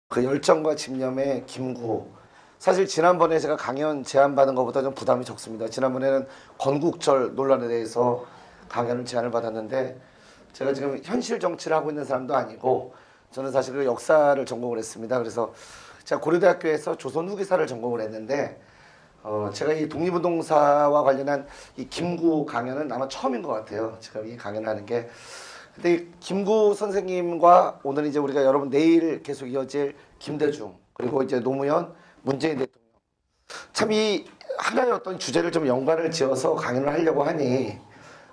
그 열정과 집념의 김구. 사실 지난번에 제가 강연 제안받은 것보다 좀 부담이 적습니다. 지난번에는 건국절 논란에 대해서 강연을 제안을 받았는데, 제가 지금 현실 정치를 하고 있는 사람도 아니고, 저는 사실 그 역사를 전공을 했습니다. 그래서 제가 고려대학교에서 조선 후기사를 전공을 했는데, 제가 이 독립운동사와 관련한 이 김구 강연은 아마 처음인 것 같아요. 제가 이 강연을 하는 게. 근데 이 김구 선생님과 오늘 이제 우리가 여러분 내일 계속 이어질 김대중, 그리고 이제 노무현, 문재인 대통령, 참 이 하나의 어떤 주제를 좀 연관을 지어서 강연을 하려고 하니,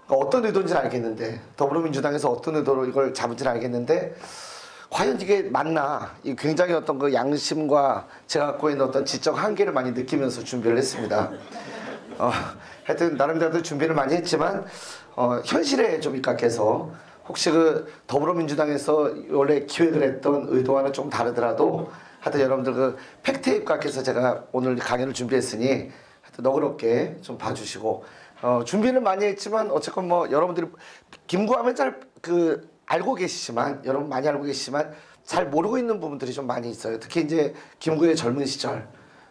그러니까 어떤 의도인지는 알겠는데, 더불어민주당에서 어떤 의도로 이걸 잡은지는 알겠는데, 과연 이게 맞나? 이 굉장히 어떤 그 양심과 제가 갖고 있는 어떤 지적 한계를 많이 느끼면서 준비를 했습니다. 하여튼 나름대로 준비를 많이 했지만, 현실에 좀 입각해서 혹시 그 더불어민주당에서 원래 기획을 했던 의도와는 좀 다르더라도 하여튼 여러분들 그 팩트에 입각해서 제가 오늘 강연을 준비했으니 하여튼 너그럽게 좀 봐주시고, 준비는 많이 했지만 어쨌건 뭐 여러분들이 김구하면 잘 그 알고 계시지만, 여러분 많이 알고 계시지만 잘 모르고 있는 부분들이 좀 많이 있어요. 특히 이제 김구의 젊은 시절,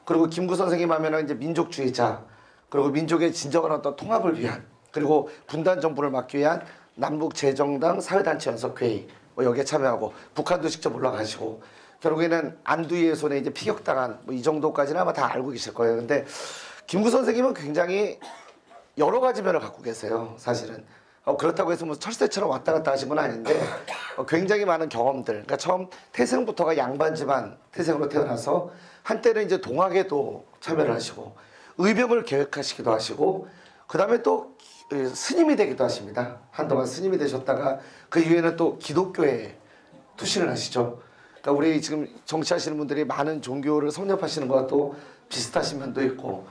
그리고 김구 선생님 하면은 이제 민족주의자, 그리고 민족의 진정한 어떤 통합을 위한, 그리고 분단 정부를 막기 위한 남북 재정당 사회단체 연석회의, 뭐 여기에 참여하고 북한도 직접 올라가시고, 결국에는 안두희의 손에 이제 피격당한, 뭐 이 정도까지는 아마 다 알고 계실 거예요. 근데 김구 선생님은 굉장히 여러 가지 면을 갖고 계세요. 사실은 그렇다고 해서 뭐 철새처럼 왔다 갔다 하신 건 아닌데, 굉장히 많은 경험들, 그러니까 처음 태생부터가 양반 집안 태생으로 태어나서 한때는 이제 동학에도 참여를 하시고 의병을 계획하시기도 하시고, 그 다음에 또 스님이 되기도 하십니다. 한동안 스님이 되셨다가 그 이후에는 또 기독교에 투신을 하시죠. 그러니까 우리 지금 정치하시는 분들이 많은 종교를 섭렵하시는 것과 또 비슷하신 면도 있고,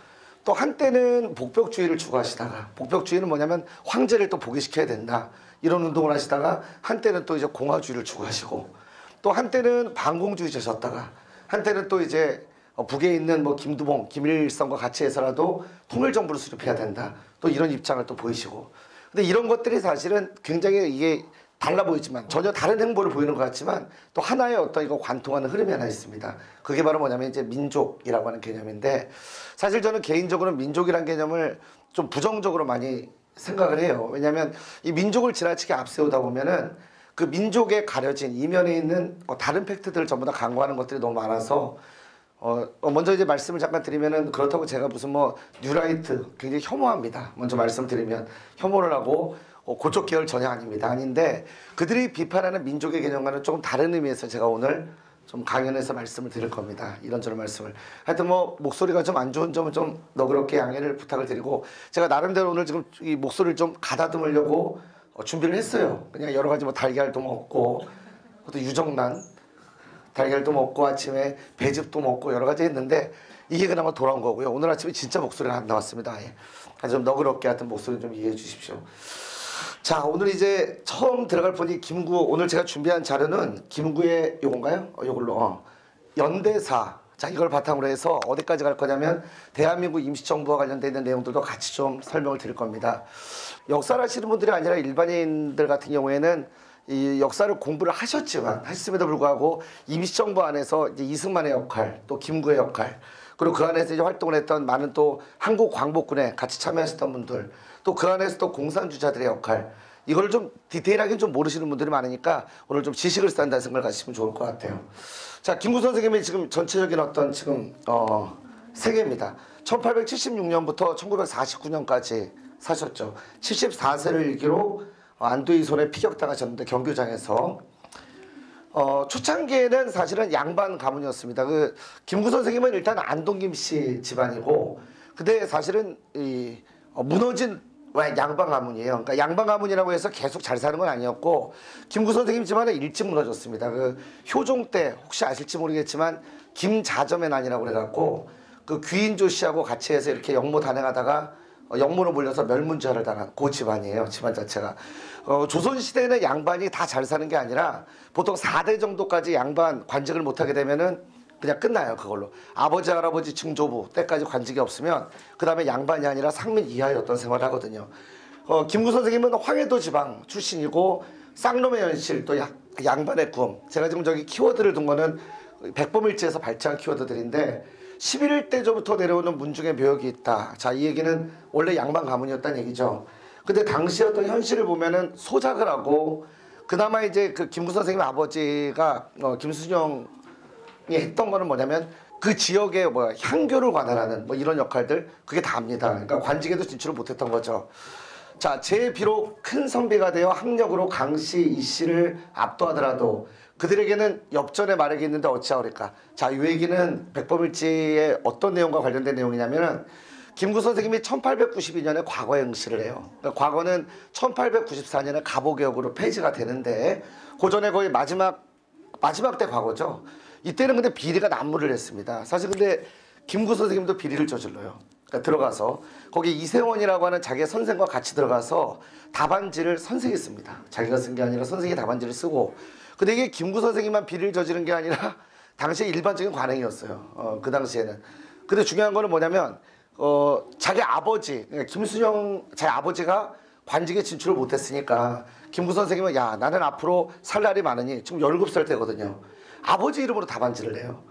또 한때는 복벽주의를 추구하시다가, 복벽주의는 뭐냐면 황제를 또 복위시켜야 된다, 이런 운동을 하시다가 한때는 또 이제 공화주의를 추구하시고, 또 한때는 반공주의자셨다가 한때는 또 이제 북에 있는 뭐 김두봉, 김일성과 같이 해서라도 통일정부를 수립해야 된다, 또 이런 입장을 또 보이시고. 근데 이런 것들이 사실은 굉장히 이게 달라 보이지만, 전혀 다른 행보를 보이는 것 같지만 또 하나의 어떤 이거 관통하는 흐름이 하나 있습니다. 그게 바로 뭐냐면 이제 민족이라고 하는 개념인데, 사실 저는 개인적으로 민족이라는 개념을 좀 부정적으로 많이 생각을 해요. 왜냐하면 이 민족을 지나치게 앞세우다 보면은 그 민족에 가려진 이면에 있는 다른 팩트들을 전부 다 간과하는 것들이 너무 많아서, 먼저 이제 말씀을 잠깐 드리면은, 그렇다고 제가 무슨 뭐 뉴라이트 굉장히 혐오합니다. 먼저 말씀드리면 혐오를 하고 그쪽 계열 전혀 아닙니다. 아닌데, 그들이 비판하는 민족의 개념과는 조금 다른 의미에서 제가 오늘 좀 강연에서 말씀을 드릴 겁니다. 이런저런 말씀을. 하여튼 뭐 목소리가 좀 안 좋은 점은 좀 너그럽게 양해를 부탁을 드리고, 제가 나름대로 오늘 지금 이 목소리를 좀 가다듬으려고 준비를 했어요. 그냥 여러 가지 뭐 달걀도 먹고, 또 유정란 달걀도 먹고 아침에 배즙도 먹고 여러 가지 했는데, 이게 그나마 돌아온 거고요. 오늘 아침에 진짜 목소리가 안 나왔습니다. 예. 좀 너그럽게 하여튼 목소리 좀 이해해 주십시오. 자, 오늘 이제 처음 들어갈 분이 김구. 오늘 제가 준비한 자료는 김구의 요건가요? 요걸로 연대사. 자, 이걸 바탕으로 해서 어디까지 갈 거냐면 대한민국 임시정부와 관련되어 있는 내용들도 같이 좀 설명을 드릴 겁니다. 역사를 하시는 분들이 아니라 일반인들 같은 경우에는 이 역사를 공부를 하셨음에도 불구하고 임시정부 안에서 이제 이승만의 역할, 또 김구의 역할, 그리고 그 안에서 이제 활동을 했던 많은 또 한국광복군에 같이 참여하셨던 분들, 또 그 안에서 또 공산주의자들의 역할, 이걸 좀 디테일하게 좀 모르시는 분들이 많으니까 오늘 좀 지식을 쌓는다는 생각을 가지시면 좋을 것 같아요. 자, 김구 선생님이 지금 전체적인 어떤 지금 세계입니다. 1876년부터 1949년까지 사셨죠. 74세를 일기로 안두희 손에 피격당하셨는데, 경교장에서 초창기에는 사실은 양반 가문이었습니다. 그 김구 선생님은 일단 안동김 씨 집안이고, 근데 사실은 이 무너진 양반 가문이에요. 그러니까 양반 가문이라고 해서 계속 잘 사는 건 아니었고, 김구 선생님 집안은 일찍 무너졌습니다. 그 효종 때 혹시 아실지 모르겠지만 김자점의 난이라고 그래갖고, 그 귀인조 씨하고 같이 해서 이렇게 영모 단행하다가 영모로 몰려서 멸문제하를 당한 그 집안이에요. 집안 자체가. 조선시대에는 양반이 다 잘 사는 게 아니라 보통 4대 정도까지 양반 관직을 못하게 되면은 그냥 끝나요. 그걸로. 아버지 할아버지 증조부 때까지 관직이 없으면 그 다음에 양반이 아니라 상민 이하의 어떤 생활을 하거든요. 김구 선생님은 황해도 지방 출신이고 쌍놈의 연실, 또 양반의 꿈. 제가 지금 저기 키워드를 둔 거는 백범일지에서 발췌한 키워드들인데 11대 조부터 내려오는 문중의 묘역이 있다. 자, 이 얘기는 원래 양반 가문이었다는 얘기죠. 근데 당시 어떤 현실을 보면은 소작을 하고 그나마 이제 그 김구 선생님 아버지가 김순영이 했던 거는 뭐냐면 그 지역에 뭐 향교를 관할하는 뭐 이런 역할들 그게 다입니다. 그러니까 관직에도 진출을 못했던 거죠. 자, 제 비록 큰 선비가 되어 학력으로 강씨 이씨를 압도하더라도 그들에게는 엽전의 마력이 있는데 어찌하오리까. 자, 이 얘기는 백범일지의 어떤 내용과 관련된 내용이냐면은 김구 선생님이 1892년에 과거에 응시를 해요. 그러니까 과거는 1894년에 갑오개혁으로 폐지가 되는데 그 전에 거의 마지막 때 과거죠. 이때는 근데 비리가 난무를 했습니다. 사실 근데 김구 선생님도 비리를 저질러요. 그러니까 들어가서 거기 이세원이라고 하는 자기의 선생과 같이 들어가서 답안지를 선생이 씁니다. 자기가 쓴 게 아니라 선생이 답안지를 쓰고. 근데 이게 김구 선생님만 비리를 저지른 게 아니라 당시에 일반적인 관행이었어요. 그 당시에는. 근데 중요한 거는 뭐냐면 자기 아버지 그러니까 김순영 자기 아버지가 관직에 진출을 못했으니까 김구 선생님은 야 나는 앞으로 살 날이 많으니 지금 17살 때거든요. 아버지 이름으로 답안지를 내요.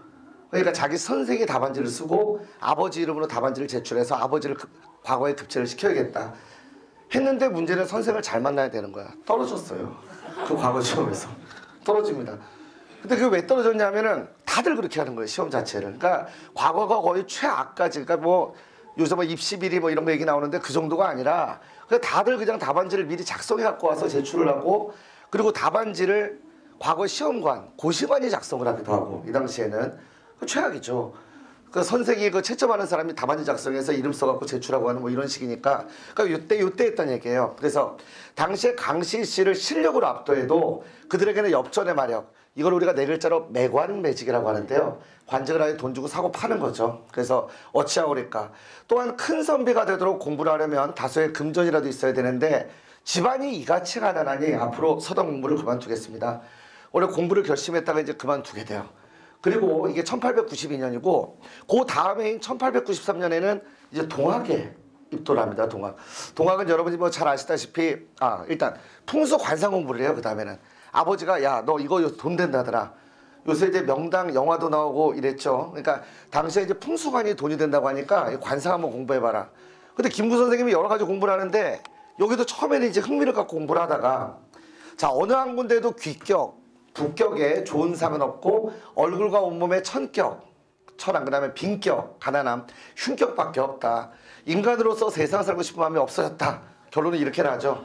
그러니까 자기 선생이 답안지를 쓰고 아버지 이름으로 답안지를 제출해서 아버지를 과거에 급제를 시켜야겠다 했는데 문제는 선생을 잘 만나야 되는 거야. 떨어졌어요. 그 과거 시험에서 떨어집니다. 근데 그게 왜 떨어졌냐면은 다들 그렇게 하는 거예요. 시험 자체를. 그러니까 과거가 거의 최악까지 그러니까 뭐 요새 뭐 입시비리 뭐 이런 거 얘기 나오는데 그 정도가 아니라 그냥 다들 그냥 답안지를 미리 작성해 갖고 와서 제출을 하고 그리고 답안지를 과거 시험관, 고시관이 작성을 하기도 하고 이 당시에는 최악이죠. 그 선생이 그 채점하는 사람이 답안지 작성해서 이름 써갖고 제출하고 하는 뭐 이런 식이니까 그러니까 요때 했던 얘기예요. 그래서 당시에 강씨 씨를 실력으로 압도해도 그들에게는 엽전의 마력 이걸 우리가 네 글자로 매관매직이라고 하는데요. 관직을 아예 돈 주고 사고 파는 거죠. 그래서 어찌하오리까. 또한 큰 선비가 되도록 공부를 하려면 다소의 금전이라도 있어야 되는데 집안이 이같이 가난하니 앞으로 서당 공부를 그만두겠습니다. 원래 공부를 결심했다가 이제 그만두게 돼요. 그리고 이게 1892년이고 그 다음해인 1893년에는 이제 동학에 입도를 합니다. 동학은 여러분이 뭐 잘 아시다시피 일단 풍수 관상 공부를 해요. 그 다음에는 아버지가 야 너 이거 돈 된다더라. 요새 이제 명당 영화도 나오고 이랬죠. 그러니까 당시에 이제 풍수관이 돈이 된다고 하니까 관상 한번 공부해봐라. 근데 김구 선생님이 여러 가지 공부를 하는데 여기도 처음에는 이제 흥미를 갖고 공부를 하다가 자 어느 한 군데에도 귀격 부격에 좋은 상은 없고 얼굴과 온몸에 천격, 천한 그 다음에 빈격, 가난함, 흉격밖에 없다. 인간으로서 세상 살고 싶은 마음이 없어졌다. 결론은 이렇게 나죠.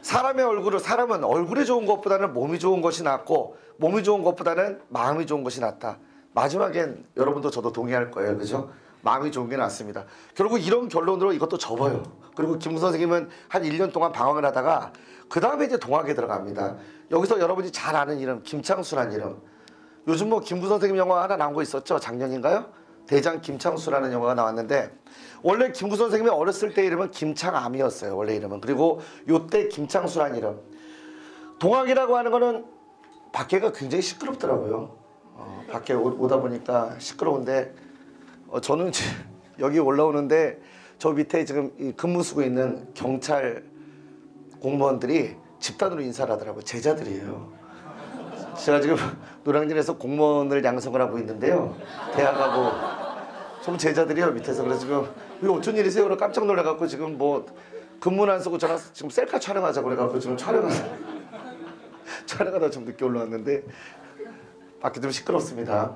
사람은 얼굴이 좋은 것보다는 몸이 좋은 것이 낫고 몸이 좋은 것보다는 마음이 좋은 것이 낫다. 마지막엔 여러분도 저도 동의할 거예요. 그죠? 마음이 좋은 게 낫습니다. 결국 이런 결론으로 이것도 접어요. 그리고 김구 선생님은 한 1년 동안 방황을 하다가 그 다음에 이제 동학에 들어갑니다. 여기서 여러분이 잘 아는 이름 김창수라는 이름. 요즘 뭐 김구 선생님 영화 하나 나온 거 있었죠? 작년인가요? 대장 김창수라는 영화가 나왔는데 원래 김구 선생님이 어렸을 때 이름은 김창암이었어요. 원래 이름은. 그리고 요때 김창수라는 이름. 동학이라고 하는 거는 밖에가 굉장히 시끄럽더라고요. 밖에 오다 보니까 시끄러운데 저는 여기 올라오는데 저 밑에 지금 근무 쓰고 있는 경찰 공무원들이 집단으로 인사를 하더라고요. 제자들이에요. 제가 지금 노량진에서 공무원을 양성을 하고 있는데요. 대학하고 좀 제자들이요 밑에서. 그래서 지금 이거 어쩐 일이세요? 그래 깜짝 놀라갖고 지금 뭐 근무는 안 쓰고 저랑 지금 셀카 촬영하자고 그래갖고 지금 촬영하다 좀 늦게 올라왔는데 밖에 좀 시끄럽습니다.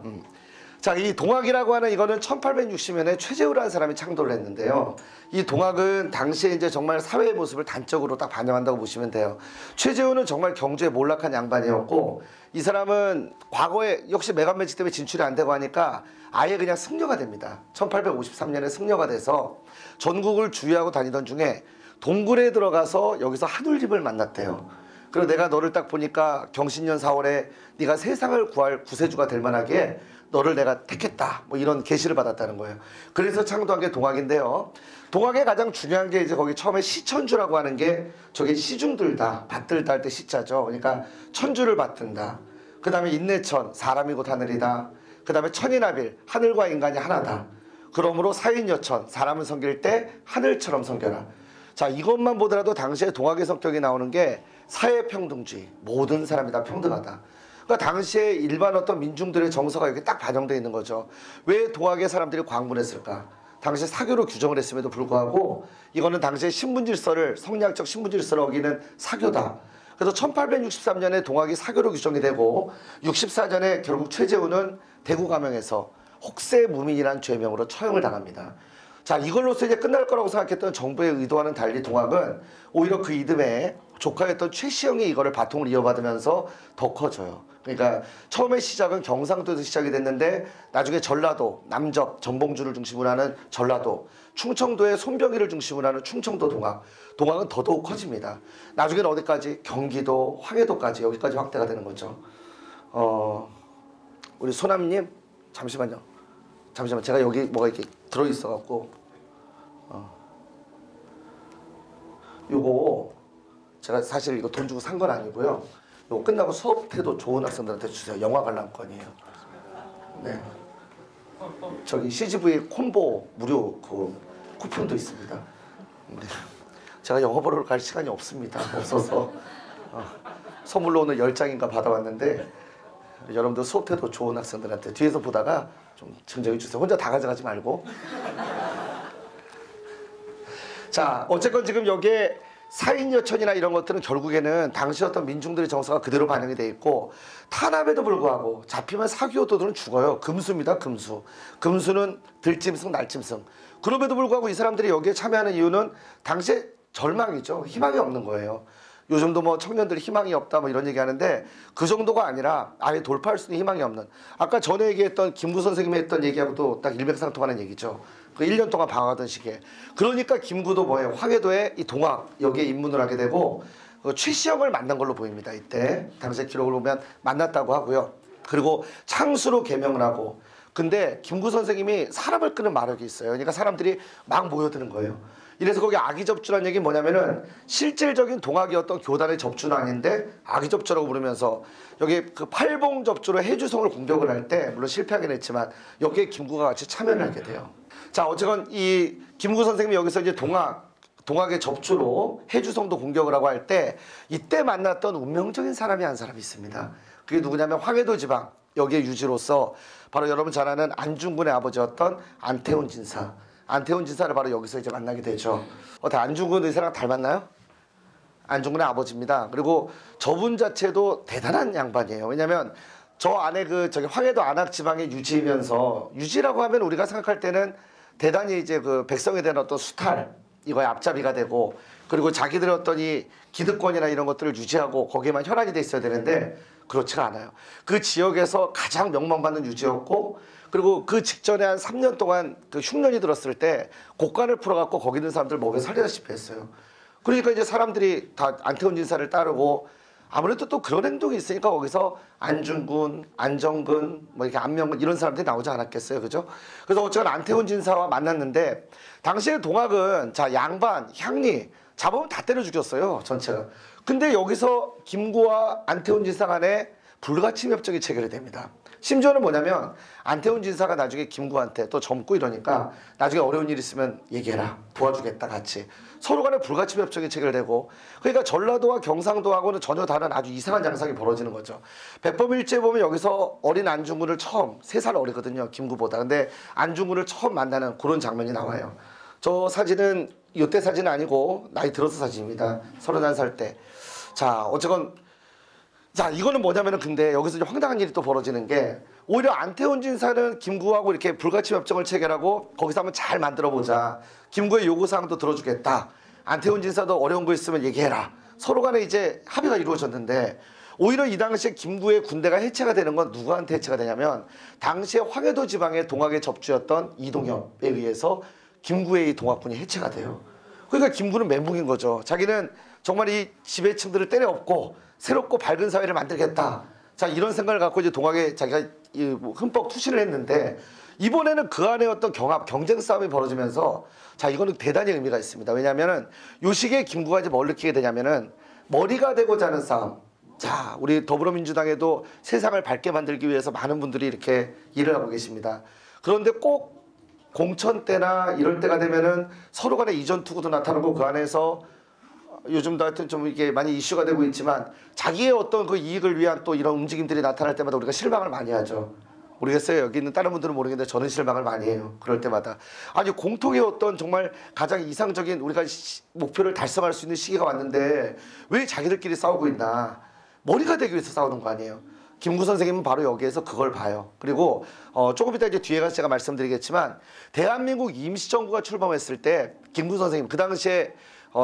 자, 이 동학이라고 하는 이거는 1860년에 최재우라는 사람이 창도를 했는데요. 이 동학은 당시에 이제 정말 사회의 모습을 단적으로 딱 반영한다고 보시면 돼요. 최재우는 정말 경주에 몰락한 양반이었고 이 사람은 과거에 역시 매간매직 때문에 진출이 안 되고 하니까 아예 그냥 승려가 됩니다. 1853년에 승려가 돼서 전국을 주유하고 다니던 중에 동굴에 들어가서 여기서 한울림을 만났대요. 그리고 내가 너를 딱 보니까 경신년 4월에 네가 세상을 구할 구세주가 될 만하게 너를 내가 택했다. 뭐 이런 계시를 받았다는 거예요. 그래서 창도한 게 동학인데요. 동학의 가장 중요한 게 이제 거기 처음에 시천주라고 하는 게 저게 시중들다, 받들다 할 때 시자죠. 그러니까 천주를 받든다. 그 다음에 인내천, 사람이 곧 하늘이다. 그 다음에 천인하빌, 하늘과 인간이 하나다. 그러므로 사인여천, 사람을 섬길 때 하늘처럼 섬겨라. 자, 이것만 보더라도 당시에 동학의 성격이 나오는 게 사회평등주의, 모든 사람이 다 평등하다. 그러니까 당시에 일반 어떤 민중들의 정서가 여기 딱 반영되어 있는 거죠. 왜 동학의 사람들이 광분했을까? 당시에 사교로 규정을 했음에도 불구하고 이거는 당시에 신분질서를 성리학적 신분질서를 어기는 사교다. 그래서 1863년에 동학이 사교로 규정이 되고 64년에 결국 최재훈은 대구 감형에서 혹세무민이라는 죄명으로 처형을 당합니다. 자, 이걸로서 이제 끝날 거라고 생각했던 정부의 의도와는 달리 동학은 오히려 그 이듬해 조카였던 최시영이 이거를 바통을 이어받으면서 더 커져요. 그러니까 처음에 시작은 경상도에서 시작이 됐는데 나중에 전라도, 남접, 전봉주를 중심으로 하는 전라도, 충청도의 손병희를 중심으로 하는 충청도 동학, 동학은 더더욱 커집니다. 나중에는 어디까지? 경기도, 황해도까지 여기까지 확대가 되는 거죠. 우리 소남님 잠시만요. 잠시만, 제가 여기 뭐가 이렇게 들어있어갖고 요거 제가 사실 이거 돈 주고 산 건 아니고요. 요거 끝나고 수업 태도 좋은 학생들한테 주세요. 영화 관람권이에요. 네. 저기 CGV 콤보 무료 그 쿠폰도 있습니다. 네. 제가 영어 보러 갈 시간이 없어서 선물로 오늘 10장인가 받아왔는데 여러분들 수업 태도 좋은 학생들한테 뒤에서 보다가 좀 증정해 주세요. 혼자 다 가져가지 말고. 자, 어쨌건 지금 여기에 사인여천이나 이런 것들은 결국에는 당시 어떤 민중들의 정서가 그대로 반영이 돼 있고, 탄압에도 불구하고 잡히면 사기오도들은 죽어요. 금수입니다. 금수. 금수는 들짐승 날짐승. 그럼에도 불구하고 이 사람들이 여기에 참여하는 이유는 당시에 절망이죠. 희망이 없는 거예요. 요즘도 뭐 청년들이 희망이 없다 뭐 이런 얘기 하는데 그 정도가 아니라 아예 돌파할 수 있는 희망이 없는, 아까 전에 얘기했던 김구 선생님이 했던 얘기하고도 딱 일맥상통하는 얘기죠. 그 1년 동안 방황하던 시기에. 그러니까 김구도 뭐예요? 황해도에 이 동학 여기에 입문을 하게 되고 최시영을 만난 걸로 보입니다. 이때 당시의 기록을 보면 만났다고 하고요. 그리고 창수로 개명을 하고. 근데 김구 선생님이 사람을 끄는 마력이 있어요. 그러니까 사람들이 막 모여드는 거예요. 이래서 거기 아기접주라는 얘기는 뭐냐면은 실질적인 동학의 어떤 교단의 접주는 아닌데 아기접주라고 부르면서 여기 그 팔봉접주로 해주성을 공격을 할 때 물론 실패하긴 했지만 여기에 김구가 같이 참여를 하게 돼요. 자, 어쨌건 이 김구 선생님이 여기서 이제 동학의 접주로 해주성도 공격을 하고 할 때 이때 만났던 운명적인 사람이 한 사람이 있습니다. 그게 누구냐면 황해도 지방 여기에 유지로서 바로 여러분 잘 아는 안중근의 아버지였던 안태훈 진사. 안태훈 진사를 바로 여기서 이제 만나게 되죠. 어때, 안중근 의사랑 닮았나요? 안중근의 아버지입니다. 그리고 저분 자체도 대단한 양반이에요. 왜냐면 저 안에 저기 황해도 안악 지방에 유지면서, 유지라고 하면 우리가 생각할 때는 대단히 이제 그 백성에 대한 어떤 수탈, 이거의 앞잡이가 되고, 그리고 자기들의 어떤 이 기득권이나 이런 것들을 유지하고 거기에만 혈안이 돼 있어야 되는데 그렇지가 않아요. 그 지역에서 가장 명망받는 유지였고, 그리고 그 직전에 한 3년 동안 그 흉년이 들었을 때 곡간을 풀어갖고 거기 있는 사람들 먹여 살리다시피 했어요. 그러니까 이제 사람들이 다 안태훈 진사를 따르고, 아무래도 또 그런 행동이 있으니까 거기서 안중근, 안정근, 뭐 이렇게 안명근 이런 사람들이 나오지 않았겠어요. 그죠? 그래서 어쨌든 안태훈 진사와 만났는데, 당시에 동학은 자, 양반, 향리 잡으면 다 때려 죽였어요. 전체가. 근데 여기서 김구와 안태훈 진사 간에 불가침 협정이 체결이 됩니다. 심지어는 뭐냐면 안태훈 진사가 나중에 김구한테 또 젊고 이러니까 나중에 어려운 일 있으면 얘기해라, 도와주겠다, 같이. 서로 간에 불가침 협정이 체결되고, 그러니까 전라도와 경상도하고는 전혀 다른 아주 이상한 양상이 벌어지는 거죠. 백범일지에 보면 여기서 어린 안중근을 처음, 3살 어리거든요, 김구보다. 근데 안중근을 처음 만나는 그런 장면이 나와요. 저 사진은 이때 사진은 아니고 나이 들어서 사진입니다. 31살 때. 자, 어쨌건 자, 이거는 뭐냐면은, 근데 여기서 이제 황당한 일이 또 벌어지는 게, 오히려 안태훈 진사는 김구하고 이렇게 불가침 협정을 체결하고 거기서 한번 잘 만들어 보자, 김구의 요구사항도 들어주겠다, 안태훈 진사도 어려운 거 있으면 얘기해라, 서로 간에 이제 합의가 이루어졌는데, 오히려 이 당시에 김구의 군대가 해체가 되는 건 누구한테 해체가 되냐면 당시에 황해도 지방의 동학의 접주였던 이동엽에 의해서 김구의 이 동학군이 해체가 돼요. 그러니까 김구는 멘붕인 거죠. 자기는 정말 이 지배층들을 때려엎고 새롭고 밝은 사회를 만들겠다, 자, 이런 생각을 갖고 이제 동학에 자기가 흠뻑 투신을 했는데, 이번에는 그 안에 어떤 경쟁 싸움이 벌어지면서, 자, 이거는 대단히 의미가 있습니다. 왜냐하면은 요 시기에 김구가 이제 뭘 느끼게 되냐면은 머리가 되고자 하는 싸움. 자, 우리 더불어민주당에도 세상을 밝게 만들기 위해서 많은 분들이 이렇게 일을 하고 계십니다. 그런데 꼭 공천 때나 이럴 때가 되면은 서로 간에 이전 투구도 나타나고 그 안에서 요즘도 하여튼 좀 이게 많이 이슈가 되고 있지만 자기의 어떤 그 이익을 위한 또 이런 움직임들이 나타날 때마다 우리가 실망을 많이 하죠. 모르겠어요. 여기 있는 다른 분들은 모르겠는데 저는 실망을 많이 해요. 그럴 때마다. 아니 공통의 어떤 정말 가장 이상적인 우리가 목표를 달성할 수 있는 시기가 왔는데 왜 자기들끼리 싸우고 있나. 머리가 되기 위해서 싸우는 거 아니에요. 김구 선생님은 바로 여기에서 그걸 봐요. 그리고 조금 이따 이제 뒤에 가서 제가 말씀드리겠지만 대한민국 임시정부가 출범했을 때 김구 선생님 그 당시에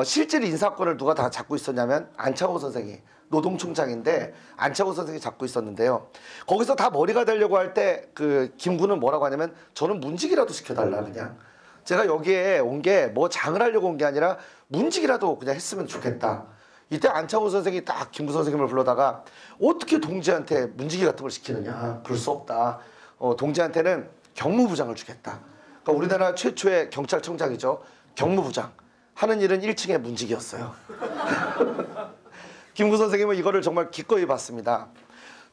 실질 인사권을 누가 다 잡고 있었냐면 안창호 선생이 노동총장인데 안창호 선생이 잡고 있었는데요. 거기서 다 머리가 되려고 할 때 그 김구는 뭐라고 하냐면 저는 문직이라도 시켜달라 그냥. 제가 여기에 온 게 뭐 장을 하려고 온 게 아니라 문직이라도 그냥 했으면 좋겠다. 이때 안창호 선생이 딱 김구 선생님을 불러다가 어떻게 동지한테 문지기 같은 걸 시키느냐. 그럴 수 없다. 동지한테는 경무부장을 주겠다. 그러니까 우리나라 최초의 경찰청장이죠. 경무부장. 하는 일은 1층의 문직이었어요. 김구 선생님은 이거를 정말 기꺼이 받습니다.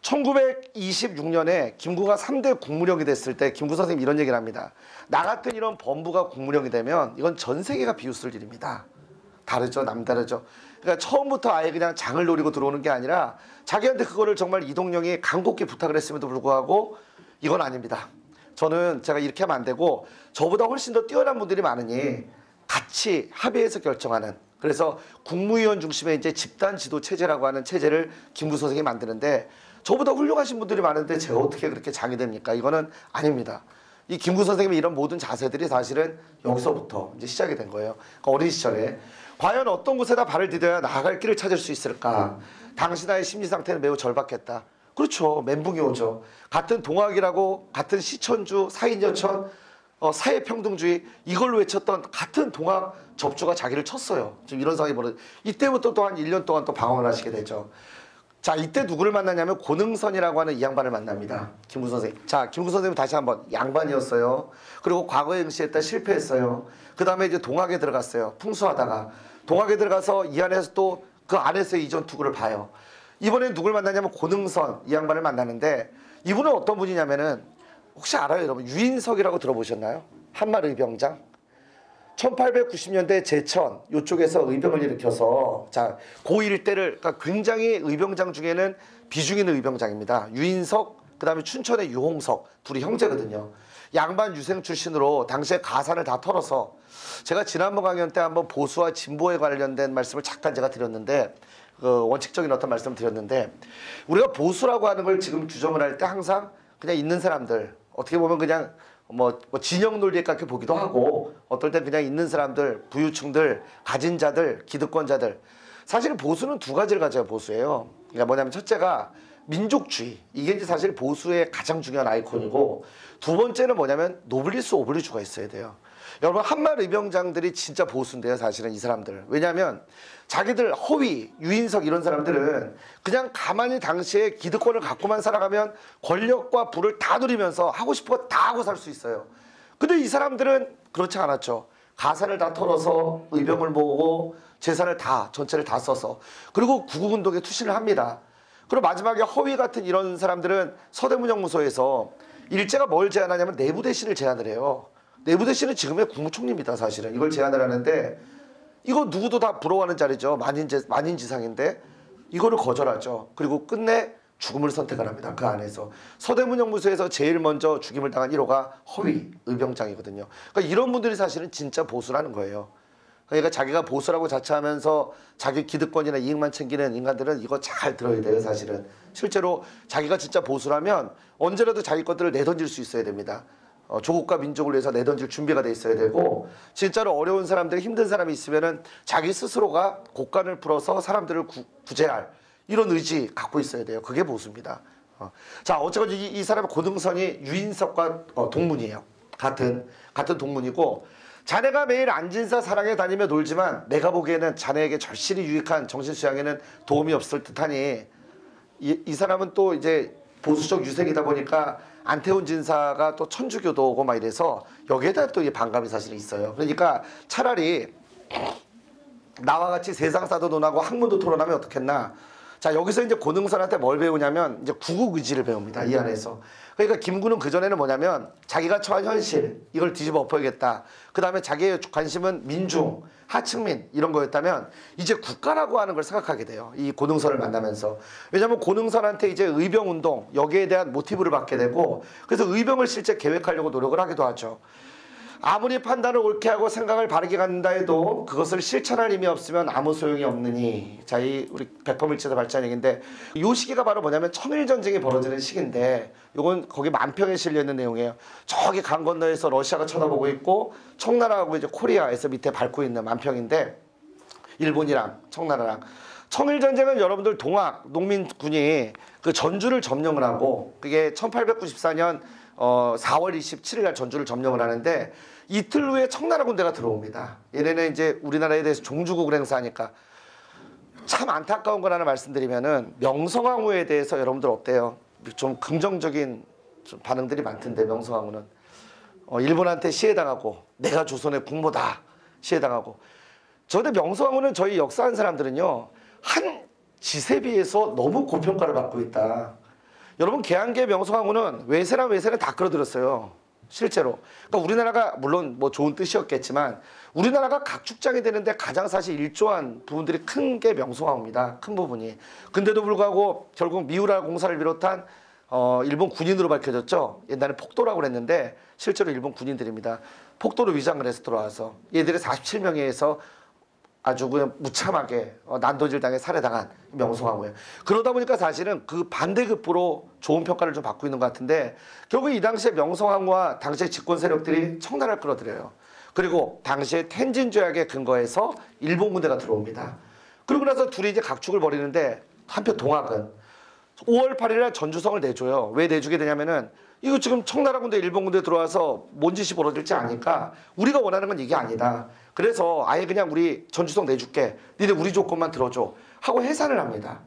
1926년에 김구가 3대 국무령이 됐을 때 김구 선생님이 이런 얘기를 합니다. 나 같은 이런 범부가 국무령이 되면 이건 전 세계가 비웃을 일입니다. 다르죠. 남다르죠. 그러니까 처음부터 아예 그냥 장을 노리고 들어오는 게 아니라 자기한테 그거를 정말 이동영이 간곡히 부탁을 했음에도 불구하고 이건 아닙니다. 저는 제가 이렇게 하면 안 되고 저보다 훨씬 더 뛰어난 분들이 많으니 같이 합의해서 결정하는, 그래서 국무위원 중심의 이제 집단 지도 체제라고 하는 체제를 김구 선생님이 만드는데 저보다 훌륭하신 분들이 많은데 제가 어떻게 그렇게 장이 됩니까? 이거는 아닙니다. 이 김구 선생님의 이런 모든 자세들이 사실은 여기서부터 이제 시작이 된 거예요. 그러니까 어린 시절에 과연 어떤 곳에다 발을 디뎌야 나아갈 길을 찾을 수 있을까? 당시 나의 심리 상태는 매우 절박했다. 그렇죠. 멘붕이 오죠. 같은 동학이라고 같은 시천주, 사인여천, 사회평등주의 이걸 외쳤던 같은 동학 접주가 자기를 쳤어요. 지금 이런 상황이 벌어져. 이때부터 또한 1년 동안 또 방황을 하시게 되죠. 자, 이때 누구를 만나냐면 고능선이라고 하는 이 양반을 만납니다. 김구 선생님. 자, 김구 선생님 다시 한번 양반이었어요. 그리고 과거에 응시했다 실패했어요. 그 다음에 이제 동학에 들어갔어요. 풍수하다가. 동학에 들어가서 이 안에서 또 그 안에서 이전 투구를 봐요. 이번엔 누굴 만나냐면 고능선 이 양반을 만나는데 이분은 어떤 분이냐면은 혹시 알아요 여러분? 유인석이라고 들어보셨나요? 한말의병장. 1890년대 제천 이쪽에서 의병을 일으켜서 자 고1 때를 그러니까 굉장히 의병장 중에는 비중 있는 의병장입니다. 유인석 그 다음에 춘천의 유홍석 둘이 형제거든요. 양반 유생 출신으로 당시에 가산을 다 털어서 제가 지난번 강연 때 한번 보수와 진보에 관련된 말씀을 잠깐 제가 드렸는데 그 원칙적인 어떤 말씀을 드렸는데 우리가 보수라고 하는 걸 지금 규정을 할 때 항상 그냥 있는 사람들 어떻게 보면 그냥 뭐 진영 논리에 가깝게 보기도 하고 어떨 땐 그냥 있는 사람들, 부유층들, 가진 자들, 기득권자들. 사실 보수는 두 가지를 가져야 보수예요. 그러니까 뭐냐면 첫째가 민족주의. 이게 이제 사실 보수의 가장 중요한 아이콘이고 두 번째는 뭐냐면 노블리스 오블리주가 있어야 돼요. 여러분 한말 의병장들이 진짜 보수인데요. 사실은 이 사람들. 왜냐하면 자기들 허위, 유인석 이런 사람들은 그냥 가만히 당시에 기득권을 갖고만 살아가면 권력과 부를 다 누리면서 하고 싶은 거 다 하고 살 수 있어요. 근데 이 사람들은 그렇지 않았죠. 가산을 다 털어서 의병을 모으고 재산을 다 전체를 다 써서 그리고 구국운동에 투신을 합니다. 그리고 마지막에 허위 같은 이런 사람들은 서대문형무소에서 일제가 뭘 제안하냐면 내부 대신을 제안을 해요. 내부 대신은 지금의 국무총리입니다. 사실은 이걸 제안을 하는데 이거 누구도 다 부러워하는 자리죠. 만인지상인데 이거를 거절하죠. 그리고 끝내 죽음을 선택을 합니다. 그 안에서 서대문형무소에서 제일 먼저 죽임을 당한 1호가 허위 의병장이거든요. 그러니까 이런 분들이 사실은 진짜 보수라는 거예요. 그러니까 자기가 보수라고 자처하면서 자기 기득권이나 이익만 챙기는 인간들은 이거 잘 들어야 돼요. 사실은 실제로 자기가 진짜 보수라면 언제라도 자기 것들을 내던질 수 있어야 됩니다. 조국과 민족을 위해서 내던질 준비가 돼 있어야 되고 진짜로 어려운 사람들 힘든 사람이 있으면은 자기 스스로가 곡간을 풀어서 사람들을 구제할 이런 의지 갖고 있어야 돼요. 그게 보수입니다. 자 어쨌건 이 사람의 고등선이 유인석과 동문이에요. 같은 동문이고 자네가 매일 안진사 사랑에 다니며 놀지만 내가 보기에는 자네에게 절실히 유익한 정신수양에는 도움이 없을 듯하니 이 사람은 또 이제 보수적 유색이다 보니까 안태훈 진사가 또 천주교도고 막 이래서 여기에다 또 반감이 사실 있어요. 그러니까 차라리 나와 같이 세상 사도 논하고 학문도 토론하면 어떻겠나. 자, 여기서 이제 고능선한테 뭘 배우냐면 이제 구국의지를 배웁니다. 이 안에서. 그러니까 김구는 그전에는 뭐냐면 자기가 처한 현실 이걸 뒤집어 엎어야겠다. 그 다음에 자기의 관심은 민중, 하층민 이런 거였다면 이제 국가라고 하는 걸 생각하게 돼요. 이 고능선을 만나면서. 왜냐하면 고능선한테 이제 의병운동 여기에 대한 모티브를 받게 되고 그래서 의병을 실제 계획하려고 노력을 하기도 하죠. 아무리 판단을 옳게 하고 생각을 바르게 갖는다 해도 그것을 실천할 힘이 없으면 아무 소용이 없느니. 자, 이 우리 백범일치에서 발전한 얘기인데 이 시기가 바로 뭐냐면 청일전쟁이 벌어지는 시기인데 이건 거기 만평에 실려있는 내용이에요. 저기 강 건너에서 러시아가 쳐다보고 있고 청나라하고 이제 코리아에서 밑에 밟고 있는 만평인데 일본이랑 청나라랑. 청일전쟁은 여러분들 동학 농민군이 그 전주를 점령을 하고 그게 1894년 4월 27일 날 전주를 점령을 하는데 이틀 후에 청나라 군대가 들어옵니다. 얘네는 이제 우리나라에 대해서 종주국을 행사하니까. 참 안타까운 걸 하나 말씀드리면은 명성황후에 대해서 여러분들 어때요? 좀 긍정적인 좀 반응들이 많던데 명성황후는 일본한테 시해당하고 내가 조선의 국모다 시해당하고. 저한테 명성황후는 저희 역사한 사람들은요 한 짓에 비해서 너무 고평가를 받고 있다. 여러분 계한계 명성황후는 외세란 외세는 다 끌어들였어요. 실제로. 그러니까 우리나라가 물론 뭐 좋은 뜻이었겠지만 우리나라가 각축장이 되는데 가장 사실 일조한 부분들이 큰 게 명성황후입니다. 큰 부분이. 근데도 불구하고 결국 미우라 공사를 비롯한 일본 군인으로 밝혀졌죠. 옛날에 폭도라고 그랬는데 실제로 일본 군인들입니다. 폭도로 위장을 해서 들어와서 얘들이 47명에 의해서 아주 그냥 무참하게 난도질 당해 살해당한 명성황후예요. 그러다 보니까 사실은 그 반대급부로 좋은 평가를 좀 받고 있는 것 같은데 결국 이 당시에 명성황후와 당시의 집권 세력들이 청나라를 끌어들여요. 그리고 당시에 텐진 조약에 근거해서 일본 군대가 들어옵니다. 그러고 나서 둘이 이제 각축을 벌이는데 한편 동학은 5월 8일 날 전주성을 내줘요. 왜 내주게 되냐면은 이거 지금 청나라 군대 일본 군대 들어와서 뭔 짓이 벌어질지 아니까 우리가 원하는 건 이게 아니다. 그래서 아예 그냥 우리 전주성 내줄게. 니네 우리 조건만 들어줘. 하고 해산을 합니다.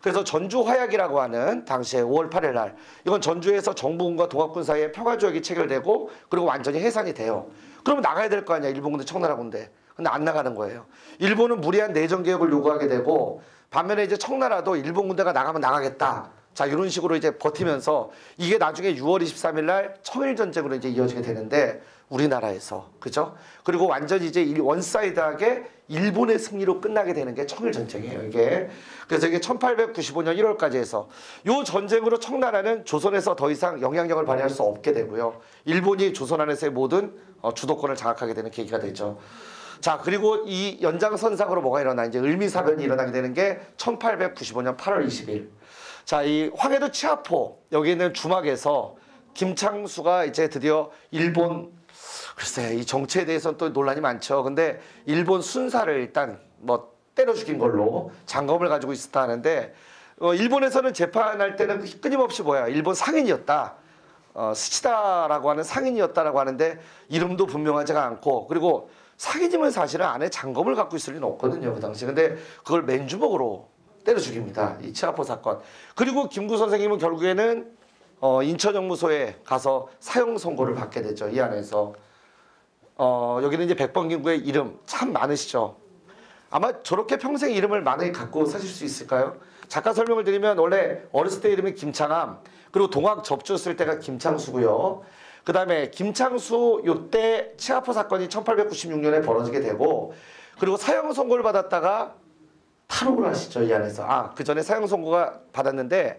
그래서 전주화약이라고 하는 당시에 5월 8일 날 이건 전주에서 정부군과 동학군 사이에 평화조약이 체결되고 그리고 완전히 해산이 돼요. 그러면 나가야 될 거 아니야. 일본 군대 청나라 군대. 근데 안 나가는 거예요. 일본은 무리한 내전개혁을 요구하게 되고 반면에 이제 청나라도 일본 군대가 나가면 나가겠다. 자, 이런 식으로 이제 버티면서 이게 나중에 6월 23일 날 청일전쟁으로 이제 이어지게 되는데 우리나라에서. 그죠? 그리고 완전히 이제 원사이드하게 일본의 승리로 끝나게 되는 게 청일전쟁이에요, 이게. 그래서 이게 1895년 1월까지 해서 이 전쟁으로 청나라는 조선에서 더 이상 영향력을 발휘할 수 없게 되고요. 일본이 조선 안에서의 모든 주도권을 장악하게 되는 계기가 되죠. 자, 그리고 이 연장선상으로 뭐가 일어나? 이제 을미사변이 일어나게 되는 게 1895년 8월 20일. 자, 이 황해도 치아포 여기 있는 주막에서 김창수가 이제 드디어 일본 글쎄 이 정치에 대해서는 또 논란이 많죠. 근데 일본 순사를 일단 뭐 때려 죽인 걸로 장검을 가지고 있었다 하는데 일본에서는 재판할 때는 끊임없이 뭐야 일본 상인이었다. 스치다라고 하는 상인이었다라고 하는데 이름도 분명하지가 않고 그리고 상인이면 사실은 안에 장검을 갖고 있을 리는 없거든요. 그 당시. 근데 그걸 맨주먹으로 때려 죽입니다. 이 치아포 사건. 그리고 김구 선생님은 결국에는 인천영무소에 가서 사형 선고를 받게 되죠. 이 안에서. 여기는 이제 백범김구의 이름 참 많으시죠. 아마 저렇게 평생 이름을 많이 갖고 사실 수 있을까요? 작가 설명을 드리면 원래 어렸을 때 이름이 김창암 그리고 동학 접주했을 때가 김창수고요. 그 다음에 김창수 요때 치아포 사건이 1896년에 벌어지게 되고 그리고 사형 선고를 받았다가 탈옥을 하시죠. 이 안에서. 그 전에 사형 선고가 받았는데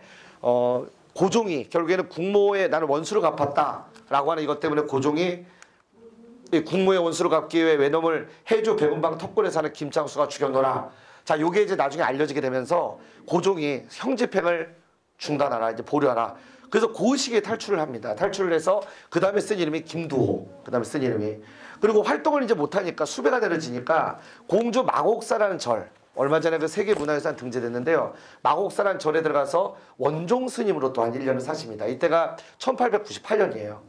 고종이 결국에는 국모에 나는 원수를 갚았다라고 하는 이것 때문에 고종이 국모의 원수를 갚기 위해 외놈을 해주 백운방 턱굴에 사는 김창수가 죽여놓으라. 자, 요게 이제 나중에 알려지게 되면서 고종이 형집행을 중단하라, 이제 보류하라. 그래서 그 시기에 탈출을 합니다. 탈출을 해서 그 다음에 쓴 이름이 김두호. 그 다음에 쓴 이름이. 그리고 활동을 이제 못하니까 수배가 내려지니까 공주 마곡사라는 절. 얼마 전에 그 세계문화유산 등재됐는데요. 마곡사라는 절에 들어가서 원종 스님으로 또 한 1년을 사십니다. 이때가 1898년이에요.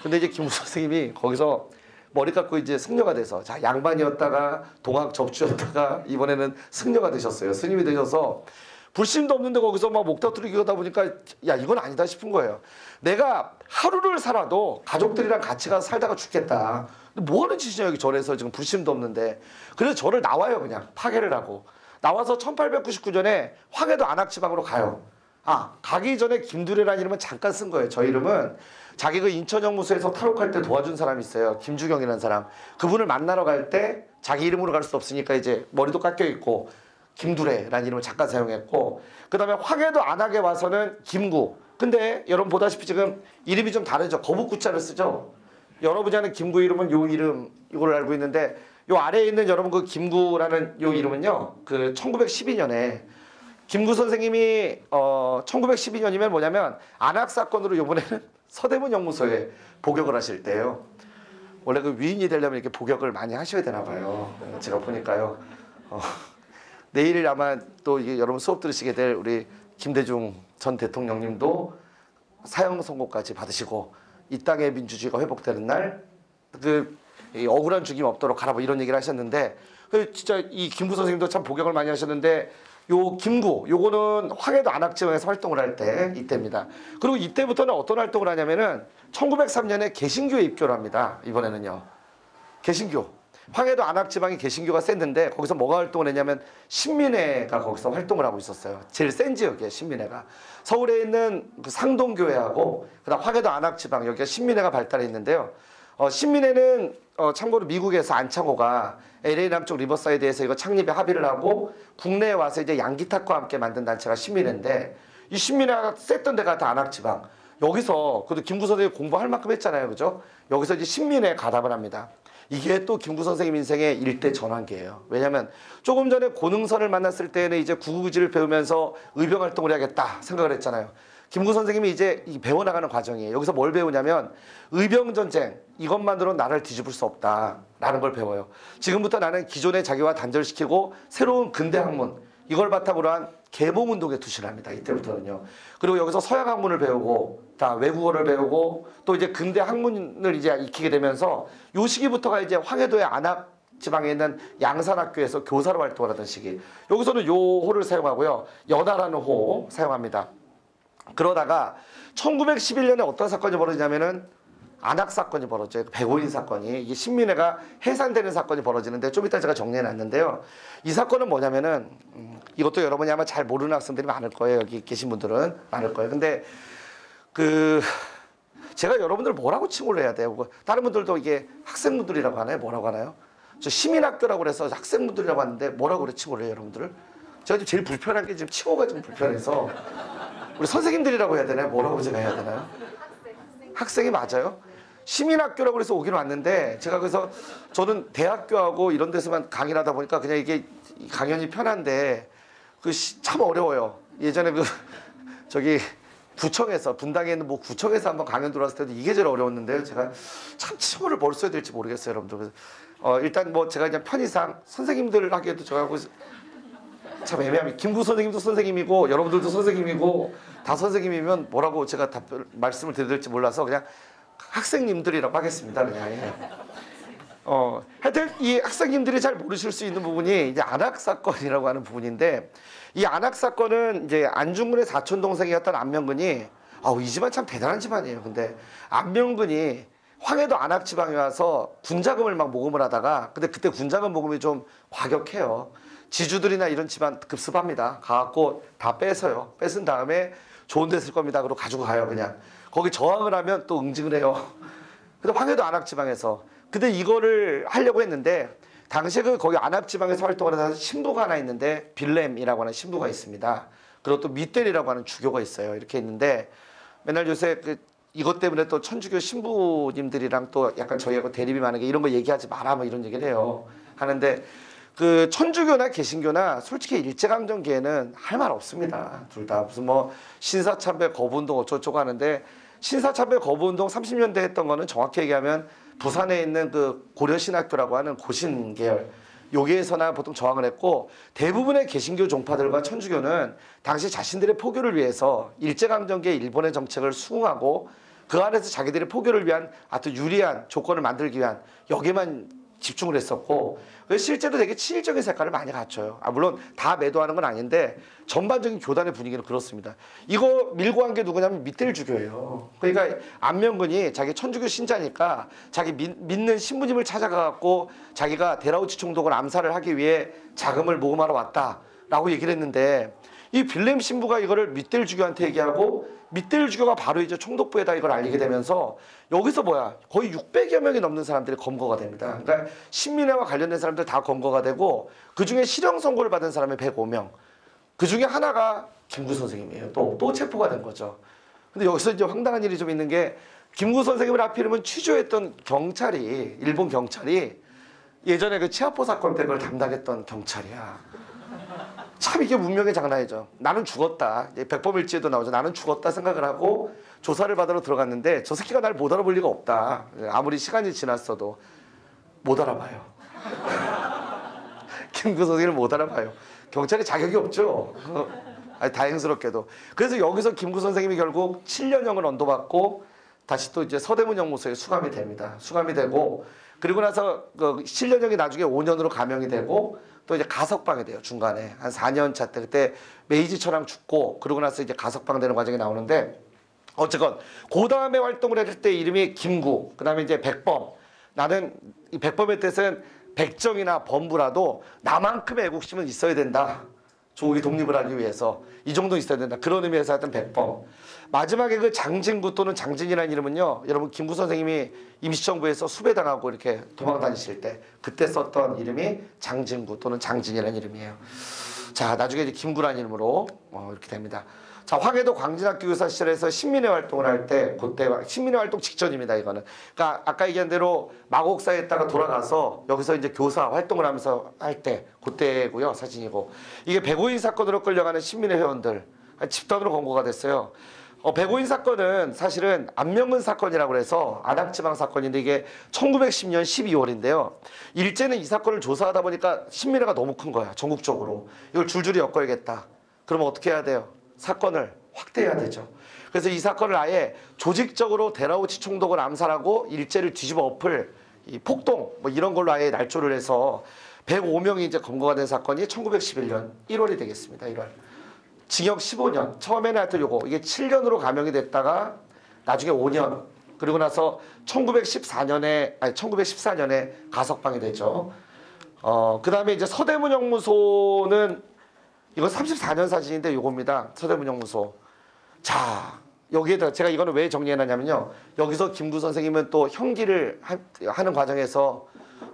근데 이제 김우 선생님이 거기서 머리 깎고 이제 승려가 돼서 자 양반이었다가 동학 접주였다가 이번에는 승려가 되셨어요. 스님이 되셔서 불신도 없는데 거기서 막 목다투리기 하다 보니까 야 이건 아니다 싶은 거예요. 내가 하루를 살아도 가족들이랑 같이 가서 살다가 죽겠다. 뭐 하는 짓이냐 여기 절에서 지금 불신도 없는데. 그래서 절을 나와요. 그냥 파괴를 하고. 나와서 1899년에 황해도 안악지방으로 가요. 가기 전에 김두래라는 이름은 잠깐 쓴 거예요. 저 이름은 자기 그 인천영무소에서 탈옥할 때 도와준 사람이 있어요. 김주경이라는 사람. 그분을 만나러 갈 때 자기 이름으로 갈 수 없으니까 이제 머리도 깎여 있고 김두래라는 이름을 잠깐 사용했고, 그 다음에 황해도 안악에 와서는 김구. 근데 여러분 보다시피 지금 이름이 좀 다르죠. 거북구자를 쓰죠. 여러분이 아는 김구 이름은 요 이름 이걸 알고 있는데, 요 아래에 있는 여러분 그 김구라는 요 이름은요, 그 1912년에 김구 선생님이 1912년이면 뭐냐면 안악 사건으로 요번에는 서대문 영무소에 복역을 하실 때예요. 원래 그 위인이 되려면 이렇게 복역을 많이 하셔야 되나 봐요. 제가 보니까요. 내일 아마 또 이게 여러분 수업 들으시게 될 우리 김대중 전 대통령님도 사형 선고까지 받으시고 이 땅의 민주주의가 회복되는 날 그 억울한 죽임 없도록 하라 뭐 이런 얘기를 하셨는데, 진짜 이 김구 선생님도 참 복역을 많이 하셨는데, 요 김구 요거는 황해도 안악지방에서 활동을 할 때 이때입니다. 그리고 이때부터는 어떤 활동을 하냐면은 1903년에 개신교에 입교를 합니다. 이번에는요, 개신교. 황해도 안악지방이 개신교가 셌는데 거기서 뭐가 활동을 했냐면 신민회가 거기서 활동을 하고 있었어요. 제일 센 지역이에요, 신민회가. 서울에 있는 그 상동교회하고 그다음 황해도 안악지방 여기가 신민회가 발달했는데요. 신민회는 참고로 미국에서 안창호가 LA 남쪽 리버사이드에서 이거 창립에 합의를 하고 국내에 와서 이제 양기탁과 함께 만든 단체가 신민회인데, 이 신민회가 셌던 데가 다 안악지방. 여기서 그래도 김구 선생님 공부할 만큼 했잖아요, 그죠? 여기서 이제 신민회에 가담을 합니다. 이게 또 김구 선생님 인생의 일대 전환기예요. 왜냐면 조금 전에 고능선을 만났을 때는 이제 구구지를 배우면서 의병 활동을 해야겠다 생각을 했잖아요. 김구 선생님이 이제 배워나가는 과정이에요. 여기서 뭘 배우냐면 의병전쟁 이것만으로는 나라를 뒤집을 수 없다라는 걸 배워요. 지금부터 나는 기존의 자기와 단절시키고 새로운 근대학문 이걸 바탕으로 한 개몽운동에 투신을 합니다. 이때부터는요. 그리고 여기서 서양 학문을 배우고 다 외국어를 배우고 또 이제 근대 학문을 이제 익히게 되면서 요 시기부터가 이제 황해도의 안악 지방에 있는 양산학교에서 교사로 활동을 하던 시기. 여기서는 요 호를 사용하고요. 연하라는 호 사용합니다. 그러다가 1911년에 어떤 사건이 벌어지냐면은 안악 사건이 벌어져요. 백오인 사건이. 이게 신민회가 해산되는 사건이 벌어지는데 좀 이따 제가 정리해놨는데요. 이 사건은 뭐냐면은 이것도 여러분이 아마 잘 모르는 학생들이 많을 거예요. 여기 계신 분들은 많을 거예요. 근데 제가 여러분들 뭐라고 칭호를 해야 돼요? 다른 분들도 이게 학생분들이라고 하나요? 뭐라고 하나요? 저 시민학교라고 그래서 학생분들이라고 하는데 뭐라고 그래 칭호를 해요, 여러분들을? 제가 지금 제일 불편한 게 지금 칭호가 좀 불편해서 우리 선생님들이라고 해야 되나요? 뭐라고 제가 해야 되나요? 학생이 맞아요? 시민학교라고 해서 오긴 왔는데 제가 그래서 저는 대학교하고 이런 데서만 강의를 하다 보니까 그냥 이게 강연이 편한데 참 어려워요. 예전에 저기 구청에서 분당에 있는 뭐 구청에서 한번 강연 들어왔을 때도 이게 제일 어려웠는데요. 제가 참 칭호를 뭘 써야 될지 모르겠어요, 여러분들. 그래서 일단 뭐 제가 그냥 편의상 선생님들 하기에도 저하고 참 애매합니다. 김구 선생님도 선생님이고 여러분들도 선생님이고 다 선생님이면 뭐라고 제가 말씀을 드려야 될지 몰라서 그냥 학생님들이라고 하겠습니다. 그냥. 하여튼 이 학생님들이 잘 모르실 수 있는 부분이 이제 안악 사건이라고 하는 부분인데, 이 안악 사건은 이제 안중근의 사촌 동생이었던 안명근이 이 집안 참 대단한 집안이에요. 근데 안명근이 황해도 안악 지방에 와서 군자금을 막 모금을 하다가, 근데 그때 군자금 모금이 좀 과격해요. 지주들이나 이런 집안 급습합니다. 가갖고 다 뺏어요. 뺏은 다음에 좋은 데 쓸 겁니다. 그러고 가지고 가요, 그냥. 거기 저항을 하면 또 응징을 해요. 근데 황해도 안악 지방에서. 근데 이거를 하려고 했는데, 당시에 거기 안악 지방에서 활동을 하는 신부가 하나 있는데, 빌렘이라고 하는 신부가 있습니다. 그리고 또 미텔이라고 하는 주교가 있어요. 이렇게 있는데, 맨날 요새 이것 때문에 또 천주교 신부님들이랑 또 약간 저희하고 대립이 많은 게 이런 거 얘기하지 마라, 뭐 이런 얘기를 해요. 하는데, 천주교나 개신교나 솔직히 일제강점기에는 할 말 없습니다. 둘 다 무슨 뭐 신사참배 거부운동 어쩌고저쩌고 하는데, 신사참배 거부운동 30년대 했던 거는 정확히 얘기하면 부산에 있는 고려신학교라고 하는 고신계열 여기에서나 보통 저항을 했고, 대부분의 개신교 종파들과 천주교는 당시 자신들의 포교를 위해서 일제강점기의 일본의 정책을 수긍하고 그 안에서 자기들의 포교를 위한 아주 유리한 조건을 만들기 위한 여기에만 집중을 했었고, 실제로 되게 친일적인 색깔을 많이 갖춰요. 물론 다 매도하는 건 아닌데 전반적인 교단의 분위기는 그렇습니다. 이거 밀고 한 게 누구냐면 미텔주교예요. 그러니까 안명근이 자기 천주교 신자니까 자기 믿는 신부님을 찾아가갖고 자기가 데라우치 총독을 암살을 하기 위해 자금을 모금하러 왔다. 라고 얘기를 했는데 이 빌렘 신부가 이거를 밑델 주교한테 얘기하고 밑델 주교가 바로 이제 총독부에다 이걸 알리게 되면서 여기서 뭐야 거의 600여 명이 넘는 사람들이 검거가 됩니다. 그러니까 신민회와 관련된 사람들 다 검거가 되고 그중에 실형 선고를 받은 사람이 105명. 그중에 하나가 김구 선생님이에요. 또 체포가 된 거죠. 근데 여기서 이제 황당한 일이 좀 있는 게 김구 선생님을 하필이면 취조했던 경찰이 일본 경찰이 예전에 그 치아포 사건 때 그걸 담당했던 경찰이야. 참 이게 문명의 장난이죠. 나는 죽었다. 백범일지에도 나오죠. 나는 죽었다 생각을 하고 조사를 받으러 들어갔는데 저 새끼가 날 못 알아볼 리가 없다. 아무리 시간이 지났어도 못 알아봐요. 김구 선생님을 못 알아봐요. 경찰이 자격이 없죠. 아니, 다행스럽게도. 그래서 여기서 김구 선생님이 결국 7년형을 언도받고 다시 또 이제 서대문 형무소에 수감이 됩니다. 수감이 되고 그리고 나서 그 7년형이 나중에 5년으로 감형이 되고 또 이제 가석방이 돼요. 중간에 한 4년 차 때 그때 메이지 천황 죽고 그러고 나서 이제 가석방 되는 과정이 나오는데 어쨌건 그 다음에 활동을 했을 때 이름이 김구 그다음에 이제 백범. 나는 이 백범의 뜻은 백정이나 범부라도 나만큼의 애국심은 있어야 된다. 조국이 독립을 하기 위해서 이 정도 있어야 된다. 그런 의미에서 하여튼 백범. 마지막에 그 장진구 또는 장진이라는 이름은요. 여러분 김구 선생님이 임시정부에서 수배당하고 이렇게 도망 다니실 때 그때 썼던 이름이 장진구 또는 장진이라는 이름이에요. 자 나중에 이제 김구라는 이름으로 이렇게 됩니다. 자 황해도 광진학교 교사 시절에서 신민회 활동을 할 때 그때 신민회 활동 직전입니다. 이거는 그러니까 아까 얘기한 대로 마곡사에 있다가 돌아가서 여기서 이제 교사 활동을 하면서 할 때 그때고요. 사진이고 이게 백오인 사건으로 끌려가는 신민회 회원들 집단으로 검거가 됐어요. 백오인 사건은 사실은 안명근 사건이라고 해서 안악지방 사건인데 이게 1910년 12월인데요. 일제는 이 사건을 조사하다 보니까 신민회가 너무 큰 거야. 전국적으로. 이걸 줄줄이 엮어야겠다. 그러면 어떻게 해야 돼요? 사건을 확대해야 되죠. 그래서 이 사건을 아예 조직적으로 데라우치 총독을 암살하고 일제를 뒤집어 엎을 이 폭동 뭐 이런 걸로 아예 날조를 해서 105명이 이제 검거가 된 사건이 1911년 1월이 되겠습니다. 1월. 징역 15년. 처음에는 하여튼 요거 이게 7년으로 감형이 됐다가 나중에 5년. 그리고 나서 1914년에 가석방이 되죠. 그다음에 이제 서대문 형무소는 이거 34년 사진인데 요겁니다. 서대문 형무소. 자, 여기에다 제가 이거는 왜 정리해놨냐면요. 여기서 김구 선생님은 또 형기를 하는 과정에서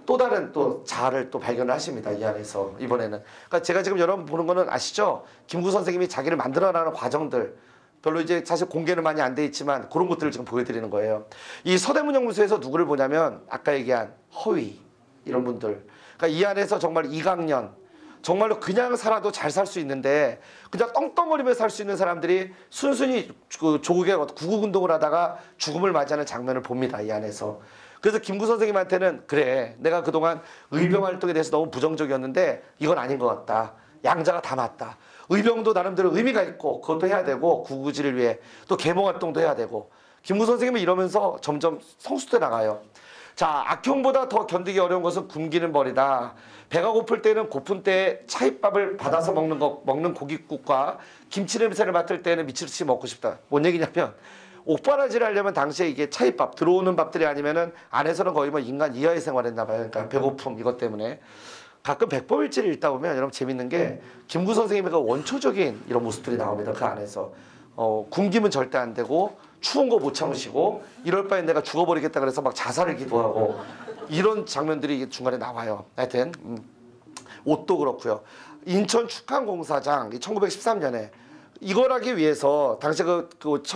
또 다른 또 자아를 또 발견을 하십니다. 이 안에서 이번에는. 그러니까 제가 지금 여러분 보는 거는 아시죠? 김구 선생님이 자기를 만들어나가는 과정들. 별로 이제 사실 공개는 많이 안 돼 있지만 그런 것들을 지금 보여드리는 거예요. 이 서대문 형무소에서 누구를 보냐면 아까 얘기한 허위 이런 분들. 그러니까 이 안에서 정말 이강년 정말로 그냥 살아도 잘 살 수 있는데 그냥 떵떵거리며 살 수 있는 사람들이 순순히 그 조국의 구국운동을 하다가 죽음을 맞이하는 장면을 봅니다. 이 안에서. 그래서 김구 선생님한테는 그래 내가 그동안 의병 활동에 대해서 너무 부정적이었는데 이건 아닌 것 같다. 양자가 다 맞다. 의병도 나름대로 의미가 있고 그것도 해야 되고 구구지를 위해 또 계몽활동도 해야 되고 김구 선생님은 이러면서 점점 성숙돼 나가요. 자, 악형보다 더 견디기 어려운 것은 굶기는 벌이다. 배가 고플 때는 고픈 때에 차입밥을 받아서 먹는 고깃국과 김치 냄새를 맡을 때는 미치듯이 먹고 싶다. 뭔 얘기냐면 옥바라지를 하려면 당시에 이게 차입밥 들어오는 밥들이 아니면은 안에서는 거의 뭐 인간 이하의 생활했나 봐요. 그러니까 배고픔 이것 때문에 가끔 백범일지를 읽다 보면 여러분 재밌는 게 김구 선생님의 그 원초적인 이런 모습들이 나옵니다. 그 안에서 굶기면 절대 안 되고 추운 거 못 참으시고 이럴 바엔 내가 죽어버리겠다 그래서 막 자살을 기도하고 이런 장면들이 중간에 나와요. 하여튼 옷도 그렇고요. 인천 축항공사장 1913년에 이걸 하기 위해서 당시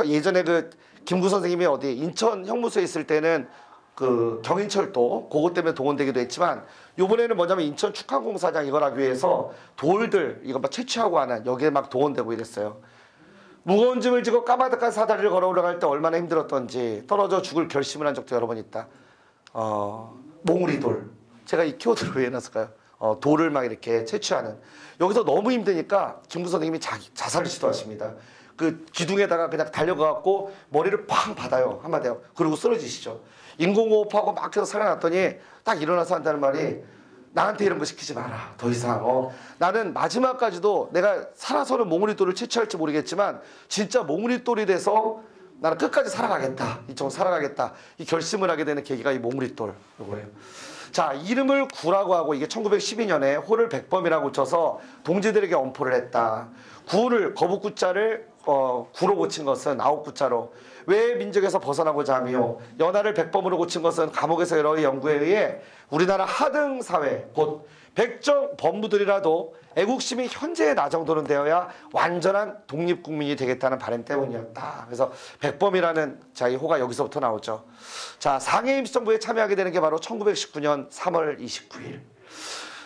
예전에 그 김구 선생님이 어디 인천 형무소에 있을 때는 그 경인철도 그것 때문에 동원되기도 했지만 요번에는 뭐냐면 인천 축항공사장 이걸 하기 위해서 돌들 이거 막 채취하고 하는 여기에 막 동원되고 이랬어요. 무거운 짐을 지고 까마득한 사다리를 걸어 올라갈 때 얼마나 힘들었던지 떨어져 죽을 결심을 한 적도 여러 번 있다. 몽우리돌. 제가 이 키워드를 왜 해놨을까요? 돌을 막 이렇게 채취하는. 여기서 너무 힘드니까 김구 선생님이 자살을 시도하십니다. 그 기둥에다가 그냥 달려가갖고 머리를 팡 받아요. 한마디요. 그리고 쓰러지시죠. 인공호흡하고 막 해서 살아났더니 딱 일어나서 한다는 말이 나한테 이런 거 시키지 마라. 더 이상 나는 마지막까지도 내가 살아서는 몽우리돌을 채취할지 모르겠지만 진짜 몽우리돌이 돼서 나는 끝까지 살아가겠다. 이쪽 살아가겠다. 이 결심을 하게 되는 계기가 이 몽우리돌 요거예요. 자, 이름을 구라고 하고 이게 1912년에 호를 백범이라고 쳐서 동지들에게 엄포를 했다. 구를 거북구자를 구로 고친 것은 아홉구자로 왜 민족에서 벗어나고자 하며 연하를 백범으로 고친 것은 감옥에서 여러 연구에 의해 우리나라 하등 사회 곧 백정 법무들이라도 애국심이 현재의 나 정도는 되어야 완전한 독립국민이 되겠다는 바람 때문이었다. 그래서 백범이라는 자, 이 호가 여기서부터 나오죠. 자, 상해 임시정부에 참여하게 되는 게 바로 1919년 3월 29일.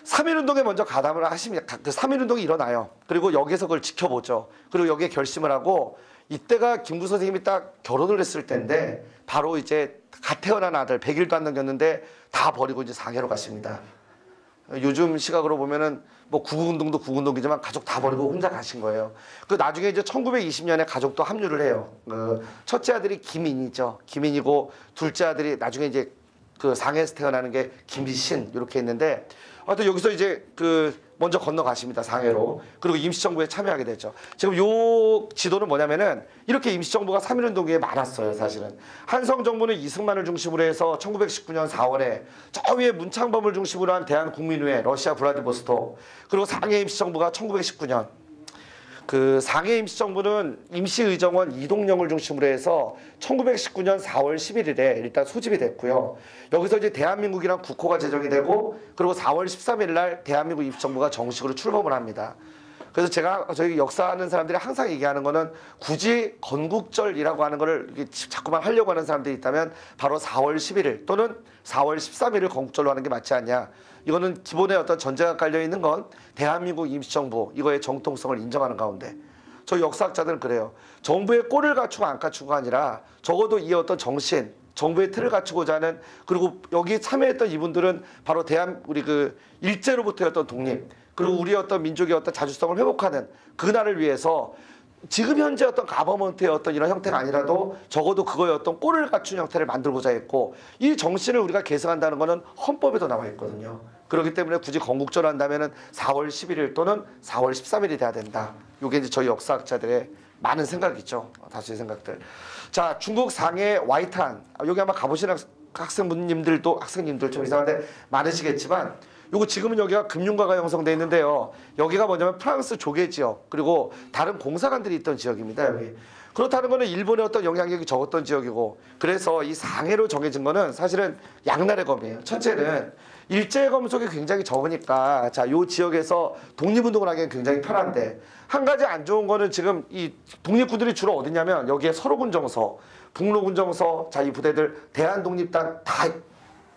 3.1운동에 먼저 가담을 하십니다. 그 3.1운동이 일어나요. 그리고 여기서 그걸 지켜보죠. 그리고 여기에 결심을 하고 이때가 김구 선생님이 딱 결혼을 했을 때인데 바로 이제 갓 태어난 아들 100일도 안 넘겼는데 다 버리고 이제 상해로 갔습니다. 요즘 시각으로 보면은 뭐 구국운동도 구국운동이지만 가족 다 버리고 혼자 가신 거예요. 그 나중에 이제 1920년에 가족도 합류를 해요. 그 첫째 아들이 김인이죠. 김인이고 둘째 아들이 나중에 이제 그 상해에서 태어나는 게 김신 이렇게 있는데 하여튼 여기서 이제 그 먼저 건너가십니다. 상해로. 그리고 임시정부에 참여하게 되죠. 지금 요 지도는 뭐냐면은 이렇게 임시정부가 3.1운동에 많았어요. 사실은. 한성정부는 이승만을 중심으로 해서 1919년 4월에 저 위에 문창범을 중심으로 한 대한국민회의 러시아 블라디보스토크 그리고 상해 임시정부가 1919년 그 상해 임시정부는 임시의정원 이동영을 중심으로 해서 1919년 4월 11일에 일단 소집이 됐고요. 여기서 이제 대한민국이란 국호가 제정이 되고 그리고 4월 13일 날 대한민국 임시정부가 정식으로 출범을 합니다. 그래서 제가 저희 역사하는 사람들이 항상 얘기하는 거는 굳이 건국절이라고 하는 거를 자꾸만 하려고 하는 사람들이 있다면 바로 4월 11일 또는 4월 13일을 건국절로 하는 게 맞지 않냐. 이거는 기본에 어떤 전제가 깔려 있는 건 대한민국 임시정부 이거의 정통성을 인정하는 가운데 저희 역사학자들은 그래요. 정부의 꼴을 갖추고 안 갖추고가 아니라 적어도 이 어떤 정신 정부의 틀을 갖추고자 하는 그리고 여기 참여했던 이분들은 바로 우리 그 일제로부터의 어떤 독립 그리고 우리의 어떤 민족의 어떤 자주성을 회복하는 그날을 위해서 지금 현재 어떤 가버먼트의 어떤 이런 형태가 아니라도 적어도 그거의 어떤 꼴을 갖춘 형태를 만들고자 했고 이 정신을 우리가 계승한다는 것은 헌법에도 나와 있거든요. 그렇기 때문에 굳이 건국절 한다면은 4월 11일 또는 4월 13일이 돼야 된다. 이게 이제 저희 역사학자들의 많은 생각이죠. 다수의 생각들. 자, 중국 상해 와이탄 여기 아마 가보신 학생님들도 좀 이상한데 많으시겠지만 요거 지금은 여기가 금융가가 형성되어 있는데요. 여기가 뭐냐면 프랑스 조개 지역 그리고 다른 공사관들이 있던 지역입니다. 여기. 그렇다는 거는 일본의 어떤 영향력이 적었던 지역이고 그래서 이 상해로 정해진 거는 사실은 양날의 검이에요. 첫째는 일제 검속이 굉장히 적으니까 자, 요 지역에서 독립운동을 하기엔 굉장히 편한데 한 가지 안 좋은 거는 지금 이 독립군들이 주로 어디냐면 여기에 서로군정서, 북로군정서 자, 이 부대들 대한독립당 다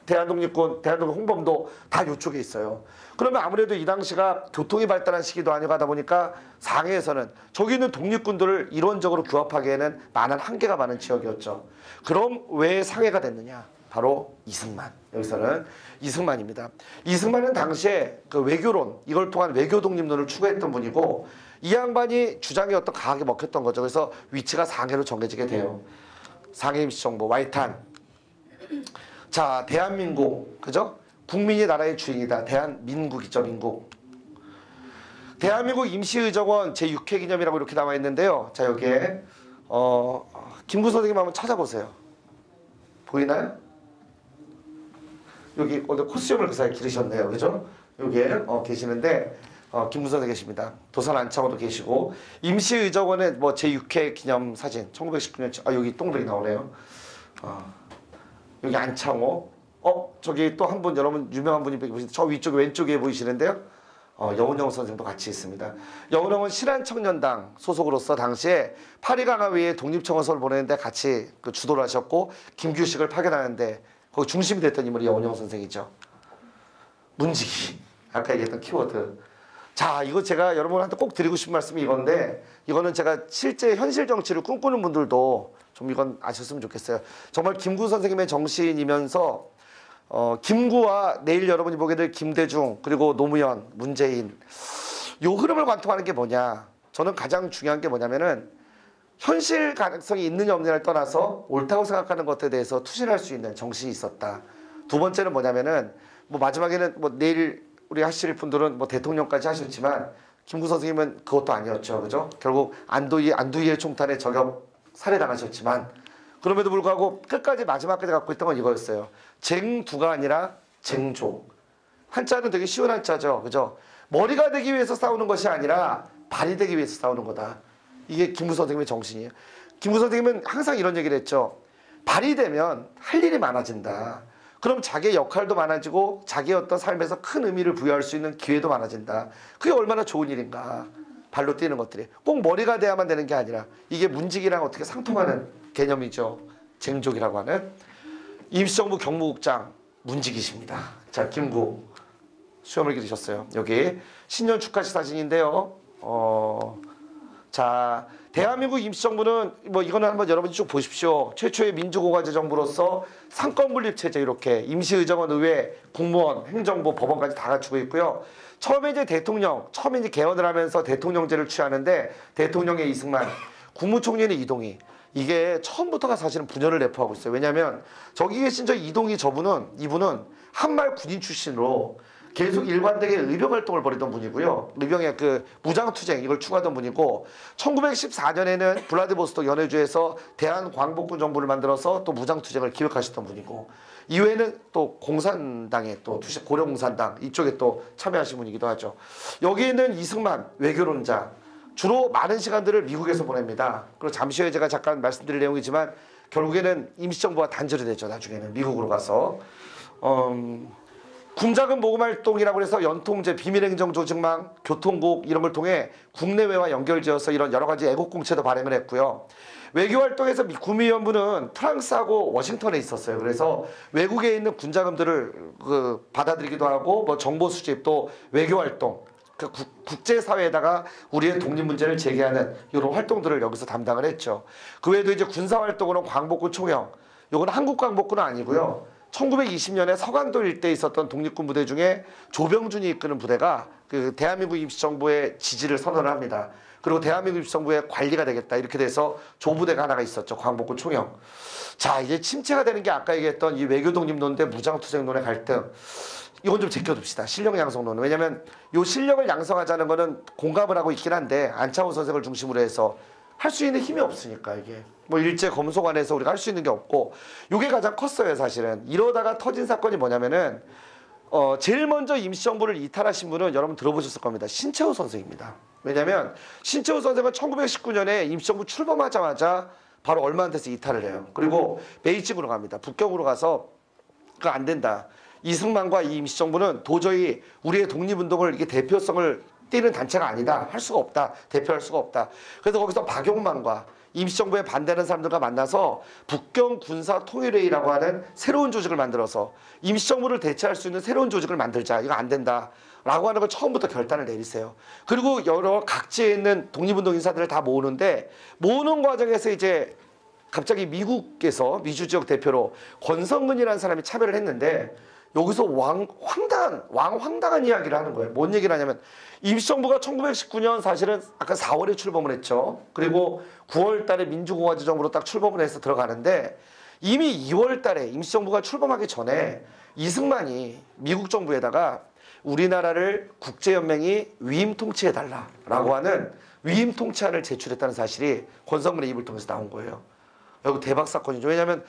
대한독립군, 대한독립 홍범도 다 요쪽에 있어요. 그러면 아무래도 이 당시가 교통이 발달한 시기도 아니고 하다 보니까 상해에서는 저기 있는 독립군들을 일원적으로 규합하기에는 많은 한계가 많은 지역이었죠. 그럼 왜 상해가 됐느냐? 바로 이승만. 여기서는 이승만입니다. 이승만은 당시에 그 외교론, 이걸 통한 외교 독립론을 추구했던 분이고 이 양반이 주장이 어떤 강하게 먹혔던 거죠. 그래서 위치가 상해로 정해지게 돼요. 상해 임시정부, 와이탄. 자, 대한민국, 그죠? 국민이 나라의 주인이다. 대한민국이죠, 민국. 대한민국 임시의정원 제6회 기념이라고 이렇게 나와 있는데요. 자, 여기에, 김구 선생님 한번 찾아보세요. 보이나요? 여기 오늘 코스튬을 그 사이에 기르셨네요. 그죠? 여기에, 계시는데, 김구 선생님 계십니다. 도산 안창호도 계시고, 임시의정원의 뭐 제6회 기념 사진, 1919년, 여기 똥들이 나오네요. 여기 안창호. 저기 또 한 분 여러분 유명한 분이 보시는데 저 위쪽에 왼쪽에 보이시는데요. 여운형 선생도 같이 있습니다. 여운형은 신한청년당 소속으로서 당시에 파리강화위에 독립청원서를 보내는데 같이 그 주도를 하셨고 김규식을 파견하는데 거기 중심이 됐던 인물이 여운형 선생이죠. 문지기. 아까 얘기했던 키워드. 자, 이거 제가 여러분한테 꼭 드리고 싶은 말씀이 이건데 이거는 제가 실제 현실 정치를 꿈꾸는 분들도 좀 이건 아셨으면 좋겠어요. 정말 김구 선생님의 정신이면서 김구와 내일 여러분이 보게 될 김대중 그리고 노무현, 문재인 요 흐름을 관통하는 게 뭐냐. 저는 가장 중요한 게 뭐냐면은 현실 가능성이 있느냐 없느냐를 떠나서 옳다고 생각하는 것에 대해서 투신할 수 있는 정신이 있었다. 두 번째는 뭐냐면은 뭐 마지막에는 뭐 내일 우리 하실 분들은 뭐 대통령까지 하셨지만 김구 선생님은 그것도 아니었죠. 그죠? 결국 안두희의 총탄에 저격 살해당하셨지만 그럼에도 불구하고 끝까지 마지막까지 갖고 있던 건 이거였어요. 쟁두가 아니라 쟁조. 한자는 되게 쉬운 한자죠. 그죠? 머리가 되기 위해서 싸우는 것이 아니라 발이 되기 위해서 싸우는 거다. 이게 김구 선생님의 정신이에요. 김구 선생님은 항상 이런 얘기를 했죠. 발이 되면 할 일이 많아진다. 그럼 자기의 역할도 많아지고 자기의 어떤 삶에서 큰 의미를 부여할 수 있는 기회도 많아진다. 그게 얼마나 좋은 일인가. 발로 뛰는 것들이. 꼭 머리가 돼야만 되는 게 아니라 이게 문직이랑 어떻게 상통하는 개념이죠. 쟁족이라고 하는. 임시정부 경무국장 문직이십니다. 자, 김구 수염을 기르셨어요. 여기 신년 축하식 사진인데요. 자, 대한민국 임시정부는 뭐 이거는 한번 여러분이 쭉 보십시오. 최초의 민주공화제 정부로서 상권분립체제 이렇게 임시의정원, 의회, 국무원, 행정부, 법원까지 다 갖추고 있고요. 처음에 이제 처음에 이제 개헌을 하면서 대통령제를 취하는데 대통령의 이승만, 국무총리는 이동희. 이게 처음부터가 사실은 분열을 내포하고 있어요. 왜냐하면 저기 계신 이분은 한말 군인 출신으로 계속 일관되게 의병 활동을 벌이던 분이고요. 의병의 그 무장투쟁 이걸 추구하던 분이고 1914년에는 블라디보스토크 연해주에서 대한광복군 정부를 만들어서 또 무장투쟁을 기획하셨던 분이고 이후에는 또 공산당에 또 고려공산당 이쪽에 또 참여하신 분이기도 하죠. 여기에는 이승만 외교론자 주로 많은 시간들을 미국에서 보냅니다. 그리고 잠시 후에 제가 잠깐 말씀드릴 내용이지만 결국에는 임시정부와 단절이 되죠. 나중에는 미국으로 가서 군자금 모금 활동이라고 해서 연통제, 비밀행정 조직망, 교통국 이런 걸 통해 국내외와 연결지어서 이런 여러 가지 애국공채도 발행을 했고요. 외교활동에서 구미위원부는 프랑스하고 워싱턴에 있었어요. 그래서 외국에 있는 군자금들을 받아들이기도 하고 뭐 정보 수집 또 외교활동 국제사회에다가 우리의 독립 문제를 제기하는 이런 활동들을 여기서 담당을 했죠. 그 외에도 이제 군사활동으로는 광복군 총영, 요건 한국 광복군은 아니고요. 1920년에 서강도 일대에 있었던 독립군 부대 중에 조병준이 이끄는 부대가 그 대한민국 임시정부의 지지를 선언을 합니다. 그리고 대한민국 임시정부의 관리가 되겠다. 이렇게 돼서 조부대가 하나가 있었죠. 광복군 총영. 자, 이제 침체가 되는 게 아까 얘기했던 이 외교독립론 대 무장투쟁론의 갈등. 이건 좀 제껴둡시다. 실력 양성론. 왜냐면 요 실력을 양성하자는 거는 공감을 하고 있긴 한데 안창호 선생을 중심으로 해서 할 수 있는 힘이 없으니까 이게 뭐 일제 검소관에서 우리가 할 수 있는 게 없고 요게 가장 컸어요. 사실은 이러다가 터진 사건이 뭐냐면은 제일 먼저 임시정부를 이탈하신 분은 여러분 들어보셨을 겁니다. 신채호 선생입니다. 왜냐면 신채호 선생은 1919년에 임시정부 출범하자마자 바로 얼마 안 돼서 이탈을 해요. 그리고 베이징으로 갑니다. 북경으로 가서 그거 안 된다. 이승만과 이 임시정부는 도저히 우리의 독립운동을 이게 대표성을 띄는 단체가 아니다. 할 수가 없다. 대표할 수가 없다. 그래서 거기서 박용만과 임시정부에 반대하는 사람들과 만나서 북경군사통일회의라고 하는 새로운 조직을 만들어서 임시정부를 대체할 수 있는 새로운 조직을 만들자. 이거 안 된다. 라고 하는 걸 처음부터 결단을 내리세요. 그리고 여러 각지에 있는 독립운동 인사들을 다 모으는데 모으는 과정에서 이제 갑자기 미국에서 미주 지역 대표로 권성근이라는 사람이 참여를 했는데 여기서 황당한 이야기를 하는 거예요. 뭔 얘기를 하냐면 임시정부가 1919년 사실은 아까 4월에 출범을 했죠. 그리고 9월 달에 민주공화제 정부로 딱 출범을 해서 들어가는데 이미 2월 달에 임시정부가 출범하기 전에 이승만이 미국 정부에다가 우리나라를 국제연맹이 위임 통치해달라라고 하는 위임 통치안을 제출했다는 사실이 권성근의 입을 통해서 나온 거예요. 이거 대박 사건이죠. 왜냐하면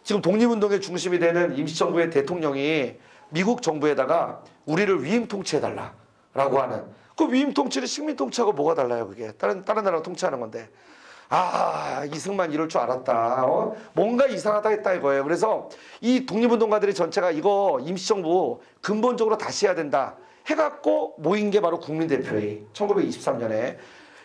지금 독립운동의 중심이 되는 임시정부의 대통령이 미국 정부에다가 우리를 위임 통치해달라라고 하는 그 위임 통치를 식민 통치하고 뭐가 달라요? 그게 다른 나라가 통치하는 건데 이승만 이럴 줄 알았다. 뭔가 이상하다 했다 이거예요. 그래서 이 독립운동가들이 전체가 이거 임시정부 근본적으로 다시 해야 된다 해갖고 모인 게 바로 국민대표회의 1923년에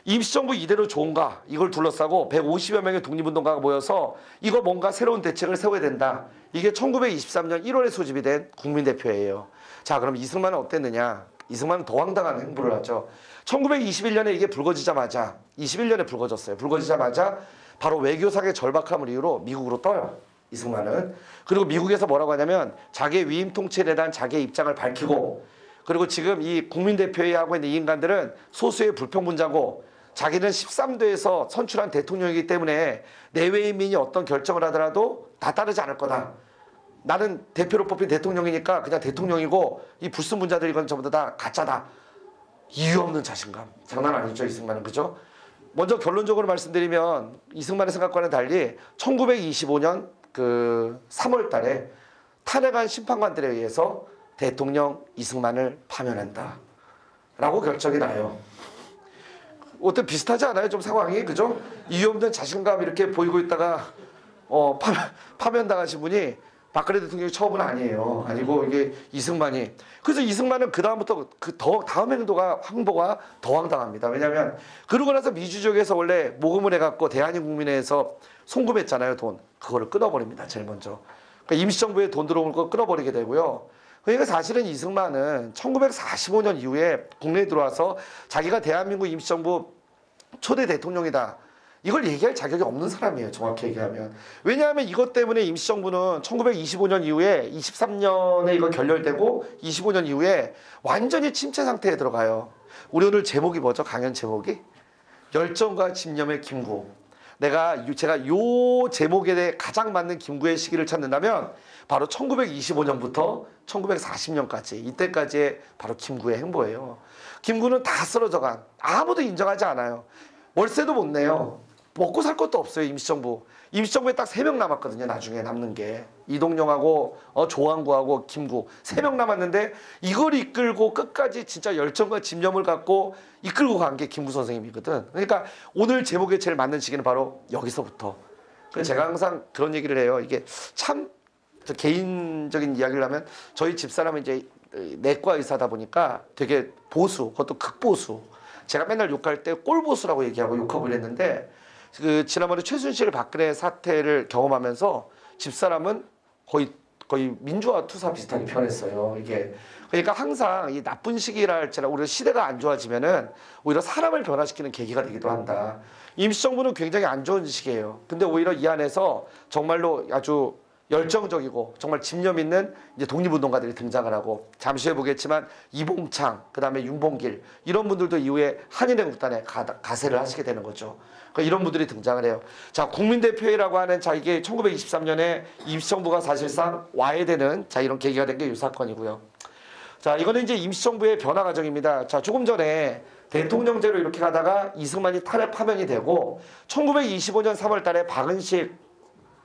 임시정부 이대로 좋은가 이걸 둘러싸고 150여 명의 독립운동가가 모여서 이거 뭔가 새로운 대책을 세워야 된다. 이게 1923년 1월에 소집이 된 국민대표회예요. 자, 그럼 이승만은 어땠느냐? 이승만은 더 황당한 행보를 하죠. 1921년에 이게 불거지자마자 21년에 불거졌어요. 불거지자마자 바로 외교상의 절박함을 이유로 미국으로 떠요. 이승만은. 그리고 미국에서 뭐라고 하냐면 자기의 위임 통치에 대한 자기의 입장을 밝히고 그리고 지금 이 국민대표회의 하고 있는 이 인간들은 소수의 불평분자고 자기는 13도에서 선출한 대통령이기 때문에 내외인민이 어떤 결정을 하더라도 다 따르지 않을 거다. 나는 대표로 뽑힌 대통령이니까 그냥 대통령이고 이 불순분자들 이건 전부 다 가짜다. 이유 없는 자신감. 장난 아니죠 이승만은. 그죠? 먼저 결론적으로 말씀드리면 이승만의 생각과는 달리 1925년 그 3월 달에 탄핵한 심판관들에 의해서 대통령 이승만을 파면한다 라고 결정이 나요. 어때 비슷하지 않아요? 좀 상황이 그죠? 이유 없는 자신감 이렇게 보이고 있다가 파면당하신 분이 박근혜 대통령이 처음은 아니에요. 아니고 이게 이승만이. 그래서 이승만은 그 다음부터 다음 행도가 황보가 더 황당합니다. 왜냐하면 그러고 나서 민주주의에서 원래 모금을 해갖고 대한민국민회에서 송금했잖아요. 돈. 그거를 끊어버립니다. 제일 먼저. 그러니까 임시정부에 돈 들어오는 거 끊어버리게 되고요. 그러니까 사실은 이승만은 1945년 이후에 국내에 들어와서 자기가 대한민국 임시정부 초대 대통령이다. 이걸 얘기할 자격이 없는 사람이에요. 정확히 얘기하면. 왜냐하면 이것 때문에 임시정부는 1925년 이후에 23년에 이거 결렬되고 25년 이후에 완전히 침체 상태에 들어가요. 우리 오늘 제목이 뭐죠? 강연 제목이? 열정과 집념의 김구. 제가 요 제목에 대해 가장 맞는 김구의 시기를 찾는다면 바로 1925년부터 1940년까지 이때까지의 바로 김구의 행보예요. 김구는 다 쓰러져간 아무도 인정하지 않아요. 월세도 못 내요. 먹고 살 것도 없어요. 임시정부. 임시정부에 딱 3명 남았거든요. 나중에 남는 게. 이동영하고 조항구하고 김구 3명 남았는데 이걸 이끌고 끝까지 진짜 열정과 집념을 갖고 이끌고 간 게 김구 선생님이거든. 그러니까 오늘 제목에 제일 맞는 시기는 바로 여기서부터. 그래서 제가 항상 그런 얘기를 해요. 이게 참 저 개인적인 이야기를 하면 저희 집사람은 이제 내과 의사다 보니까 되게 보수, 그것도 극보수. 제가 맨날 욕할 때 꼴보수라고 얘기하고 욕하고 그랬는데 그 지난번에 최순실 박근혜 사태를 경험하면서 집사람은 거의 민주화 투사 비슷하게 변했어요. 이게 그러니까 항상 이 나쁜 시기라 할지라 우리 시대가 안 좋아지면은 오히려 사람을 변화시키는 계기가 되기도 한다. 임시정부는 굉장히 안 좋은 시기예요. 근데 오히려 이 안에서 정말로 아주 열정적이고 정말 집념 있는 이제 독립운동가들이 등장을 하고 잠시 후에 보겠지만 이봉창 그다음에 윤봉길 이런 분들도 이후에 한인애국단에 가세를 하시게 되는 거죠. 그러니까 이런 분들이 등장을 해요. 자, 국민대표회라고 하는 자 이게 1923년에 임시정부가 사실상 와야 되는 자 이런 계기가 된 게 이 사건이고요. 자, 이거는 이제 임시정부의 변화 과정입니다. 자, 조금 전에 대통령제로 이렇게 가다가 이승만이 탄핵 파면이 되고 1925년 3월 달에 박은식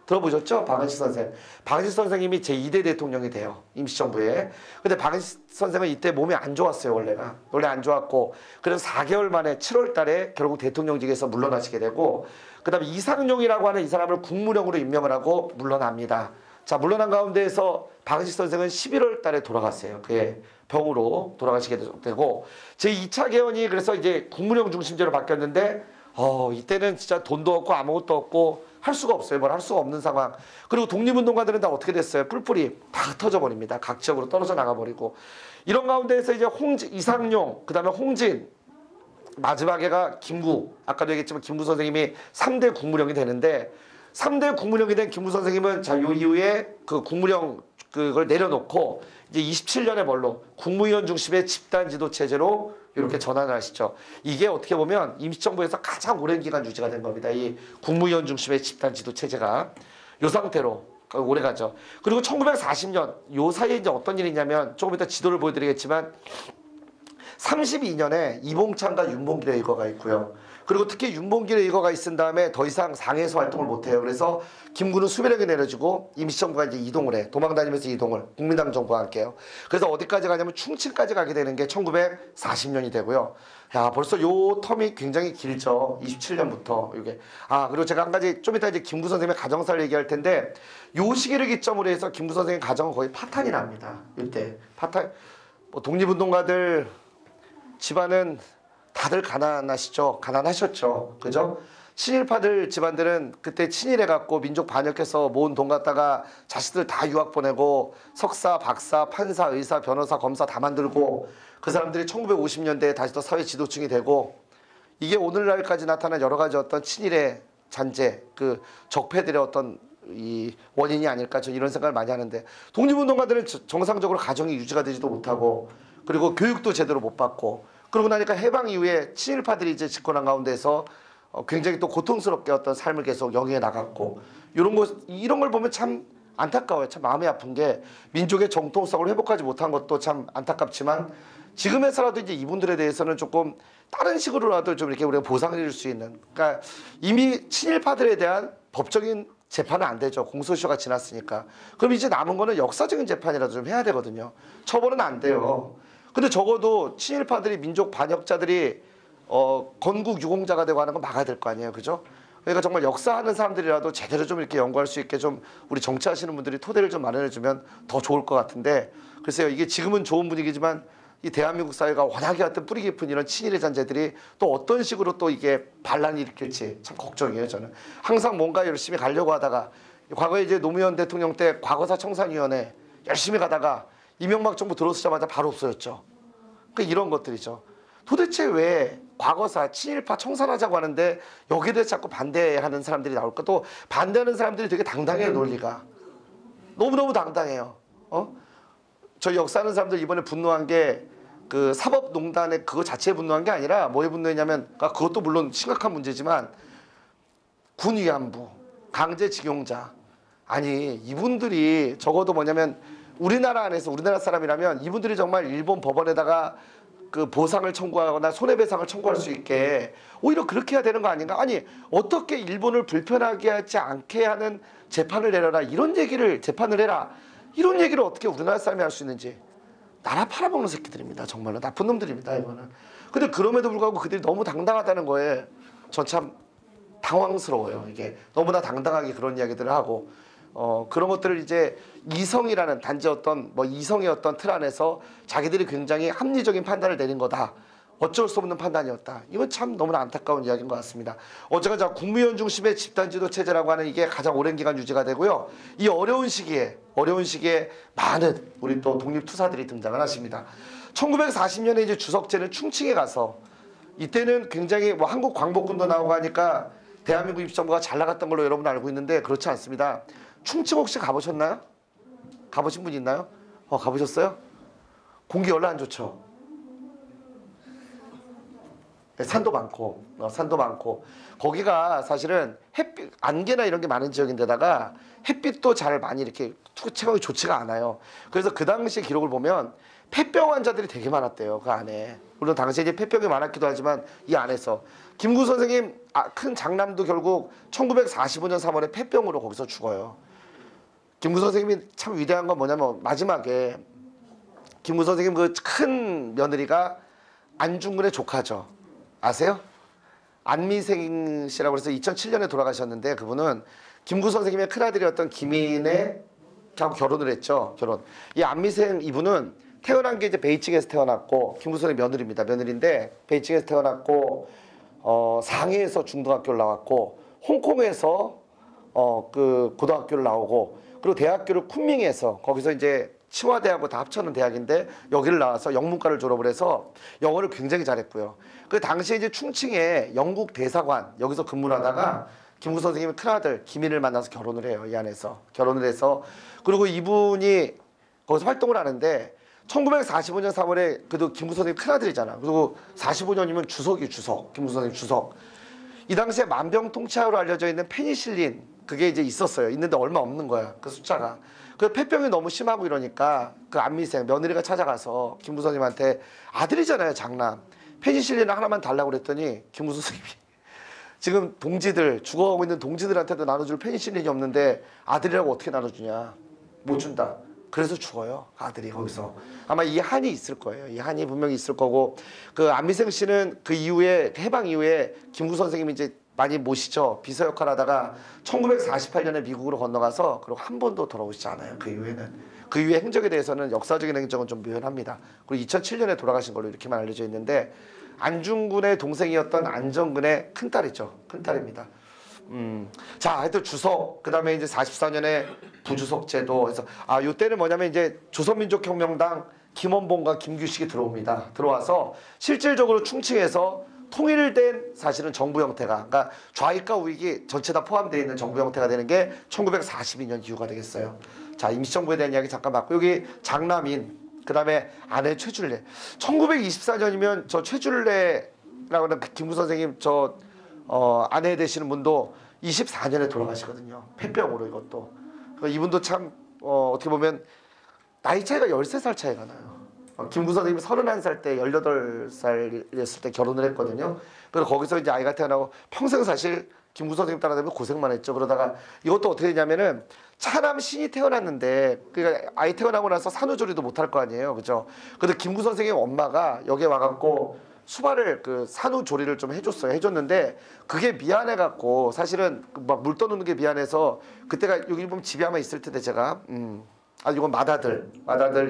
들어보셨죠? 박은식 선생. 박은식 선생님이 제2대 대통령이 돼요. 임시정부에. 근데 박은식 선생은 이때 몸이 안 좋았어요, 원래가. 원래 안 좋았고. 그래서 4개월 만에 7월 달에 결국 대통령직에서 물러나시게 되고, 그 다음에 이상용이라고 하는 이 사람을 국무령으로 임명을 하고 물러납니다. 자, 물러난 가운데에서 박은식 선생은 11월 달에 돌아갔어요. 그의 병으로 돌아가시게 되고, 제2차 개헌이 그래서 이제 국무령 중심제로 바뀌었는데, 이때는 진짜 돈도 없고 아무것도 없고, 할 수가 없어요. 뭘 할 수가 없는 상황. 그리고 독립운동가들은 다 어떻게 됐어요? 뿔뿔이 다 흩어져 버립니다. 각 지역으로 떨어져 나가버리고. 이런 가운데에서 이제 이상용, 그 다음에 홍진, 마지막에가 김구. 아까도 얘기했지만 김구 선생님이 3대 국무령이 되는데 3대 국무령이 된 김구 선생님은 자, 요 이후에 그 국무령 그걸 내려놓고 이제 27년에 뭘로 국무위원 중심의 집단지도 체제로 이렇게 전환을 하시죠. 이게 어떻게 보면 임시정부에서 가장 오랜 기간 유지가 된 겁니다. 이 국무위원 중심의 집단지도 체제가 요 상태로 오래 가죠. 그리고 1940년 요 사이에 이제 어떤 일이 있냐면 조금 이따 지도를 보여드리겠지만 32년에 이봉창과 윤봉길의 일거가 있고요. 그리고 특히 윤봉길의 일거가 있은 다음에 더 이상 상해에서 활동을 못해요. 그래서 김구는 수비력이 내려지고 임시정부가 이제 이동을 해. 도망다니면서 이동을. 국민당 정부와 함께요. 그래서 어디까지 가냐면 충칭까지 가게 되는 게 1940년이 되고요. 야, 벌써 요 텀이 굉장히 길죠. 27년부터 이게. 그리고 제가 한 가지 좀 이따 이제 김구 선생님의 가정사를 얘기할 텐데 요 시기를 기점으로 해서 김구 선생님 가정은 거의 파탄이 납니다. 이때 파탄. 뭐 독립운동가들 집안은 다들 가난하셨죠. 그죠? 친일파들 집안들은 그때 친일해갖고 민족 반역해서 모은 돈 갖다가 자식들 다 유학 보내고 석사, 박사, 판사, 의사, 변호사, 검사 다 만들고 그 사람들이 1950년대에 다시 또 사회 지도층이 되고 이게 오늘날까지 나타난 여러 가지 어떤 친일의 잔재, 그 적폐들의 어떤 이 원인이 아닐까 저는 이런 생각을 많이 하는데 독립운동가들은 정상적으로 가정이 유지가 되지도 못하고 그리고 교육도 제대로 못 받고 그러고 나니까 해방 이후에 친일파들이 이제 집권한 가운데서 굉장히 또 고통스럽게 어떤 삶을 계속 영위해 나갔고 이런 걸 보면 참 안타까워요. 참 마음이 아픈 게 민족의 정통성을 회복하지 못한 것도 참 안타깝지만 지금에서라도 이제 이분들에 대해서는 조금 다른 식으로라도 좀 이렇게 우리가 보상을 해줄 수 있는. 그러니까 이미 친일파들에 대한 법적인 재판은 안 되죠. 공소시효가 지났으니까. 그럼 이제 남은 거는 역사적인 재판이라도 좀 해야 되거든요. 처벌은 안 돼요. 근데 적어도 친일파들이 민족 반역자들이 건국 유공자가 되고 하는 건 막아야 될 거 아니에요. 그죠? 그러니까 정말 역사하는 사람들이라도 제대로 좀 이렇게 연구할 수 있게 좀 우리 정치하시는 분들이 토대를 좀 마련해주면 더 좋을 것 같은데, 글쎄요, 이게 지금은 좋은 분위기지만 이 대한민국 사회가 워낙에 어떤 뿌리 깊은 이런 친일의 잔재들이 또 어떤 식으로 또 이게 반란이 일으킬지 참 걱정이에요. 저는 항상 뭔가 열심히 가려고 하다가, 과거에 이제 노무현 대통령 때 과거사 청산위원회 열심히 가다가 이명박 정부 들어서자마자 바로 없어졌죠. 그러니까 이런 것들이죠. 도대체 왜 과거사 친일파 청산하자고 하는데 여기에 대해서 자꾸 반대하는 사람들이 나올까? 또 반대하는 사람들이 되게 당당해요. 논리가 너무너무 당당해요. 저희 역사하는 사람들 이번에 분노한 게 그 사법농단의 그거 자체에 분노한 게 아니라 뭐에 분노했냐면, 그것도 물론 심각한 문제지만 군 위안부, 강제징용자, 아니 이분들이 적어도 뭐냐면 우리나라 안에서 우리나라 사람이라면 이분들이 정말 일본 법원에다가 그 보상을 청구하거나 손해배상을 청구할 수 있게 오히려 그렇게 해야 되는 거 아닌가? 아니 어떻게 일본을 불편하게 하지 않게 하는 재판을 내려라, 이런 얘기를, 재판을 해라, 이런 얘기를 어떻게 우리나라 사람이 할 수 있는지. 나라 팔아먹는 새끼들입니다. 정말로 나쁜 놈들입니다, 이거는. 근데 그럼에도 불구하고 그들이 너무 당당하다는 거에 전 참 당황스러워요. 이게 너무나 당당하게 그런 이야기들을 하고, 그런 것들을 이제 이성이라는 단지 어떤 뭐 이성의 어떤 틀 안에서 자기들이 굉장히 합리적인 판단을 내린 거다, 어쩔 수 없는 판단이었다. 이건 참 너무나 안타까운 이야기인 것 같습니다. 어쨌건 자, 국무위원 중심의 집단지도 체제라고 하는 이게 가장 오랜 기간 유지가 되고요. 이 어려운 시기에 많은 우리 또 독립투사들이 등장을 하십니다. 1940년에 이제 주석재는 충칭에 가서, 이때는 굉장히 뭐 한국 광복군도 나오고 하니까 대한민국 임시정부가 잘 나갔던 걸로 여러분 알고 있는데 그렇지 않습니다. 충칭 혹시 가보셨나요? 가보신 분 있나요? 가보셨어요? 공기 원래 안 좋죠. 산도 많고 거기가 사실은 햇빛, 안개나 이런 게 많은 지역인데다가 햇빛도 잘 많이 이렇게 체감이 좋지가 않아요. 그래서 그 당시 기록을 보면 폐병 환자들이 되게 많았대요. 그 안에. 물론 당시에 이제 폐병이 많았기도 하지만 이 안에서 김구 선생님 큰 장남도 결국 1945년 3월에 폐병으로 거기서 죽어요. 김구 선생님이 참 위대한 건 뭐냐면 마지막에 김구 선생님 그 큰 며느리가 안중근의 조카죠. 아세요? 안미생 씨라고 해서 2007년에 돌아가셨는데, 그분은 김구 선생님의 큰아들이었던 김인의 하고 결혼을 했죠. 이 안미생 이분은 태어난 게 이제 베이징에서 태어났고, 김구 선생님 며느리입니다. 며느리인데 베이징에서 태어났고, 상해에서 중등학교를 나왔고, 홍콩에서 그 고등학교를 나오고, 그리고 대학교를 쿤밍에서, 거기서 이제 치화대하고 다 합쳐놓은 대학인데 여기를 나와서 영문과를 졸업을 해서 영어를 굉장히 잘했고요. 그 당시에 이제 충칭에 영국 대사관 여기서 근무를 하다가 김구 선생님의 큰아들 김인을 만나서 결혼을 해요. 이 안에서 결혼을 해서, 그리고 이분이 거기서 활동을 하는데 1945년 3월에 그래도 김구 선생님 큰아들이잖아. 그리고 45년이면 주석, 김구 선생님 주석. 이 당시에 만병통치약으로 알려져 있는 페니실린, 그게 이제 있었어요. 있는데 얼마 없는 거야, 그 숫자가. 그 폐병이 너무 심하고 이러니까 그 안미생 며느리가 찾아가서 김구 선생님한테, 아들이잖아요, 장남, 페니실린 하나만 달라고 그랬더니 김구 선생님이 지금 동지들, 죽어가고 있는 동지들한테도 나눠줄 페니실린이 없는데 아들이라고 어떻게 나눠주냐, 못 준다. 그래서 죽어요, 아들이. 거기서 아마 이 한이 있을 거예요. 이 한이 분명히 있을 거고, 그 안미생 씨는 그 이후에, 해방 이후에 김구 선생님이 이제 많이 모시죠. 비서 역할 하다가 1948년에 미국으로 건너가서 그리고 한 번도 돌아오시지 않아요. 그 이후에는. 그 이후에 행적에 대해서는 역사적인 행적은 좀 묘연합니다. 그리고 2007년에 돌아가신 걸로 이렇게만 알려져 있는데, 안중근의 동생이었던 안정근의 큰딸이죠. 큰딸입니다. 자, 하여튼 주석, 그 다음에 이제 44년에 부주석 제도. 그래서 요때는 뭐냐면 이제 조선민족혁명당 김원봉과 김규식이 들어옵니다. 들어와서 실질적으로 충칭에서 통일된 사실은 정부 형태가, 그러니까 좌익과 우익이 전체 다 포함되어 있는 정부 형태가 되는 게 1942년 이후가 되겠어요. 자, 임시정부에 대한 이야기 잠깐 봤고, 여기 장남인, 그 다음에 아내 최줄래. 1924년이면 저 최줄래라고 하는 김구 선생님 아내 되시는 분도 24년에 돌아가시거든요. 폐병으로. 이것도. 이분도 참 어떻게 보면 나이 차이가 13살 차이가 나요. 김구 선생님이 31살 때 18살이었을 때 결혼을 했거든요. 그래서 거기서 이제 아이가 태어나고 평생 사실 김구 선생님 따라다니면 고생만 했죠. 그러다가 이것도 어떻게 되냐면은 차남 신이 태어났는데 그러니까 아이 태어나고 나서 산후조리도 못할 거 아니에요. 그죠? 근데 김구 선생님 엄마가 여기에 와갖고 수발을 그 산후조리를 좀 해줬어요. 해줬는데 그게 미안해갖고 사실은 막 물 떠놓는 게 미안해서 그때가 여기 보면 집이 아마 있을 텐데 제가 이건 맏아들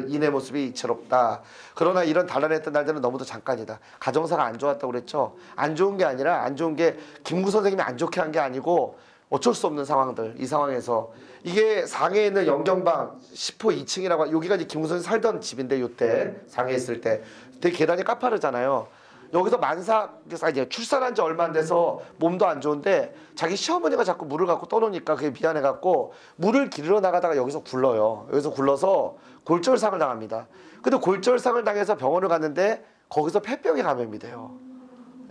이내 모습이 이채롭다. 그러나 이런 단란했던 날들은 너무도 잠깐이다. 가정사가 안 좋았다고 그랬죠. 안 좋은 게 아니라 안 좋은 게 김구 선생님이 안 좋게 한 게 아니고 어쩔 수 없는 상황들. 이 상황에서 이게 상해에 있는 영경방 10호 2층이라고 여기가 이제 김구 선생님 살던 집인데 요때 상해에 있을 때 되게 계단이 까파르잖아요. 여기서 만삭 이제 출산한 지 얼마 안 돼서 몸도 안 좋은데 자기 시어머니가 자꾸 물을 갖고 떠놓으니까 그게 미안해 갖고 물을 기르러 나가다가 여기서 굴러요. 여기서 굴러서 골절상을 당합니다. 근데 골절상을 당해서 병원을 갔는데 거기서 폐병에 감염이 돼요.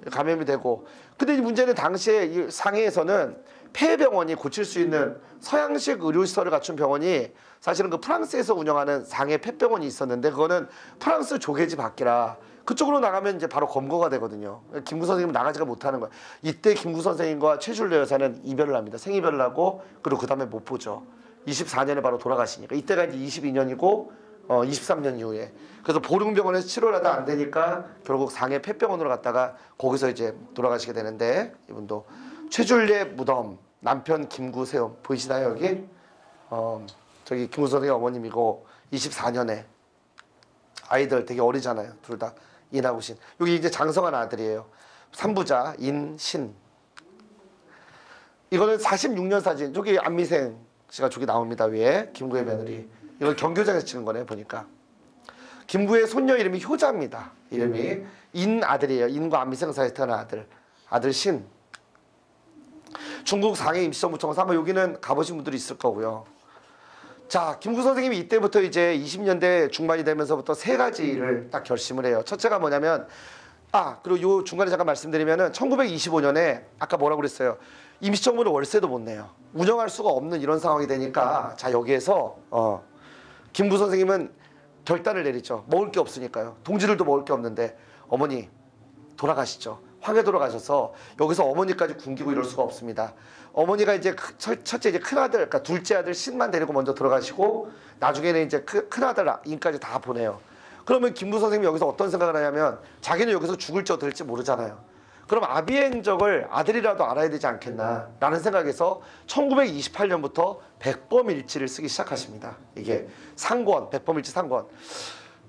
감염이 되고 근데 이 문제는 당시에 이 상해에서는 폐병원이 고칠 수 있는 서양식 의료시설을 갖춘 병원이 사실은 그 프랑스에서 운영하는 상해 폐병원이 있었는데 그거는 프랑스 조개지 밖이라 그쪽으로 나가면 이제 바로 검거가 되거든요. 김구 선생님은 나가지가 못하는 거야. 이때 김구 선생님과 최줄레 여사는 이별을 합니다. 생이별을 하고 그리고 그 다음에 못 보죠. 24년에 바로 돌아가시니까 이때가 이제 22년이고 23년 이후에 그래서 보릉병원에서 치료를 하다 안 되니까 결국 상해 폐병원으로 갔다가 거기서 이제 돌아가시게 되는데 이분도 최줄레 무덤 남편 김구 세움 보이시나요 여기? 저기 김구 선생님 어머님이고 24년에 아이들 되게 어리잖아요. 둘 다 인하고 신. 여기 이제 장성한 아들이에요. 3부자 인신. 이거는 46년 사진. 저기 안미생 씨가 저기 나옵니다. 위에 김구의 며느리. 이걸 경교장에서 찍은 거네 보니까. 김구의 손녀 이름이 효자입니다. 이름이 인 아들이에요. 인과 안미생 사이에 태어난 아들. 아들 신. 중국 상해 임시정부청사 아마 여기는 가보신 분들이 있을 거고요. 자, 김구 선생님이 이때부터 이제 20년대 중반이 되면서부터 세 가지를 딱 결심을 해요. 첫째가 뭐냐면 그리고 요 중간에 잠깐 말씀드리면은 1925년에 아까 뭐라고 그랬어요. 임시정부는 월세도 못 내요. 운영할 수가 없는 이런 상황이 되니까 자 여기에서 김구 선생님은 결단을 내리죠. 먹을 게 없으니까요. 동지들도 먹을 게 없는데 어머니 돌아가시죠. 황해 돌아가셔서 여기서 어머니까지 굶기고 이럴 수가 없습니다. 어머니가 이제 첫째 이제 큰아들, 그러니까 둘째 아들 신만 데리고 먼저 들어가시고 나중에는 이제 큰아들 인까지 다 보내요. 그러면 김구 선생님이 여기서 어떤 생각을 하냐면 자기는 여기서 죽을지 어떨지 모르잖아요. 그럼 아비의 행적을 아들이라도 알아야 되지 않겠나 라는 생각에서 1928년부터 백범일지를 쓰기 시작하십니다. 이게 상권, 백범일지 상권.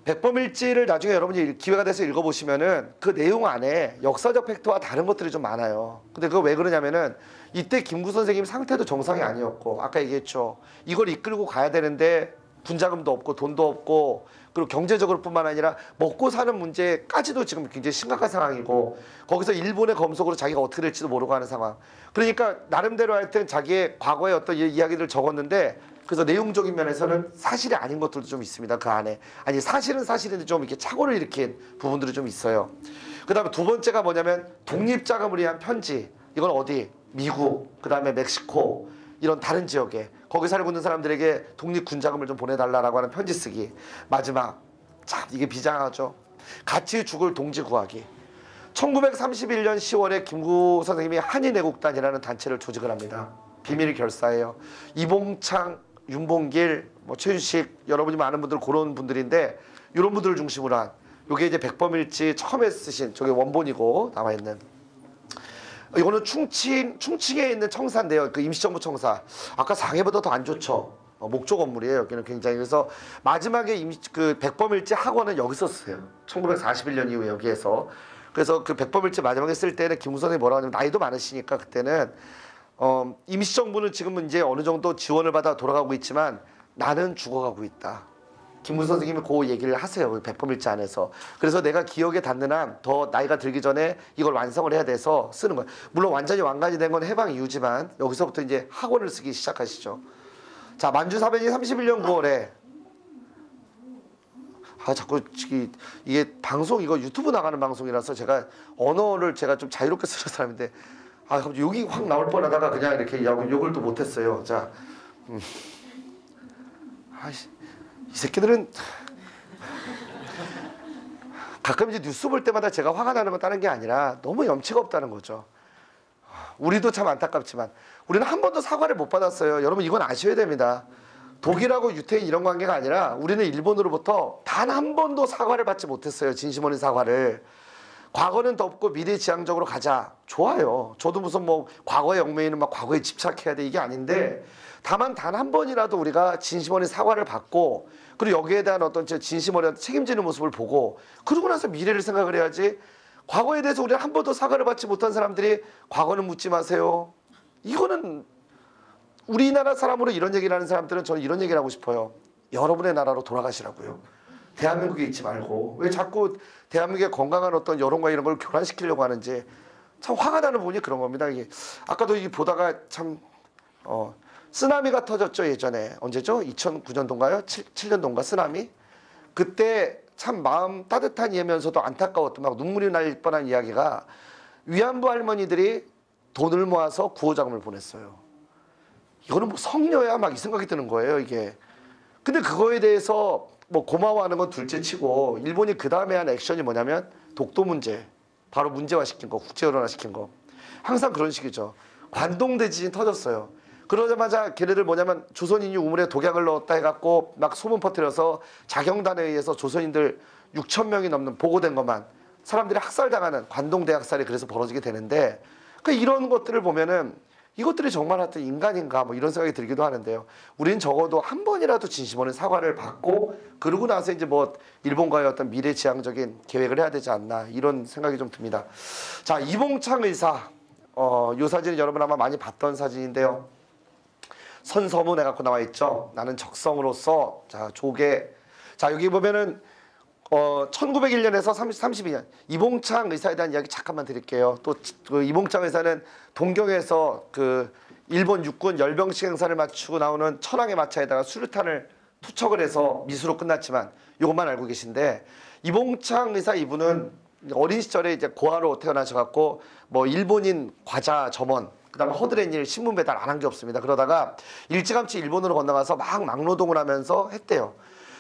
백범일지를 나중에 여러분이 기회가 돼서 읽어보시면은 그 내용 안에 역사적 팩트와 다른 것들이 좀 많아요. 근데 그거 왜 그러냐면은 이때 김구 선생님 상태도 정상이 아니었고 아까 얘기했죠. 이걸 이끌고 가야 되는데 군자금도 없고 돈도 없고 그리고 경제적으로 뿐만 아니라 먹고 사는 문제까지도 지금 굉장히 심각한 상황이고 거기서 일본의 검속으로 자기가 어떻게 될지도 모르고 하는 상황. 그러니까 나름대로 하여튼 자기의 과거의 어떤 이야기들을 적었는데 그래서 내용적인 면에서는 사실이 아닌 것들도 좀 있습니다. 그 안에. 아니 사실은 사실인데 좀 이렇게 착오를 일으킨 부분들이 좀 있어요. 그 다음에 두 번째가 뭐냐면 독립자금을 위한 편지. 이건 어디? 미국, 그 다음에 멕시코 이런 다른 지역에 거기 살고 있는 사람들에게 독립군자금을 좀 보내달라고 하는 편지 쓰기. 마지막 참 이게 비장하죠. 같이 죽을 동지 구하기. 1931년 10월에 김구 선생님이 한인애국단이라는 단체를 조직을 합니다. 비밀 결사예요. 이봉창, 윤봉길, 최윤식 여러분이 많은 분들 그런 분들인데 이런 분들을 중심으로 한 요게 이제 백범일지 처음에 쓰신 저게 원본이고 남아있는 이거는 충칭에 있는 청사인데요. 그 임시정부 청사. 아까 상해보다 더 안 좋죠. 목조 건물이에요. 여기는 굉장히. 그래서 마지막에 그 백범일지 학원은 여기서 쓰세요. 1941년 이후에 여기에서. 그래서 그 백범일지 마지막에 쓸 때는 김구 선생님이 뭐라고 하냐면 나이도 많으시니까 그때는 임시정부는 지금은 이제 어느 정도 지원을 받아 돌아가고 있지만 나는 죽어가고 있다. 김구 선생님이 그 얘기를 하세요. 백범일지 안에서. 그래서 내가 기억에 닿는 한 더 나이가 들기 전에 이걸 완성을 해야 돼서 쓰는 거예요. 물론 완전히 완간이 된 건 해방 이후지만 여기서부터 이제 학원을 쓰기 시작하시죠. 자, 만주사변이 31년 9월에 자꾸 이게 방송 이거 유튜브 나가는 방송이라서 제가 언어를 제가 좀 자유롭게 쓰는 사람인데 갑자기 욕이 확 나올 뻔하다가 그냥 이렇게 욕을 또 못했어요. 자, 이 새끼들은 가끔 이제 뉴스 볼 때마다 제가 화가 나는 건 다른 게 아니라 너무 염치가 없다는 거죠. 우리도 참 안타깝지만 우리는 한 번도 사과를 못 받았어요. 여러분 이건 아셔야 됩니다. 독일하고 유태인 이런 관계가 아니라 우리는 일본으로부터 단 한 번도 사과를 받지 못했어요. 진심 어린 사과를. 과거는 덮고 미래지향적으로 가자. 좋아요. 저도 무슨 뭐 과거의 영매인은 막 과거에 집착해야 돼 이게 아닌데 다만 단 한 번이라도 우리가 진심 어린 사과를 받고 그리고 여기에 대한 어떤 진심 어린 책임지는 모습을 보고 그러고 나서 미래를 생각을 해야지 과거에 대해서 우리가 한 번도 사과를 받지 못한 사람들이 과거는 묻지 마세요. 이거는 우리나라 사람으로 이런 얘기를 하는 사람들은 저는 이런 얘기를 하고 싶어요. 여러분의 나라로 돌아가시라고요. 대한민국에 있지 말고 왜 자꾸 대한민국의 건강한 어떤 여론과 이런 걸 교란시키려고 하는지 참 화가 나는 부분이 그런 겁니다. 이게 아까도 이 보다가 참 쓰나미가 터졌죠. 예전에 언제죠? 2009년도인가요? 7년도인가 쓰나미? 그때 참 마음 따뜻한 이면서도 안타까웠던 막 눈물이 날 뻔한 이야기가 위안부 할머니들이 돈을 모아서 구호자금을 보냈어요. 이거는 뭐 성녀야 막 이 생각이 드는 거예요 이게. 근데 그거에 대해서 뭐 고마워하는 건 둘째치고 일본이 그 다음에 한 액션이 뭐냐면 독도 문제 바로 문제화시킨 거, 국제연화시킨 거. 항상 그런 식이죠. 관동 대지진 터졌어요. 그러자마자 걔네들 뭐냐면 조선인이 우물에 독약을 넣었다 해갖고 막 소문 퍼뜨려서 자경단에 의해서 조선인들 6천 명이 넘는 보고된 것만 사람들이 학살당하는 관동 대학살이 그래서 벌어지게 되는데 그러니까 이런 것들을 보면은 이것들이 정말 어떤 인간인가 뭐 이런 생각이 들기도 하는데요. 우리는 적어도 한 번이라도 진심 어린 사과를 받고 그러고 나서 이제 뭐 일본과의 어떤 미래지향적인 계획을 해야 되지 않나 이런 생각이 좀 듭니다. 자, 이봉창 의사 이 사진은 여러분 아마 많이 봤던 사진인데요. 선서문 해갖고 나와 있죠. 나는 적성으로서 자 조계 자 여기 보면은 1901년에서 32년 이봉창 의사에 대한 이야기 잠깐만 드릴게요. 또 그 이봉창 의사는 동경에서 그 일본 육군 열병식 행사를 마치고 나오는 천황의 마차에다가 수류탄을 투척을 해서 미수로 끝났지만 이것만 알고 계신데 이봉창 의사 이분은 어린 시절에 이제 고아로 태어나셔갖고 뭐 일본인 과자 점원 그다음에 허드렛 일 신문 배달 안 한 게 없습니다. 그러다가 일찌감치 일본으로 건너가서 막 막노동을 하면서 했대요.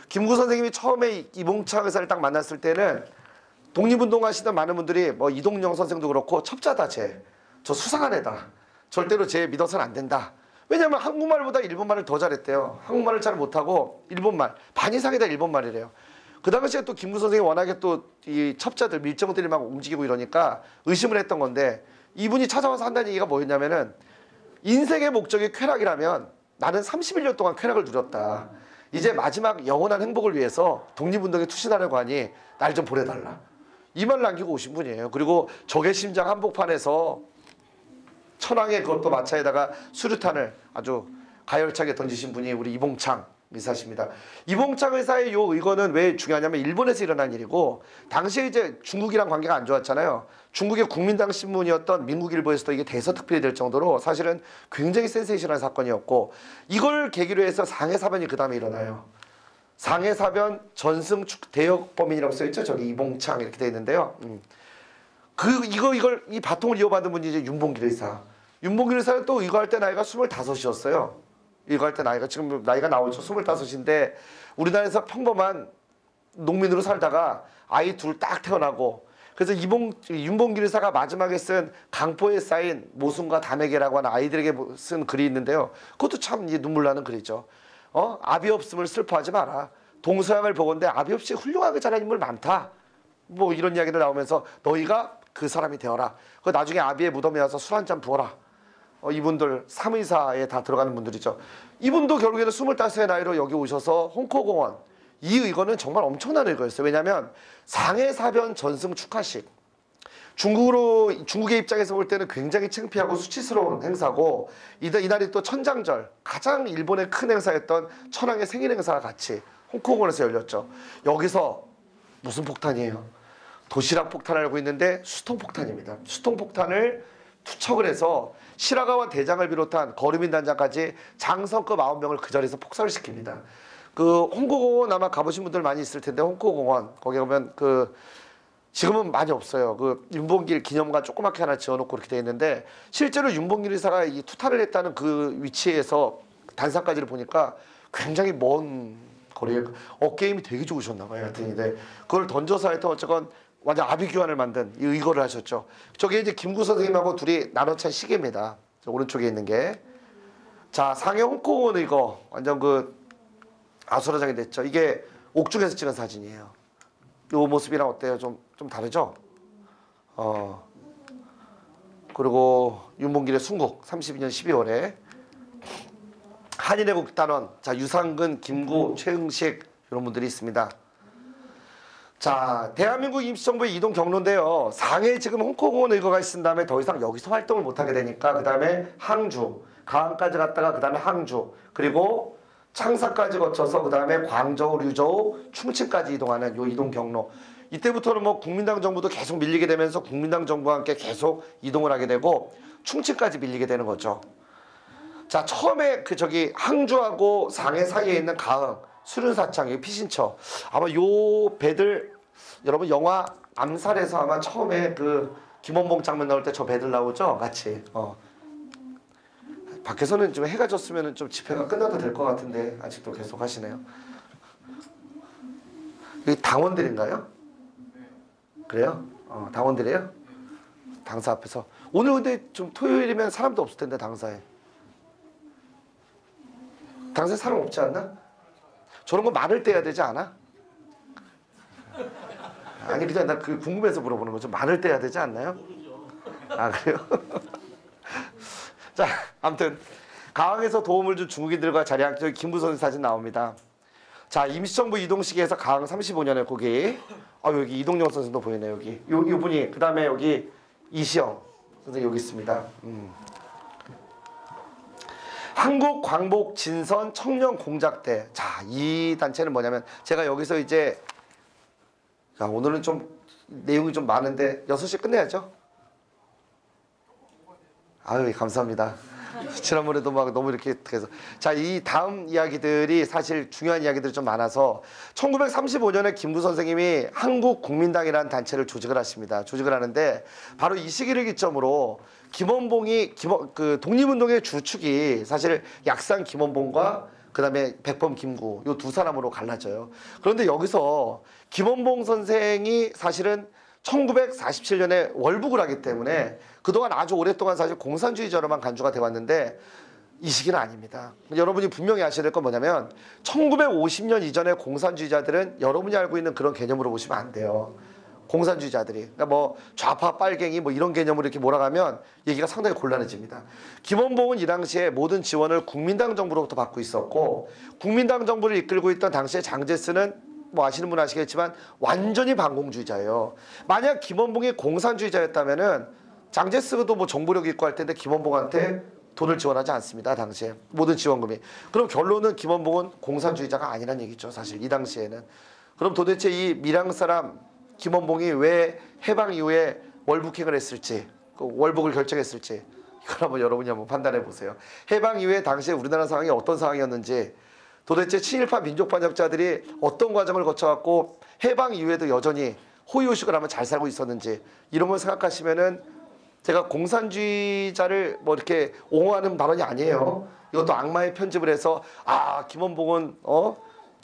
김구 선생님이 처음에 이봉창 의사를 딱 만났을 때는 독립운동 하시던 많은 분들이 뭐 이동영 선생도 그렇고 첩자다 쟤. 저 수상한 애다. 절대로 쟤 믿어서는 안 된다. 왜냐면 한국말보다 일본말을 더 잘했대요. 한국말을 잘 못하고 일본말. 반 이상이 다 일본말이래요. 그 당시에 또 김구 선생이 워낙에 또 이 첩자들 밀정들이 막 움직이고 이러니까 의심을 했던 건데 이분이 찾아와서 한다는 얘기가 뭐였냐면은 인생의 목적이 쾌락이라면 나는 31년 동안 쾌락을 누렸다. 이제 마지막 영원한 행복을 위해서 독립운동에 투신하려고 하니 날 좀 보내달라. 이 말 남기고 오신 분이에요. 그리고 적의 심장 한복판에서 천황의 그것도 마차에다가 수류탄을 아주 가열차게 던지신 분이 우리 이봉창 의사십니다. 이봉창 의사의 요 의거는 왜 중요하냐면 일본에서 일어난 일이고 당시에 이제 중국이랑 관계가 안 좋았잖아요. 중국의 국민당 신문이었던 민국일보에서도 이게 대서특필이 될 정도로 사실은 굉장히 센세이션한 사건이었고 이걸 계기로 해서 상해사변이 그 다음에 일어나요. 상해사변 전승축 대역범인이라고 써있죠. 저기 이봉창 이렇게 돼 있는데요. 이걸 이 바통을 이어받은 분이 이제 윤봉길 의사. 윤봉길 의사는 또 이거 할 때 나이가 25이었어요. 이거 할 때 나이가 지금 나이가 나오죠. 25인데 우리나라에서 평범한 농민으로 살다가 아이 둘 딱 태어나고 그래서 윤봉길 의사가 마지막에 쓴 강포에 쌓인 모순과 담에게라고 하는 아이들에게 쓴 글이 있는데요. 그것도 참 눈물 나는 글이죠. 아비 없음을 슬퍼하지 마라. 동서양을 보건대 아비 없이 훌륭하게 자란 인물 많다. 뭐 이런 이야기를 나오면서 너희가 그 사람이 되어라. 그 나중에 아비의 무덤에 와서 술 한 잔 부어라. 이분들 삼의사에 다 들어가는 분들이죠. 이분도 결국에는 25의 나이로 여기 오셔서 홍코공원 이 의거는 정말 엄청난 의거였어요. 왜냐하면 상해사변 전승 축하식 중국의 입장에서 볼 때는 굉장히 창피하고 수치스러운 행사고 이날이 또 천장절 가장 일본의 큰 행사였던 천황의 생일 행사와 같이 홍코공원에서 열렸죠. 여기서 무슨 폭탄이에요? 도시락 폭탄을 알고 있는데 수통폭탄입니다. 수통폭탄을 투척을 해서 시라가와 대장을 비롯한 거류민 단장까지 장성급 9명을 그 자리에서 폭살을 시킵니다. 그 홍코공원 아마 가보신 분들 많이 있을 텐데 홍코공원 거기 가면 그 지금은 많이 없어요. 그 윤봉길 기념관 조그맣게 하나 지어놓고 이렇게 돼 있는데 실제로 윤봉길 의사가 이 투타를 했다는 그 위치에서 단상까지를 보니까 굉장히 먼 거리에 게임이 되게 좋으셨나 봐요. 하여튼 네. 그걸 던져서 하여튼 어쨌건 완전 아비규환을 만든 이 의거를 하셨죠. 저게 이제 김구 선생님하고 둘이 나눠찬 시계입니다. 오른쪽에 있는 게. 자, 상해 홍콩은 이거 완전 그 아수라장이 됐죠. 이게 옥중에서 찍은 사진이에요. 이 모습이랑 어때요? 좀 다르죠? 그리고 윤봉길의 순국 32년 12월에 한인의 국단원, 자 유상근, 김구, 최응식 이런 분들이 있습니다. 자, 대한민국 임시정부의 이동 경로인데요. 상해에 지금 홍콩공원 의거가 있은 다음에 더 이상 여기서 활동을 못하게 되니까 그 다음에 항주, 가항까지 갔다가 그 다음에 항주, 그리고 창사까지 거쳐서 그 다음에 광저우, 류저우, 충칭까지 이동하는 요 이동 경로. 이때부터는 뭐 국민당 정부도 계속 밀리게 되면서 국민당 정부와 함께 계속 이동을 하게 되고 충칭까지 밀리게 되는 거죠. 자, 처음에 그 저기 항주하고 상해 사이에 있는 가흥, 수륜사창, 피신처. 아마 요 배들 여러분 영화 암살에서 아마 처음에 그 김원봉 장면 나올 때 저 배들 나오죠? 같이. 밖에서는 좀 해가 졌으면 좀 집회가 끝나도 될 것 같은데 아직도 계속 하시네요. 여기 당원들인가요? 그래요? 당원들이에요? 당사 앞에서. 오늘 근데 좀 토요일이면 사람도 없을 텐데 당사에. 당사에 사람 없지 않나? 저런 거 말을 떼야 되지 않아? 아니 그냥 나 그 궁금해서 물어보는 거죠. 말을 떼야 되지 않나요? 아 그래요? 자, 아무튼 가항에서 도움을 준 중국인들과 자리한 저기 김구 선생 사진 나옵니다. 자, 임시정부 이동 시기에서 가항 35년에 거기 여기 이동영 선생도 보이네요. 여기 요 분이 그 다음에 여기 이시영 선생 여기 있습니다. 한국 광복 진선 청년 공작대. 자, 이 단체는 뭐냐면 제가 여기서 이제 자, 오늘은 좀 내용이 좀 많은데 6시 끝내야죠. 아유, 감사합니다. 지난번에도 막 너무 이렇게 해서. 자, 이 다음 이야기들이 사실 중요한 이야기들이 좀 많아서 1935년에 김구 선생님이 한국국민당이라는 단체를 조직을 하십니다. 조직을 하는데 바로 이 시기를 기점으로 김원봉이 그 독립운동의 주축이 사실 약산 김원봉과 그 다음에 백범 김구 요 두 사람으로 갈라져요. 그런데 여기서 김원봉 선생이 사실은 1947년에 월북을 하기 때문에 그동안 아주 오랫동안 사실 공산주의자로만 간주가 되어 왔는데 이 시기는 아닙니다. 여러분이 분명히 아셔야 될 건 뭐냐면 1950년 이전의 공산주의자들은 여러분이 알고 있는 그런 개념으로 보시면 안 돼요. 공산주의자들이. 그러니까 뭐 좌파 빨갱이 뭐 이런 개념으로 이렇게 몰아가면 얘기가 상당히 곤란해집니다. 김원봉은 이 당시에 모든 지원을 국민당 정부로부터 받고 있었고 국민당 정부를 이끌고 있던 당시에 장제스는 뭐 아시는 분 아시겠지만 완전히 반공주의자예요. 만약 김원봉이 공산주의자였다면은 장제스도 뭐 정보력 있고 할 텐데 김원봉한테 돈을 지원하지 않습니다. 당시에 모든 지원금이. 그럼 결론은 김원봉은 공산주의자가 아니란 얘기죠. 사실 이 당시에는. 그럼 도대체 이 밀양 사람 김원봉이 왜 해방 이후에 월북행을 했을지, 그 월북을 결정했을지 이걸 한번 여러분이 한번 판단해 보세요. 해방 이후에 당시에 우리나라 상황이 어떤 상황이었는지, 도대체 친일파 민족반역자들이 어떤 과정을 거쳐갖고 해방 이후에도 여전히 호의호식을 하면 잘 살고 있었는지 이런 걸 생각하시면은 제가 공산주의자를 뭐 이렇게 옹호하는 발언이 아니에요. 이것도 악마의 편집을 해서 김원봉은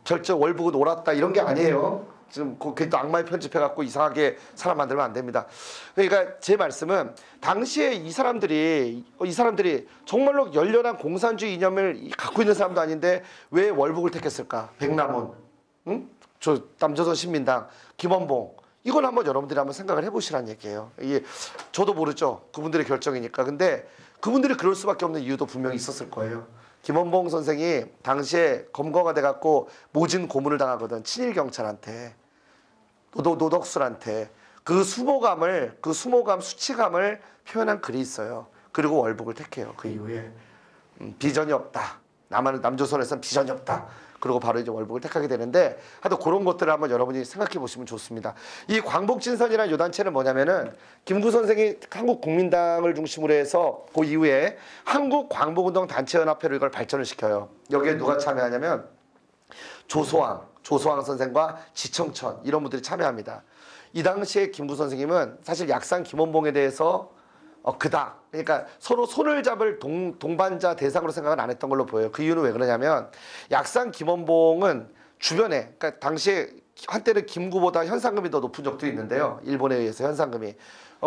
절적 월북은 옳았다 이런 게 아니에요. 지금 그게 또 악마의 편집해갖고 이상하게 사람 만들면 안 됩니다. 그러니까 제 말씀은 당시에 이 사람들이 정말로 열렬한 공산주의 이념을 갖고 있는 사람도 아닌데 왜 월북을 택했을까? 백남훈, 응? 저 남조선 신민당, 김원봉. 이건 한번 여러분들이 한번 생각을 해보시라는 얘기예요. 이게 저도 모르죠. 그분들의 결정이니까. 근데 그분들이 그럴 수밖에 없는 이유도 분명히 있었을 거예요. 김원봉 선생이 당시에 검거가 돼갖고 모진 고문을 당하거든. 친일 경찰한테, 노덕술한테 그 수모감, 수치감을 표현한 글이 있어요. 그리고 월북을 택해요. 그 이후에 비전이 없다. 남조선에서는 비전이 없다. 그리고 바로 이제 월북을 택하게 되는데 하여튼 그런 것들을 한번 여러분이 생각해 보시면 좋습니다. 이 광복진선이라는 요 단체는 뭐냐면은 김구 선생이 한국국민당을 중심으로 해서 그 이후에 한국광복운동 단체연합회로 이걸 발전을 시켜요. 여기에 누가 참여하냐면 조소왕 선생과 지청천 이런 분들이 참여합니다. 이 당시에 김구 선생님은 사실 약산 김원봉에 대해서 그러니까 서로 손을 잡을 동반자 대상으로 생각은 안 했던 걸로 보여요. 그 이유는 왜 그러냐면 약산 김원봉은 주변에, 그러니까 당시에 한때는 김구보다 현상금이 더 높은 적도 있는데요. 일본에 의해서 현상금이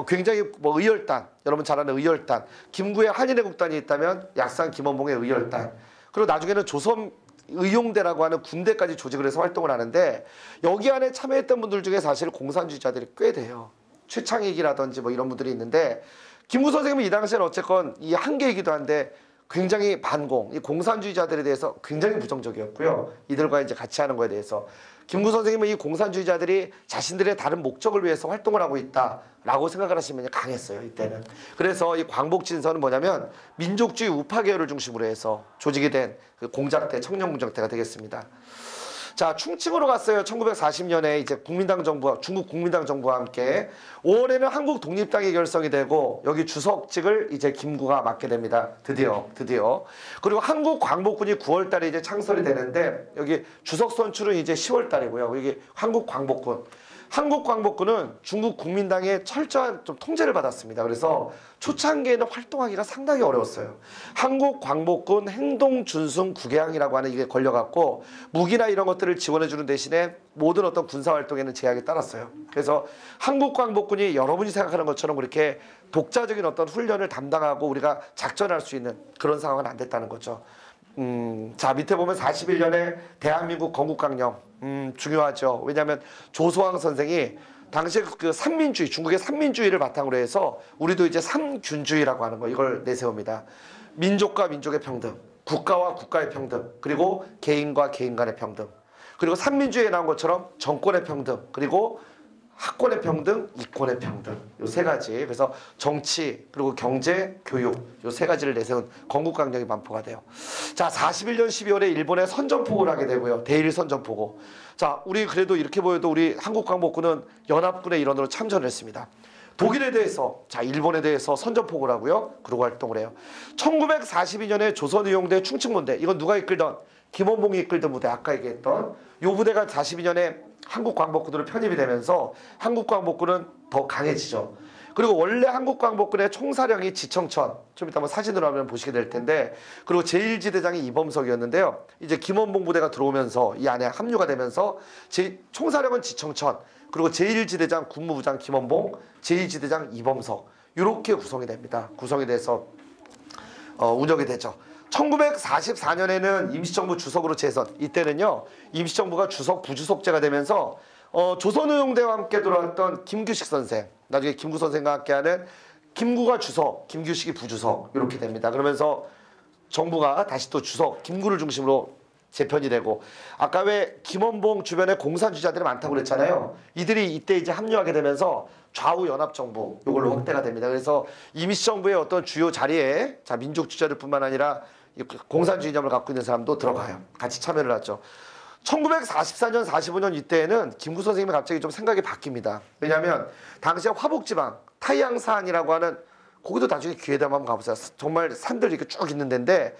굉장히 뭐 의열단, 여러분 잘 아는 의열단, 김구에 한인의 국단이 있다면 약산 김원봉의 의열단, 그리고 나중에는 조선 의용대라고 하는 군대까지 조직을 해서 활동을 하는데, 여기 안에 참여했던 분들 중에 사실 공산주의자들이 꽤 돼요. 최창익이라든지 뭐 이런 분들이 있는데, 김구 선생님은 이 당시에는 어쨌건 이 한계이기도 한데 굉장히 반공, 이 공산주의자들에 대해서 굉장히 부정적이었고요. 이들과 이제 같이 하는 거에 대해서 김구 선생님은 이 공산주의자들이 자신들의 다른 목적을 위해서 활동을 하고 있다라고 생각을 하시면 강했어요, 이때는. 그래서 이 광복진서는 뭐냐면 민족주의 우파 계열을 중심으로 해서 조직이 된 그 공작대, 청년공작대가 되겠습니다. 자, 충칭으로 갔어요. 1940년에 이제 국민당 정부와, 중국 국민당 정부와 함께 5월에는 한국 독립당이 결성이 되고, 여기 주석직을 이제 김구가 맡게 됩니다. 드디어. 그리고 한국 광복군이 9월 달에 이제 창설이 되는데, 여기 주석 선출은 이제 10월 달이고요. 여기 한국 광복군. 한국 광복군은 중국 국민당의 철저한 좀 통제를 받았습니다. 그래서 초창기에는 활동하기가 상당히 어려웠어요. 한국 광복군 행동준승 국외항이라고 하는 이게 걸려갖고 무기나 이런 것들을 지원해주는 대신에 모든 어떤 군사활동에는 제약이 따랐어요. 그래서 한국 광복군이 여러분이 생각하는 것처럼 그렇게 독자적인 어떤 훈련을 담당하고 우리가 작전할 수 있는 그런 상황은 안 됐다는 거죠. 자, 밑에 보면 41년에 대한민국 건국강령. 중요하죠. 왜냐하면 조소왕 선생이 당시에 그 삼민주의, 중국의 삼민주의를 바탕으로 해서 우리도 이제 삼균주의라고 하는 거, 이걸 내세웁니다. 민족과 민족의 평등, 국가와 국가의 평등, 그리고 개인과 개인 간의 평등, 그리고 삼민주의에 나온 것처럼 정권의 평등, 그리고 학권의 평등, 이권의 평등, 요 세 가지. 그래서 정치, 그리고 경제, 교육, 요 세 가지를 내세운 건국강령이 반포가 돼요. 자, 41년 12월에 일본에 선전포고를 하게 되고요. 대일 선전포고. 자, 우리 그래도 이렇게 보여도 우리 한국광복군은 연합군의 일원으로 참전을 했습니다. 독일에 대해서, 자, 일본에 대해서 선전포고를 하고요. 그러고 활동을 해요. 1942년에 조선의용대 충칭문대, 이건 누가 이끌던? 김원봉이 이끌던 부대, 아까 얘기했던 요 부대가 42년에 한국광복군으로 편입이 되면서 한국광복군은 더 강해지죠. 그리고 원래 한국광복군의 총사령이 지청천, 좀 이따 한번 사진으로 하면 보시게 될 텐데, 그리고 제1지대장이 이범석이었는데요. 이제 김원봉 부대가 들어오면서 이 안에 합류가 되면서 총사령은 지청천, 그리고 제1지대장 군무부장 김원봉, 제2지대장 이범석, 이렇게 구성이 됩니다. 구성이 돼서 운영이 되죠. 1944년에는 임시정부 주석으로 재선. 이때는요, 임시정부가 주석, 부주석제가 되면서 조선의용대와 함께 돌아왔던 김규식 선생, 나중에 김구 선생과 함께하는 김구가 주석, 김규식이 부주석, 이렇게 됩니다. 그러면서 정부가 다시 또 주석, 김구를 중심으로 재편이 되고, 아까 왜 김원봉 주변에 공산주의자들이 많다고 그랬잖아요. 이들이 이때 이제 합류하게 되면서 좌우 연합정부, 이걸로 확대가 됩니다. 그래서 임시정부의 어떤 주요 자리에, 자, 민족주의자들 뿐만 아니라 공산주의념을 갖고 있는 사람도 들어가요. 같이 참여를 하죠. 1944년, 45년 이때에는 김구 선생님이 갑자기 좀 생각이 바뀝니다. 왜냐하면 당시에 화북지방, 타이양산이라고 하는, 거기도 나중에 기회 되면 한번 가보세요. 정말 산들이 이렇게 쭉 있는 데인데,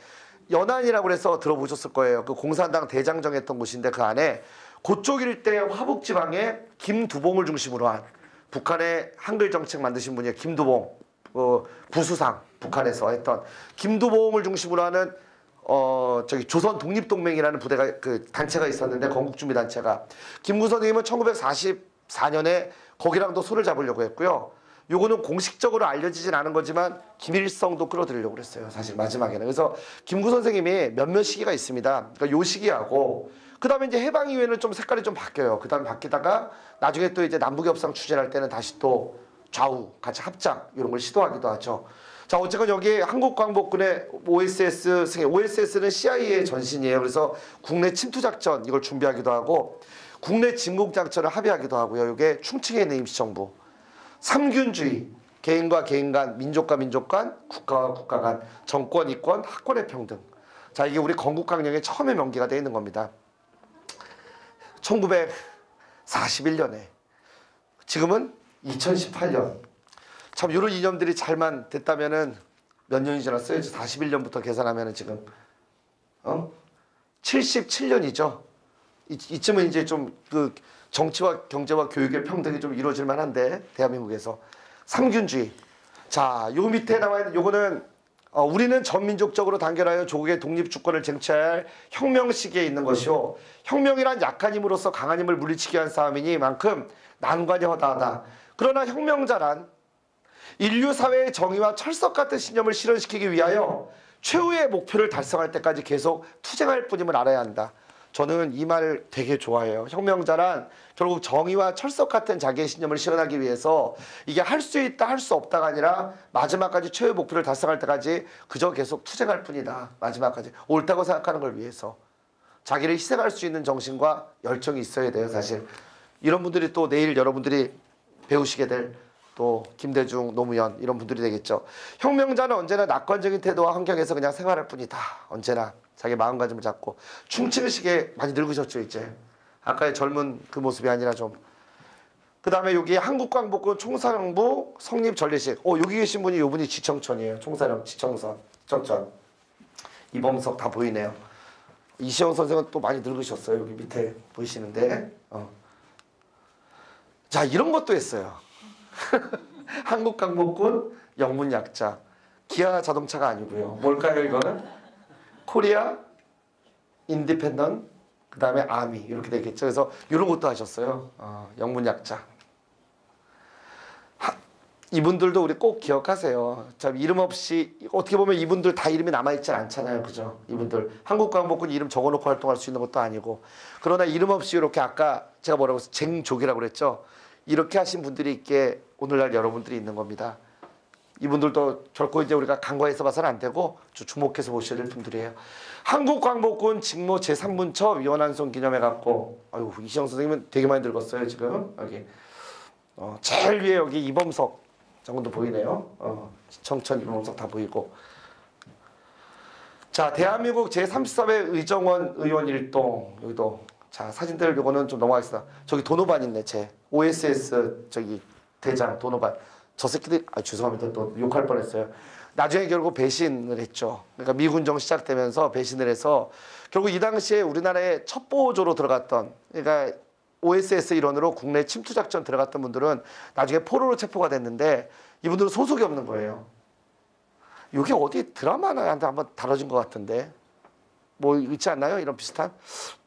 연안이라고 해서 들어보셨을 거예요. 그 공산당 대장정 했던 곳인데, 그 안에 그쪽 일대 화북지방에 김두봉을 중심으로 한 북한의 한글 정책 만드신 분이에요. 김두봉, 부수상, 북한에서 했던 김두봉을 중심으로 하는 저기 조선 독립동맹이라는 부대가, 그 단체가 있었는데, 건국준비단체가. 김구 선생님은 1944년에 거기랑도 손을 잡으려고 했고요. 요거는 공식적으로 알려지진 않은 거지만 김일성도 끌어들이려고 그랬어요. 사실 마지막에는. 그래서 김구 선생님이 몇몇 시기가 있습니다. 그러니까 요 시기하고, 그 다음에 이제 해방 이후에는 좀 색깔이 좀 바뀌어요. 그 다음에 바뀌다가 나중에 또 이제 남북협상 추진할 때는 다시 또 좌우 같이 합작 이런 걸 시도하기도 하죠. 자, 어쨌건 여기에 한국광복군의 OSS 승인, OSS는 CIA의 전신이에요. 그래서 국내 침투작전 이걸 준비하기도 하고, 국내 진공작전을 합의하기도 하고요. 이게 충칭에 있는 임시정부. 삼균주의, 개인과 개인 간, 민족과 민족 간, 국가와 국가 간, 정권, 이권, 학권의 평등. 자, 이게 우리 건국강령에 처음에 명기가 되어 있는 겁니다. 1941년에, 지금은 2018년. 참 이런 이념들이 잘만 됐다면은 몇 년이 지났어요? 41년부터 계산하면은 지금 77년이죠. 이쯤은 이제 좀 그 정치와 경제와 교육의 평등이 좀 이루어질 만한데, 대한민국에서 삼균주의. 자, 요 밑에 나와 있는 요거는 우리는 전민족적으로 단결하여 조국의 독립주권을 쟁취할 혁명 시기에 있는 것이요. 혁명이란 약한 힘으로서 강한 힘을 물리치기 위한 싸움이니만큼 난관이 허다하다. 그러나 혁명자란 인류 사회의 정의와 철석 같은 신념을 실현시키기 위하여 최후의 목표를 달성할 때까지 계속 투쟁할 뿐임을 알아야 한다. 저는 이 말 되게 좋아해요. 혁명자란 결국 정의와 철석 같은 자기의 신념을 실현하기 위해서 이게 할 수 있다 할 수 없다가 아니라 마지막까지 최후의 목표를 달성할 때까지 그저 계속 투쟁할 뿐이다. 마지막까지 옳다고 생각하는 걸 위해서 자기를 희생할 수 있는 정신과 열정이 있어야 돼요. 사실 이런 분들이 또 내일 여러분들이 배우시게 될 또 김대중, 노무현 이런 분들이 되겠죠. 혁명자는 언제나 낙관적인 태도와 환경에서 그냥 생활할 뿐이다. 언제나 자기 마음가짐을 잡고 충칭의식에 많이 늙으셨죠 이제. 아까의 젊은 그 모습이 아니라 좀. 그 다음에 여기 한국광복군 총사령부 성립전례식. 여기 계신 분이 요분이 지청천이에요. 총사령 지청선 지청천. 이범석 다 보이네요. 이시영 선생은 또 많이 늙으셨어요. 여기 밑에 보이시는데. 자 이런 것도 했어요. 한국광복군 영문약자. 기아 자동차가 아니고요. 뭘까요 이거는? 코리아 인디펜던 그 다음에 아미 이렇게 되겠죠. 그래서 이런 것도 하셨어요. 영문약자. 이분들도 우리 꼭 기억하세요. 참 이름 없이 어떻게 보면 이분들 다 이름이 남아있지 않잖아요. 그죠? 이분들 한국광복군 이름 적어놓고 활동할 수 있는 것도 아니고 그러나 이름 없이 이렇게 아까 제가 뭐라고 했어요? 쟁족이라고 그랬죠. 이렇게 하신 분들이 있게 오늘날 여러분들이 있는 겁니다. 이분들도 결코 이제 우리가 간과해서 봐서는 안 되고 주목해서 보셔야 될 분들이에요. 한국광복군 직무 제3문처 위원한송 기념회 갖고 아유 이시영 선생님은 되게 많이 늙었어요 지금 여기 제일 위에 여기 이범석 장군도 보이네요. 청천 이범석 다 보이고. 자 대한민국 제33회 의정원 의원 일동 여기도 자 사진들 요거는 좀 넘어가겠습니다. 저기 도노반 있네 제 OSS 저기 대장 도노반. 저 새끼들 죄송합니다. 또 욕할 뻔했어요. 나중에 결국 배신을 했죠. 그러니까 미군정 시작되면서 배신을 해서 결국 이 당시에 우리나라의 첩보조로 들어갔던 그러니까 OSS 일원으로 국내 침투작전 들어갔던 분들은 나중에 포로로 체포가 됐는데 이분들은 소속이 없는 거예요. 이게 어디 드라마나 한번 다뤄진 것 같은데 뭐 있지 않나요? 이런 비슷한?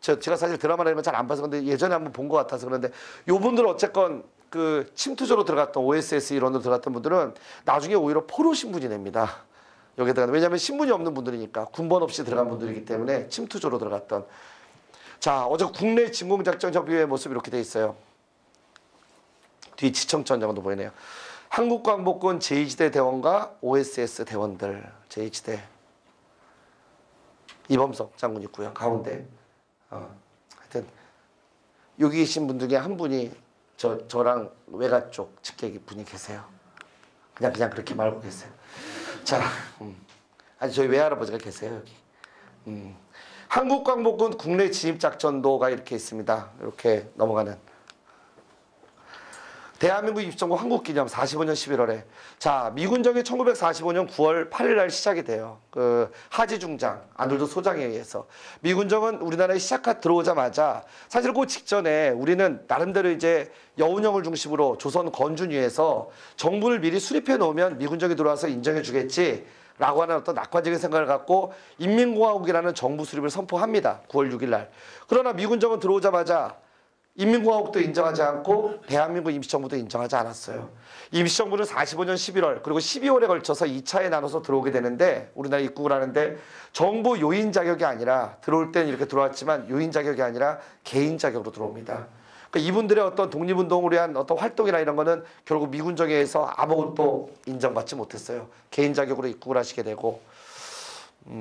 제가 사실 드라마를 잘 안 봐서 근데 예전에 한번 본 것 같아서 그런데 요분들은 어쨌건 그 침투조로 들어갔던 OSS 일원으로 들어갔던 분들은 나중에 오히려 포로 신분이 냅니다. 여기다가 왜냐하면 신분이 없는 분들이니까 군번 없이 들어간 분들이기 때문에 침투조로 들어갔던. 자 어제 국내 진공작전 협의회 모습 이렇게 돼 있어요. 뒤 지청천 장관도 보이네요. 한국광복군 제2지대 대원과 OSS 대원들 제2지대 이범석 장군 있고요. 가운데 하여튼 여기 계신 분 중에 한 분이 저랑 외가 쪽 측계 분이 계세요. 그냥 그렇게 말고 계세요. 자, 아니 저희 외할아버지가 계세요 여기. 한국광복군 국내 진입작전도가 이렇게 있습니다. 이렇게 넘어가는. 대한민국 입성국 한국기념 45년 11월에 자 미군정이 1945년 9월 8일 날 시작이 돼요. 그 하지 중장 아놀드 소장에 의해서 미군정은 우리나라에 들어오자마자 사실 그 직전에 우리는 나름대로 이제 여운형을 중심으로 조선 건준위에서 정부를 미리 수립해 놓으면 미군정이 들어와서 인정해 주겠지 라고 하는 어떤 낙관적인 생각을 갖고 인민공화국이라는 정부 수립을 선포합니다. 9월 6일 날. 그러나 미군정은 들어오자마자 인민공화국도 인정하지 않고 대한민국 임시정부도 인정하지 않았어요. 임시정부는 45년 11월 그리고 12월에 걸쳐서 2차에 나눠서 들어오게 되는데 우리나라에 입국을 하는데 정부 요인 자격이 아니라 들어올 때는 이렇게 들어왔지만 요인 자격이 아니라 개인 자격으로 들어옵니다. 그러니까 이분들의 어떤 독립운동을 위한 어떤 활동이나 이런 거는 결국 미군정에 의해서 아무것도 인정받지 못했어요. 개인 자격으로 입국을 하시게 되고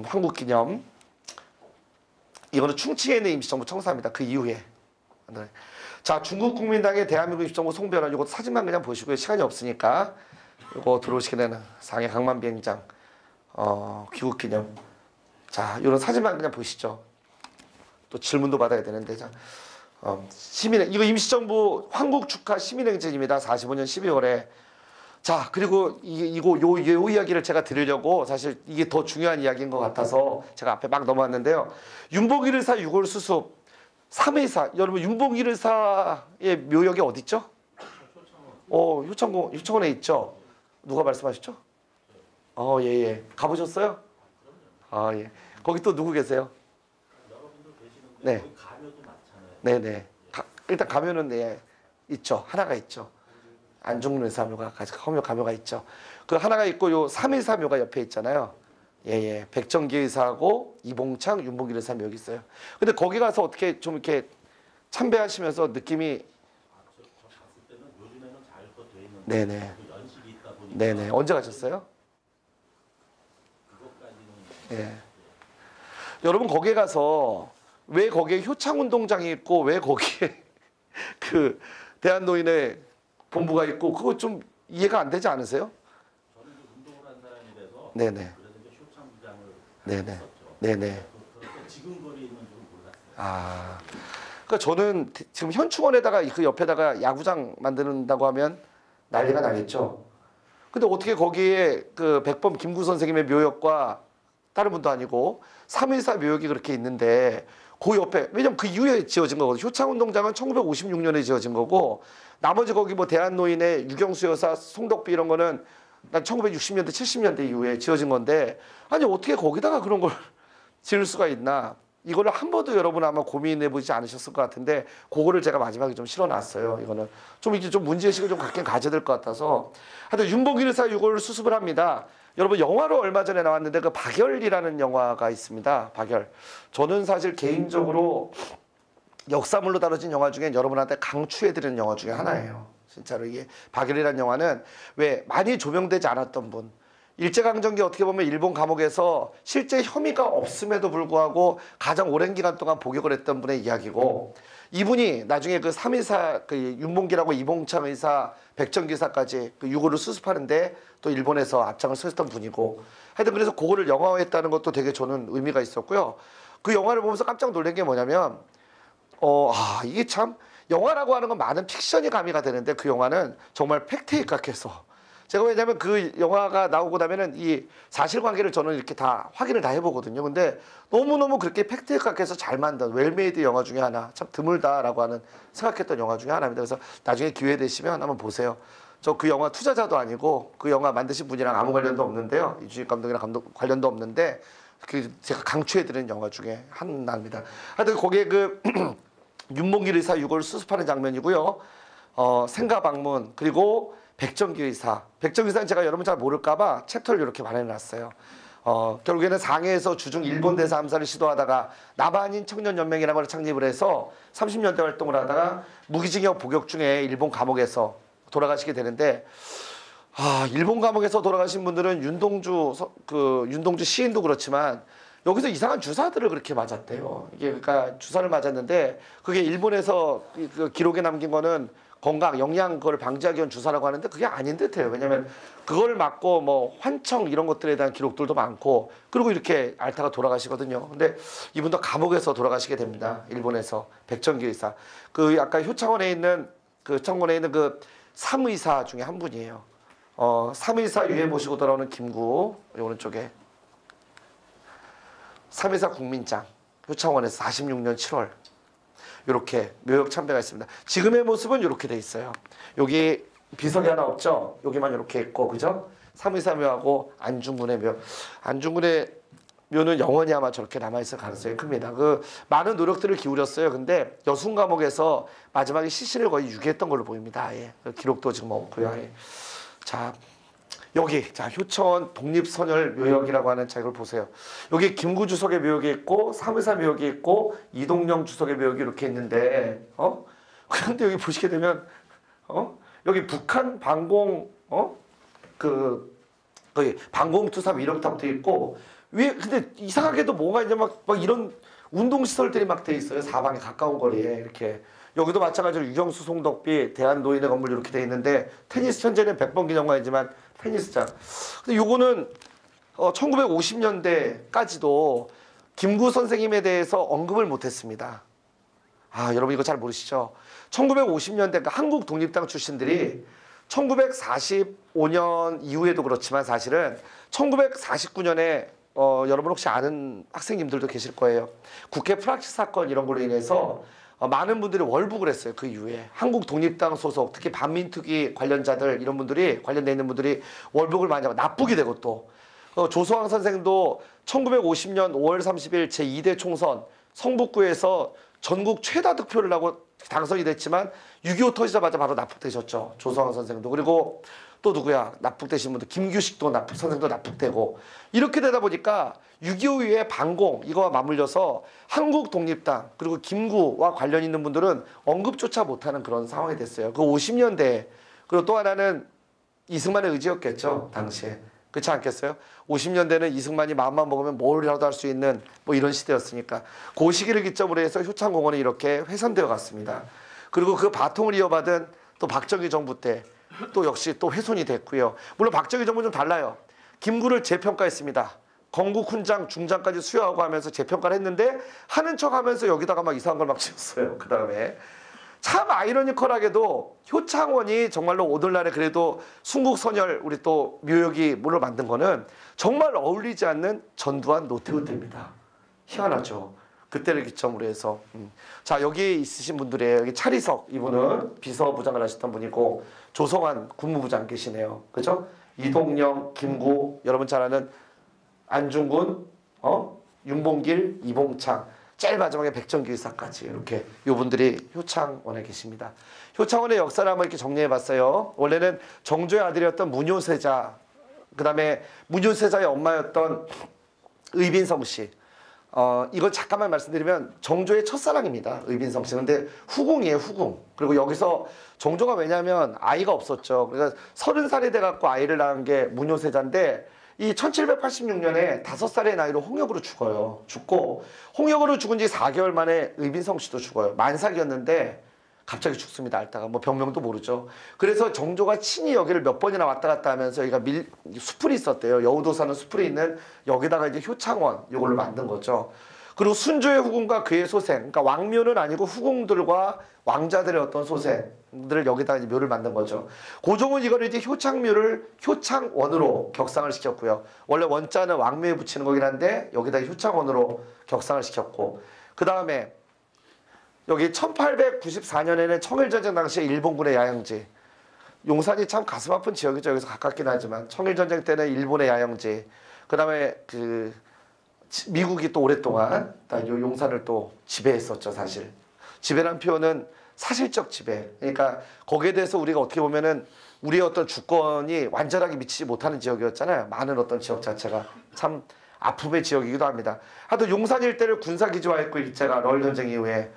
한국기념 이거는 충칭에 있는 임시정부 청사입니다. 그 이후에 자 중국국민당의 대한민국 입정부 송별원 이거 사진만 그냥 보시고요. 시간이 없으니까 이거 들어오시게 되는 상해 강만비행장 귀국기념 자 이런 사진만 그냥 보시죠. 또 질문도 받아야 되는데 자 시민 이거 임시정부 황국 축하 시민행진입니다. 45년 12월에 자 그리고 요 이야기를 제가 드리려고 사실 이게 더 중요한 이야기인 것 같아서 제가 앞에 막 넘어왔는데요. 윤복일 의사 6월 수습 3회사 여러분 윤복일 의사의 묘역이 어디 있죠? 효창원에 있죠. 누가 말씀하셨죠? 예. 가보셨어요? 아, 예. 거기 또 누구 계세요? 여러분들 계시는데 네. 거기 가면도 많잖아요. 네네. 일단 가면은 네, 있죠. 하나가 있죠. 안중근 의사묘가 가묘가 있죠. 그 하나가 있고 요 314묘가 옆에 있잖아요. 예예. 백정기 의사하고 이봉창, 윤봉길 의사 묘기 있어요. 근데 거기 가서 어떻게 좀 이렇게 참배하시면서 느낌이 저 갔을 때는 요즘에는 잘 돼 있는데 네네. 그 연식이 있다 보니까 네네. 언제 가셨어요? 그것까지는 예. 여러분 거기에 가서 왜 거기에 효창운동장이 있고 왜 거기에 그 대한노인의 본부가 있고 그거 좀 이해가 안 되지 않으세요? 저는 이제 운동을 한 사람이라서 네네. 그래서 이제 효창부장을 네네. 했었죠. 네네. 그렇게 지금 거리에 있는 줄은 몰랐어요. 아, 그러니까 저는 지금 현충원에다가 그 옆에다가 야구장 만드는다고 하면 난리가 나겠죠. 근데 어떻게 거기에 그 백범 김구 선생님의 묘역과 다른 분도 아니고 314 묘역이 그렇게 있는데 그 옆에 왜냐면 그 이후에 지어진 거거든요. 효창운동장은 1956년에 지어진 거고 나머지 거기 뭐 대한노인의 유경수 여사, 송덕비 이런 거는 난 1960년대, 70년대 이후에 지어진 건데 아니 어떻게 거기다가 그런 걸 지을 수가 있나? 이거를 한 번도 여러분 아마 고민해 보지 않으셨을 것 같은데 그거를 제가 마지막에 좀 실어놨어요. 이거는 좀 이제 좀 문제의식을 좀 갖긴 가져야 될 것 같아서 하여튼 윤봉길 의사 이걸 수습을 합니다. 여러분 영화로 얼마 전에 나왔는데 그 박열이라는 영화가 있습니다. 박열. 저는 사실 개인적으로 역사물로 다뤄진 영화 중에 여러분한테 강추해드리는 영화 중에 하나예요. 진짜로 이게 박열이라는 영화는 왜 많이 조명되지 않았던 분 일제강점기 어떻게 보면 일본 감옥에서 실제 혐의가 없음에도 불구하고 가장 오랜 기간 동안 복역을 했던 분의 이야기고 이분이 나중에 그 3.14 그 윤봉길하고 이봉창 의사 백정기 의사까지 그 유고를 수습하는데 또 일본에서 앞장을 서했던 분이고 하여튼 그래서 그거를 영화화했다는 것도 되게 저는 의미가 있었고요. 그 영화를 보면서 깜짝 놀란 게 뭐냐면 이게 참 영화라고 하는 건 많은 픽션이 가미가 되는데 그 영화는 정말 팩트에 입각해서 제가 왜냐면 그 영화가 나오고 나면은 이 사실관계를 저는 이렇게 다 확인을 다 해보거든요. 근데 너무너무 그렇게 팩트에 입각해서 잘 만든 웰메이드 영화 중에 하나 참 드물다라고 하는 생각했던 영화 중에 하나입니다. 그래서 나중에 기회 되시면 한번 보세요. 저 그 영화 투자자도 아니고 그 영화 만드신 분이랑 아무 관련도 없는데요. 이주익 감독이랑 감독 관련도 없는데 그 제가 강추해드리는 영화 중에 하나입니다. 하여튼 거기에 그 윤봉길 의사 유골 수습하는 장면이고요. 생가 방문 그리고 백정기 의사. 백정기 의사는 제가 여러분 잘 모를까봐 챕터를 이렇게 마련해놨어요. 결국에는 상해에서 주중 일본 대사 암살을 시도하다가 남한인 청년연맹이라는 걸 창립을 해서 30년대 활동을 하다가 무기징역 복역 중에 일본 감옥에서 돌아가시게 되는데 일본 감옥에서 돌아가신 분들은 윤동주 시인도 그렇지만 여기서 이상한 주사들을 그렇게 맞았대요. 이게 그러니까 주사를 맞았는데 그게 일본에서 그 기록에 남긴 거는 건강, 영양 그걸 방지하기 위한 주사라고 하는데 그게 아닌 듯해요. 왜냐면 그걸 맞고 뭐 환청 이런 것들에 대한 기록들도 많고 그리고 이렇게 앓다가 돌아가시거든요. 근데 이분도 감옥에서 돌아가시게 됩니다. 일본에서 백정기 의사. 그 아까 효창원에 있는 그 청원에 있는 그 3의사 중에 한 분이에요. 3의사 유해 모시고 돌아오는 김구 오른쪽에 3.14 국민장 효창원에서 46년 7월 이렇게 묘역 참배가 있습니다. 지금의 모습은 이렇게 돼 있어요. 여기 비석이 하나 없죠? 여기만 이렇게 있고 그죠? 3.14 묘하고 안중근의 묘. 안중근의 묘는 영원히 아마 저렇게 남아있을 가능성이 큽니다. 그 많은 노력들을 기울였어요. 근데 여순 감옥에서 마지막에 시신을 거의 유기했던 걸로 보입니다. 예. 기록도 지금 없고요. 예. 자. 여기 효천 독립선열 묘역이라고 하는 책을 보세요. 여기 김구 주석의 묘역이 있고 3.14 묘역이 있고 이동영 주석의 묘역이 이렇게 있는데 그런데 여기 보시게 되면 여기 북한 방공 거기 방공투사 이렇게 돼 있고 왜 근데 이상하게도 뭐가 있냐 막 이런 운동시설들이 막 돼 있어요. 사방에 가까운 거리에 이렇게 여기도 마찬가지로 유경수 송덕비 대한노인의 건물 이렇게 돼 있는데 테니스 현재는 백범 기념관이지만 테니스장. 근데 요거는 1950년대까지도 김구 선생님에 대해서 언급을 못했습니다. 여러분 이거 잘 모르시죠? 1950년대 그러니까 한국 독립당 출신들이 1945년 이후에도 그렇지만 사실은 1949년에 여러분 혹시 아는 학생님들도 계실 거예요. 국회 프락치 사건 이런 걸로 인해서 많은 분들이 월북을 했어요. 그 이후에 한국 독립당 소속, 특히 반민특위 관련자들 이런 분들이 관련돼 있는 분들이 월북을 많이 하고 납북이 되고 또 조소왕 선생도 1950년 5월 30일 제2대 총선 성북구에서 전국 최다 득표를 하고 당선이 됐지만 6.25 터지자마자 바로 납북되셨죠. 조소왕 선생도. 그리고 또 누구야? 납북되신 분들 김규식도 선생도 납북되고 이렇게 되다 보니까 6.25 이후에 반공 이거와 맞물려서 한국 독립당 그리고 김구와 관련 있는 분들은 언급조차 못하는 그런 상황이 됐어요. 그 50년대 그리고 또 하나는 이승만의 의지였겠죠. 당시에. 그렇지 않겠어요? 50년대는 이승만이 마음만 먹으면 뭘이라도 할 수 있는 뭐 이런 시대였으니까 그 시기를 기점으로 해서 효창공원이 이렇게 훼손되어 갔습니다. 그리고 그 바통을 이어받은 또 박정희 정부 때 또 역시 또 훼손이 됐고요. 물론 박정희 정부는 좀 달라요. 김구를 재평가했습니다. 건국 훈장, 중장까지 수여하고 하면서 재평가를 했는데 하는 척 하면서 여기다가 막 이상한 걸 막 지었어요. 그 다음에 참 아이러니컬하게도 효창원이 정말로 오늘날에 그래도 순국선열 우리 또 묘역이 물을 만든 거는 정말 어울리지 않는 전두환 노태우 때입니다. 희한하죠. 그때를 기점으로 해서 자 여기 있으신 분들이에요. 여기 차리석 이분은 비서부장을 하셨던 분이고 조성환 국무부장 계시네요. 그죠? 이동영, 김구 여러분 잘 아는 안중근, 윤봉길, 이봉창 제일 마지막에 백정기의사까지 이렇게 요분들이 효창원에 계십니다. 효창원의 역사를 한번 이렇게 정리해봤어요. 원래는 정조의 아들이었던 문효세자, 그 다음에 문효세자의 엄마였던 의빈성 씨. 이걸 잠깐만 말씀드리면 정조의 첫사랑입니다. 의빈성 씨는. 근데 후궁이에요, 후궁. 그리고 여기서 정조가 왜냐면 아이가 없었죠. 그러니까 30살이 돼갖고 아이를 낳은 게 문효세자인데 이 1786년에 5살의 나이로 홍역으로 죽어요. 죽고 홍역으로 죽은 지 4개월 만에 의빈성 씨도 죽어요. 만삭이었는데 갑자기 죽습니다. 앓다가 뭐 병명도 모르죠. 그래서 정조가 친히 여기를 몇 번이나 왔다 갔다 하면서 여기가 수풀이 있었대요. 여우도 사는 수풀이 있는 여기다가 이제 효창원 이걸로 만든 거죠. 그리고 순조의 후궁과 그의 소생, 그러니까 왕묘는 아니고 후궁들과 왕자들의 어떤 소생들을 여기다가 이제 묘를 만든 거죠. 고종은 이걸 이제 효창묘를 효창원으로 격상을 시켰고요. 원래 원자는 왕묘에 붙이는 거긴 한데 여기다 효창원으로 격상을 시켰고, 그 다음에 여기 1894년에는 청일전쟁 당시에 일본군의 야영지, 용산이 참 가슴 아픈 지역이죠. 여기서 가깝긴 하지만 청일전쟁 때는 일본의 야영지, 그 다음에 미국이 또 오랫동안 요 용산을 또 지배했었죠. 사실 지배란 표현은 사실적 지배, 그러니까 거기에 대해서 우리가 어떻게 보면은 우리의 어떤 주권이 완전하게 미치지 못하는 지역이었잖아요. 많은 어떤 지역 자체가 참 아픔의 지역이기도 합니다. 하여튼 용산 일대를 군사기지화했고 일제가 러일 전쟁 이후에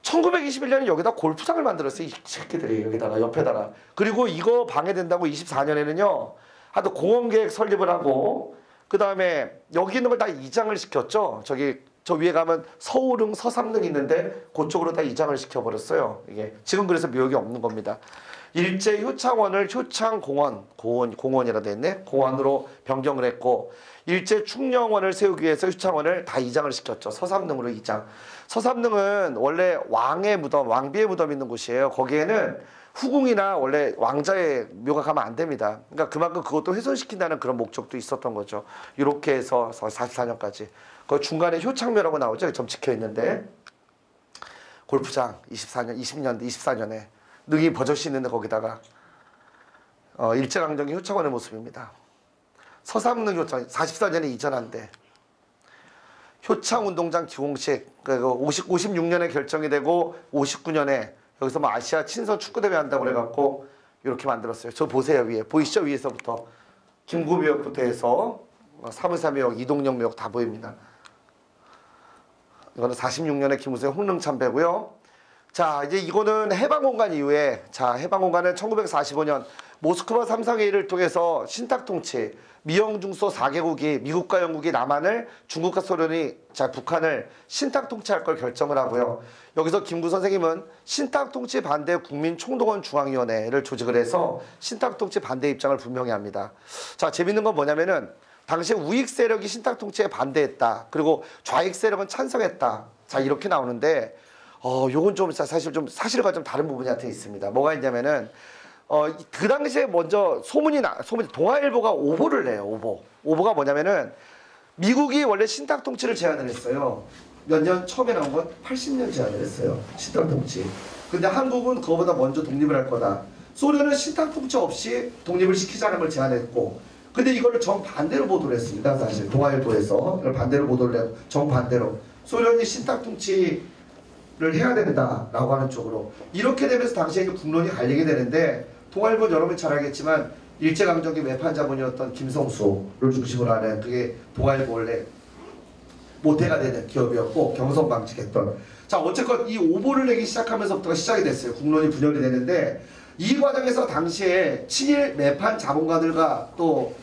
1921년에 여기다 골프장을 만들었어요. 이 새끼들이 여기다가 옆에다가. 그리고 이거 방해된다고 24년에는요 하여튼 공원계획 설립을 하고, 그 다음에 여기 있는 걸 다 이장을 시켰죠. 저 위에 가면 서울릉, 서삼릉 있는데 그쪽으로 다 이장을 시켜버렸어요. 이게 지금 그래서 묘역이 없는 겁니다. 일제 효창원을 효창공원이라 돼 있네. 공원으로 변경을 했고, 일제 충녕원을 세우기 위해서 효창원을 다 이장을 시켰죠. 서삼릉으로 이장. 서삼릉은 원래 왕의 무덤, 왕비의 무덤 있는 곳이에요. 거기에는 후궁이나 원래 왕자의 묘가 가면 안 됩니다. 그러니까 그만큼 그것도 훼손시킨다는 그런 목적도 있었던 거죠. 이렇게 해서 44년까지. 그 중간에 효창묘라고 나오죠. 점 찍혀 있는데. 골프장 24년에 능이 버젓이 있는데 거기다가 일제강점기 효창원의 모습입니다. 서삼릉 효창 44년에 이전한데 효창운동장 기공식 56년에 결정이 되고 59년에 여기서 뭐 아시아 친선 축구대회 한다고 그래갖고 이렇게 만들었어요. 저 보세요. 위에 보이시죠? 위에서부터 김구묘역부터 해서 사무사묘역, 이동영묘역 다 보입니다. 이거는 46년에 김우수의 홍릉참배고요. 자, 이제 이거는 해방공간 이후에, 자, 해방공간은 1945년 모스크바 3상회의를 통해서 신탁통치, 미영중소 4개국이, 미국과 영국이 남한을, 중국과 소련이 북한을 신탁통치할 걸 결정을 하고요. 여기서 김구 선생님은 신탁통치 반대 국민총동원 중앙위원회를 조직을 해서 신탁통치 반대 입장을 분명히 합니다. 자, 재밌는 건 뭐냐면은 당시에 우익 세력이 신탁통치에 반대했다. 그리고 좌익 세력은 찬성했다. 자, 이렇게 나오는데 요건 좀 사실 좀 사실과 좀 다른 부분이 하여튼 있습니다. 뭐가 있냐면은 그 당시에 먼저 소문이 동아일보가 오보를 내요. 오보가 뭐냐면은 미국이 원래 신탁통치를 제안을 했어요. 몇 년 처음에 나온 건 80년 제안을 했어요. 신탁통치. 근데 한국은 그거보다 먼저 독립을 할 거다. 소련은 신탁통치 없이 독립을 시키자는 걸 제안했고, 근데 이거를 정반대로 보도를 했습니다. 사실 동아일보에서 이걸 반대로 보도를 해요. 정반대로 소련이 신탁통치를 해야 된다라고 하는 쪽으로. 이렇게 되면서 당시에 이제 국론이 갈리게 되는데, 동아일보 여러분이 잘 알겠지만 일제강점기 매판자본이었던 김성수를 중심으로 하는, 그게 동아일보 원래 모태가 되는 기업이었고 경선방직했던. 자, 어쨌건 이 오보를 내기 시작하면서부터가 시작이 됐어요. 국론이 분열이 되는데, 이 과정에서 당시에 친일 매판 자본가들과 또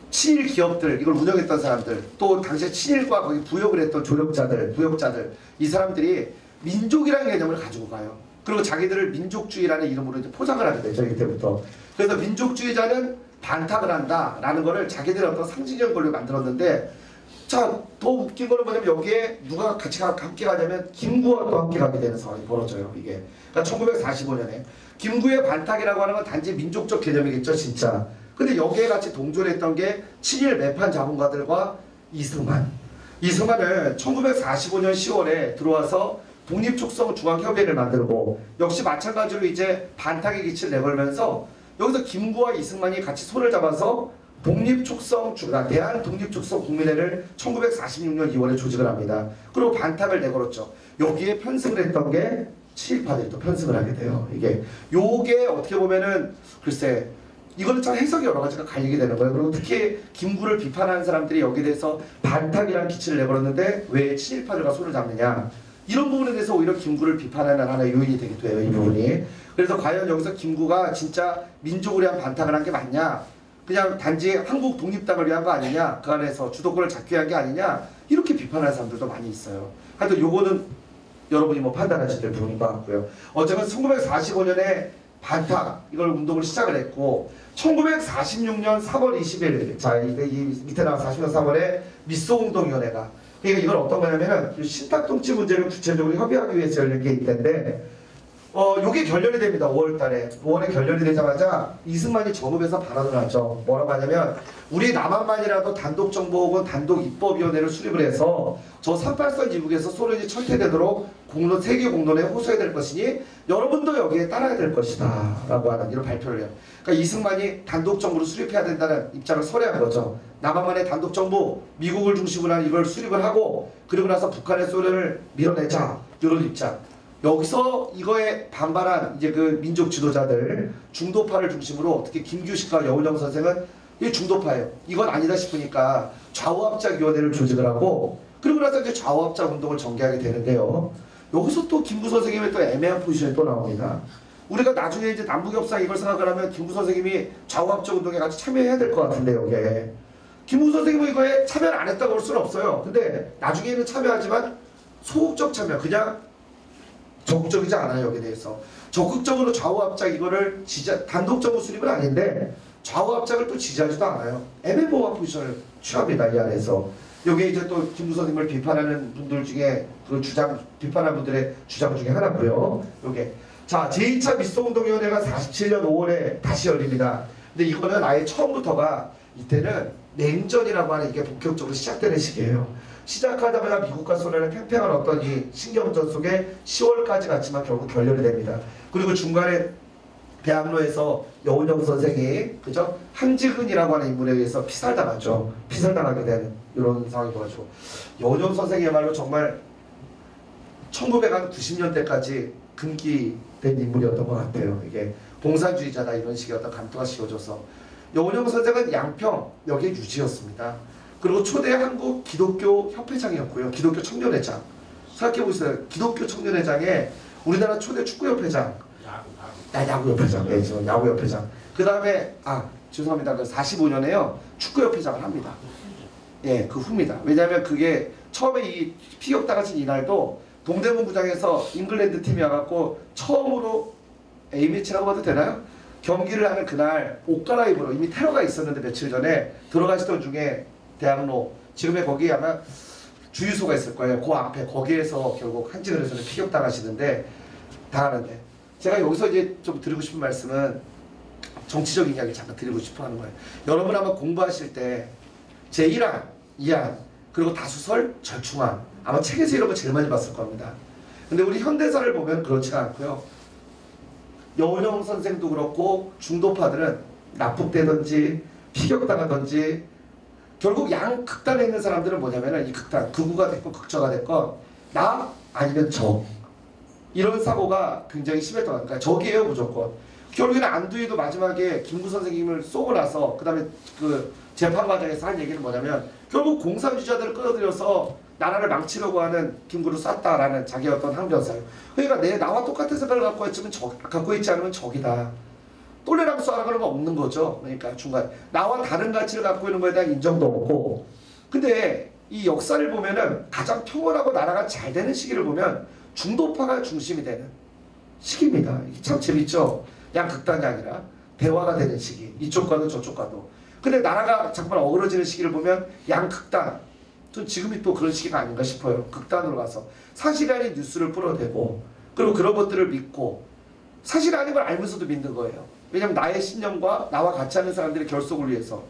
친일 기업들, 이걸 운영했던 사람들, 또 당시에 친일과 거기 부역을 했던 부역자들, 이 사람들이 민족이라는 개념을 가지고 가요. 그리고 자기들을 민족주의라는 이름으로 이제 포장을 하게 되죠, 이때부터. 그래서 민족주의자는 반탁을 한다라는 거를 자기들의 어떤 상징적 걸로 만들었는데, 자, 더 웃긴 거는 뭐냐면 여기에 누가 같이 함께 가냐면 김구와 또 함께 가게 되는 상황이 벌어져요, 이게. 그러니까 1945년에 김구의 반탁이라고 하는 건 단지 민족적 개념이겠죠, 진짜. 근데 여기에 같이 동조했던 게 친일 매판 자본가들과 이승만을 1945년 10월에 들어와서 독립촉성중앙협의회를 만들고, 역시 마찬가지로 이제 반탁의 기치를 내걸면서 여기서 김구와 이승만이 같이 손을 잡아서 대한독립촉성국민회를 1946년 2월에 조직을 합니다. 그리고 반탁을 내걸었죠. 여기에 편승을 했던 게 친일파들이 또 편승을 하게 돼요. 요게 어떻게 보면은 글쎄, 이거는 참 해석이 여러 가지가 갈리게 되는 거예요. 그리고 특히 김구를 비판하는 사람들이 여기에 대해서 반탁이라는 기치를 내걸었는데 왜 친일파들과 손을 잡느냐, 이런 부분에 대해서 오히려 김구를 비판하는 하나의 요인이 되기도 해요, 이 부분이. 그래서 과연 여기서 김구가 진짜 민족을 위한 반탁을 한 게 맞냐, 그냥 단지 한국 독립당을 위한 거 아니냐, 그 안에서 주도권을 잡기 위한 게 아니냐, 이렇게 비판하는 사람들도 많이 있어요. 하여튼 요거는 여러분이 뭐 판단하셔야 될 부분인 것 같고요. 어쨌든 1945년에 반탁, 이걸 운동을 시작을 했고, 1946년 3월 20일, 자, 이 밑에 나온 40년 3월에 미소운동위원회가, 그러니까 이건 어떤 거냐면은 신탁통치 문제를 구체적으로 협의하기 위해서 열린 게 있는데, 요게 결렬이 됩니다. 5월달에. 5월에 결렬이 되자마자 이승만이 정읍에서 발언을 하죠. 뭐라고 하냐면, 우리 남한만이라도 단독정보 혹은 단독입법위원회를 수립을 해서 저 38선 이북에서 소련이 철퇴되도록 세계 공론에 호소해야 될 것이니 여러분도 여기에 따라야 될 것이다 라고 하는 이런 발표를 해요. 그러니까 이승만이 단독정부를 수립해야 된다는 입장을 설해한 거죠. 남한만의 단독정부, 미국을 중심으로 한 이걸 수립을 하고, 그리고 나서 북한의 소련을 밀어내자, 이런 입장. 여기서 이거에 반발한 이제 그 민족 지도자들, 중도파를 중심으로, 특히 김규식과 여운정 선생은 이 중도파예요. 이건 아니다 싶으니까 좌우합작위원회를 조직을 하고, 그리고 나서 이제 좌우합작 운동을 전개하게 되는데요. 여기서 또 김구 선생님의 또 애매한 포지션이 또 나옵니다. 우리가 나중에 이제 남북협상 이걸 생각을 하면 김구 선생님이 좌우합작 운동에 같이 참여해야 될 것 같은데, 여기에. 김구 선생님은 이거에 참여를 안 했다고 볼 수는 없어요. 근데 나중에는 참여하지만 소극적 참여, 그냥 적극적이지 않아요. 여기에 대해서 적극적으로 좌우합작 이거를 단독적으로 수립은 아닌데 좌우합작을 또 지지하지도 않아요. 애매모호한 포지션을 취합니다, 이 안에서. 여기에 이제 또 김구 선생님을 비판하는 분들 중에 비판하는 분들의 주장 중에 하나고요. 요게. 자, 제2차 미소운동위원회가 47년 5월에 다시 열립니다. 근데 이거는 아예 처음부터가, 이때는 냉전이라고 하는 이게 본격적으로 시작되는 시기예요. 시작하자마자 미국과 소련의 팽팽한 어떤 이 신경전 속에 10월까지 갔지만 결국 결렬이 됩니다. 그리고 중간에 대학로에서 여운정 선생이, 그죠? 한지근이라고 하는 인물에 의해서 피살당하죠. 피살당하게 된 이런 상황이 벌어지고, 여운정 선생이야말로 정말 1990년대까지 금기된 인물이었던 것 같아요. 이게 공산주의자다 이런 식의 어떤 감투가 씌워져서. 여운정 선생은 양평 여기에 유지였습니다. 그리고 초대 한국 기독교 협회장이었고요. 기독교 청년회장. 생각해보세요. 기독교 청년회장에 우리나라 초대 축구협회장. 야구협회장. 네, 저 야구협회장. 그 다음에, 죄송합니다. 그 45년에요. 축구협회장을 합니다. 예, 그 후입니다. 왜냐하면 그게 처음에 이 피격 당하신 이날도 동대문 구장에서 잉글랜드 팀이 와갖고 처음으로 A매치라고 봐도 되나요? 경기를 하는 그날 옷 갈아입으러, 이미 테러가 있었는데 며칠 전에 들어가시던 중에 대학로, 지금의 거기 아마 주유소가 있을 거예요. 그 앞에 거기에서 결국 한지근에서는 피격당하시는데, 당하는데, 제가 여기서 이제 좀 드리고 싶은 말씀은 정치적인 이야기 잠깐 드리고 싶어 하는 거예요. 여러분 아마 공부하실 때 제1항, 2항, 그리고 다수설, 절충안. 아마 책에서 이런 거 제일 많이 봤을 겁니다. 근데 우리 현대사를 보면 그렇지가 않고요. 여운형 선생도 그렇고 중도파들은 납북되든지 피격당하든지 결국 양극단에 있는 사람들은 뭐냐면은 이 극단, 극우가 됐건 극저가 됐건 나 아니면 저 이런 사고가 굉장히 심했던 거니까 적이에요 무조건. 결국에는 안두희도 마지막에 김구 선생님을 쏘고 나서 그 다음에 그 재판 과정에서 한 얘기는 뭐냐면 결국 공산주의자들을 끌어들여서 나라를 망치려고 하는 김구를 쐈다라는 자기 어떤 항변사예요. 그러니까 나와 똑같은 생각을 갖고 있지 않으면 적이다. 또래랑 쏴라는 건 없는 거죠. 그러니까 중간 나와 다른 가치를 갖고 있는 거에 대한 인정도 없고. 근데 이 역사를 보면은 가장 평온하고 나라가 잘 되는 시기를 보면 중도파가 중심이 되는 시기입니다. 이게 참 재밌죠. 양극단이 아니라 대화가 되는 시기. 이쪽과도 저쪽과도. 근데 나라가 잠깐 어그러지는 시기를 보면 양극단. 전 지금이 또 그런 시기가 아닌가 싶어요. 극단으로 가서 사실이 아닌 뉴스를 풀어대고 그리고 그런 것들을 믿고 사실 아닌 걸 알면서도 믿는 거예요. 왜냐면 나의 신념과 나와 같이 하는 사람들의 결속을 위해서